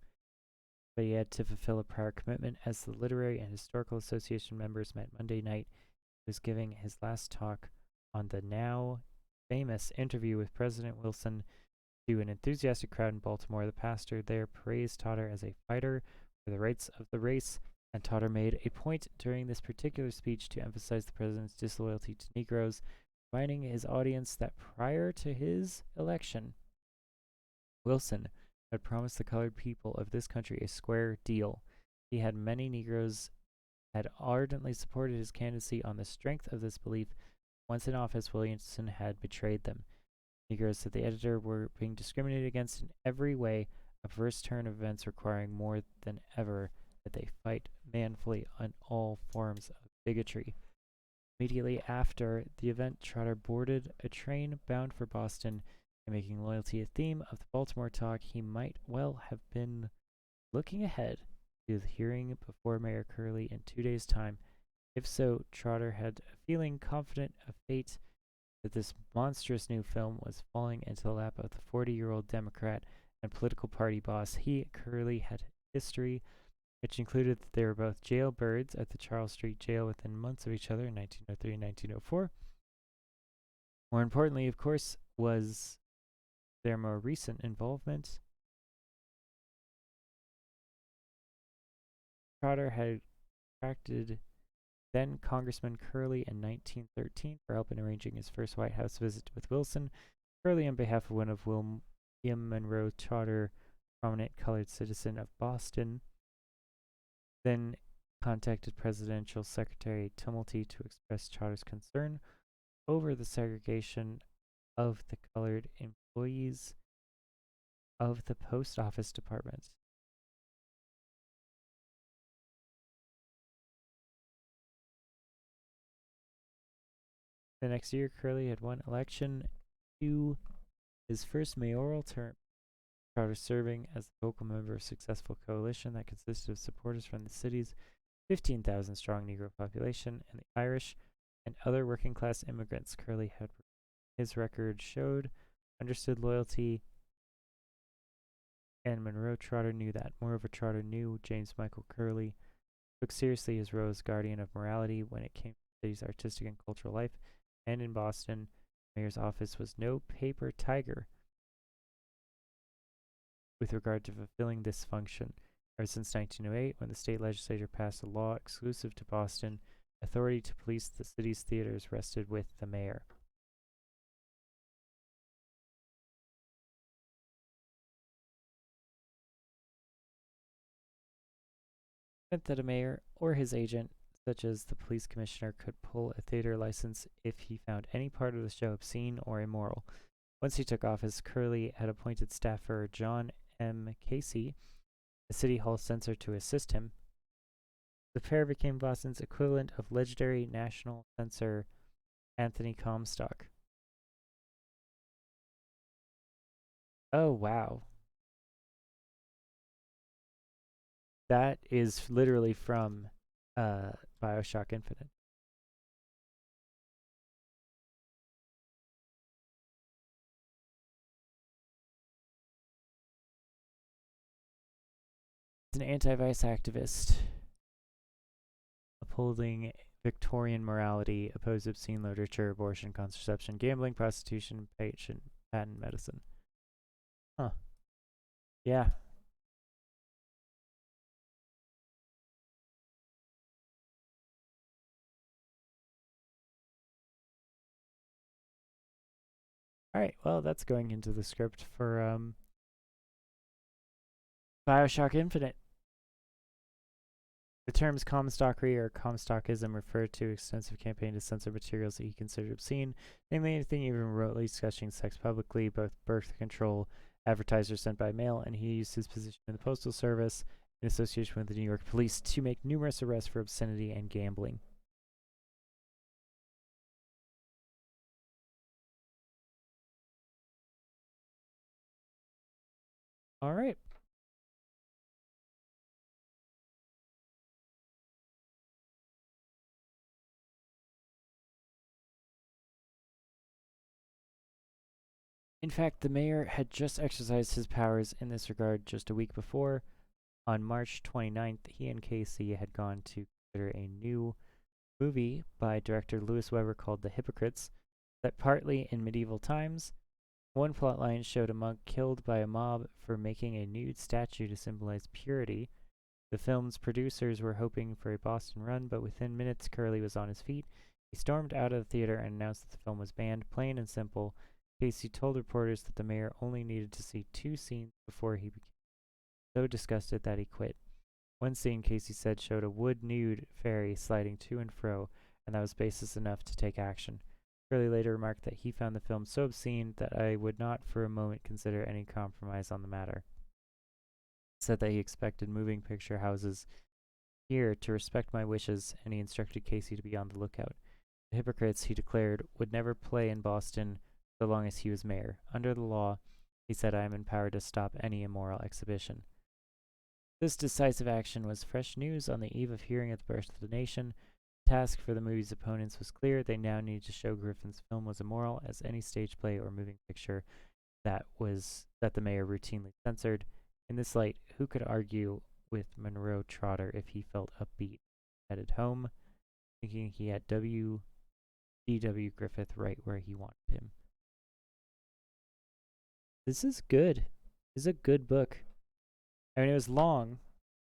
But he had to fulfill a prior commitment. As the Literary and Historical Association members met Monday night, he was giving his last talk on the now famous interview with President Wilson to an enthusiastic crowd in Baltimore. The pastor there praised Trotter as a fighter for the rights of the race, and Trotter made a point during this particular speech to emphasize the president's disloyalty to Negroes, reminding his audience that prior to his election, Wilson had promised the colored people of this country a square deal. He had many Negroes had ardently supported his candidacy on the strength of this belief. Once in office, Wilson had betrayed them. Negroes, said the editor, were being discriminated against in every way, a first turn of events requiring more than ever that they fight manfully on all forms of bigotry. Immediately after the event, Trotter boarded a train bound for Boston, and making loyalty a theme of the Baltimore talk, he might well have been looking ahead to the hearing before Mayor Curley in 2 days' time. If so, Trotter had a feeling confident of fate that this monstrous new film was falling into the lap of the 40-year-old Democrat and political party boss. He, Curley, had history which included that they were both jailbirds at the Charles Street Jail within months of each other in 1903 and 1904. More importantly, of course, was their more recent involvement. Trotter had attracted then Congressman Curley in 1913 for help in arranging his first White House visit with Wilson. Curley, on behalf of one of William Monroe Trotter, prominent colored citizen of Boston, then contacted Presidential Secretary Tumulty to express Trotter's concern over the segregation of the colored employees of the post office department. The next year, Curley had won election to his first mayoral term. Trotter serving as the vocal member of a successful coalition that consisted of supporters from the city's 15,000 strong Negro population and the Irish and other working class immigrants Curley had. His record showed understood loyalty, and Monroe Trotter knew that. Moreover, Trotter knew James Michael Curley took seriously his role as guardian of morality when it came to the city's artistic and cultural life, and in Boston, the mayor's office was no paper tiger with regard to fulfilling this function. Ever since 1908, when the state legislature passed a law exclusive to Boston, authority to police the city's theaters rested with the mayor. Meant that a mayor or his agent, such as the police commissioner, could pull a theater license if he found any part of the show obscene or immoral. Once he took office, Curley had appointed staffer John M. Casey, a city hall censor, to assist him. The pair became Boston's equivalent of legendary national censor Anthony Comstock. Oh, wow. That is literally from Bioshock Infinite. He's an anti-vice activist upholding Victorian morality, opposed obscene literature, abortion, contraception, gambling, prostitution, patent medicine. Huh. Yeah. All right. Well, that's going into the script for Bioshock Infinite. The terms Comstockery or Comstockism refer to extensive campaign to censor materials that he considered obscene, namely anything even remotely discussing sex publicly, both birth control, advertisers sent by mail, and he used his position in the Postal Service in association with the New York Police to make numerous arrests for obscenity and gambling. All right. In fact, the mayor had just exercised his powers in this regard just a week before. On March 29th, he and Casey had gone to consider a new movie by director Louis Weber called The Hypocrites, set partly in medieval times. One plotline showed a monk killed by a mob for making a nude statue to symbolize purity. The film's producers were hoping for a Boston run, but within minutes Curley was on his feet. He stormed out of the theater and announced that the film was banned, plain and simple. Casey told reporters that the mayor only needed to see 2 scenes before he became so disgusted that he quit. One scene, Casey said, showed a wood nude fairy sliding to and fro, and that was basis enough to take action. Curley later remarked that he found the film so obscene that I would not for a moment consider any compromise on the matter. He said that he expected moving picture houses here to respect my wishes, and he instructed Casey to be on the lookout. The hypocrites, he declared, would never play in Boston so long as he was mayor. Under the law, he said, I am empowered to stop any immoral exhibition. This decisive action was fresh news on the eve of hearing of the birth of the nation. The task for the movie's opponents was clear. They now needed to show Griffin's film was immoral as any stage play or moving picture that the mayor routinely censored. In this light, who could argue with Monroe Trotter if he felt upbeat, headed home, thinking he had D.W. Griffith right where he wanted him? This is good. This is a good book. I mean, it was long,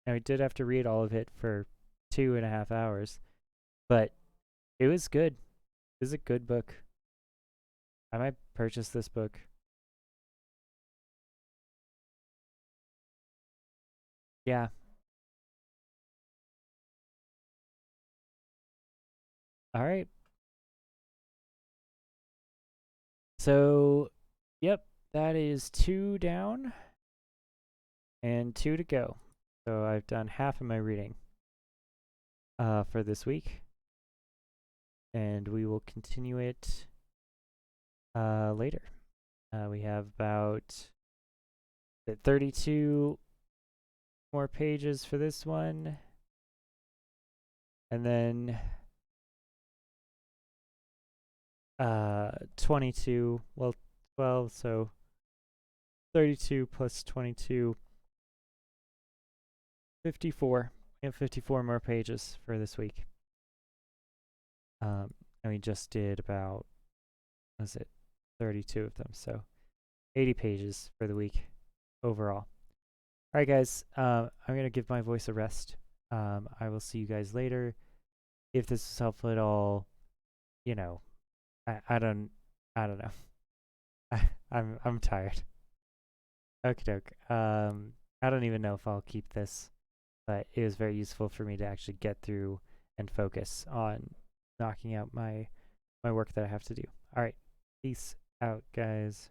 and we did have to read all of it for 2.5 hours, but it was good. This is a good book. I might purchase this book. Yeah. All right. So, yep, that is 2 down and 2 to go. So I've done half of my reading for this week, and we will continue it later. We have about 32 more pages for this one, and then 22, well, 12, so 32 plus 22, 54. We have 54 more pages for this week. And we just did about, 32 of them, so 80 pages for the week overall. All right, guys, I'm going to give my voice a rest. I will see you guys later. If this was helpful at all, you know, I don't know. I'm tired. Okie doke. I don't even know if I'll keep this, but it was very useful for me to actually get through and focus on knocking out my work that I have to do. All right. Peace out, guys.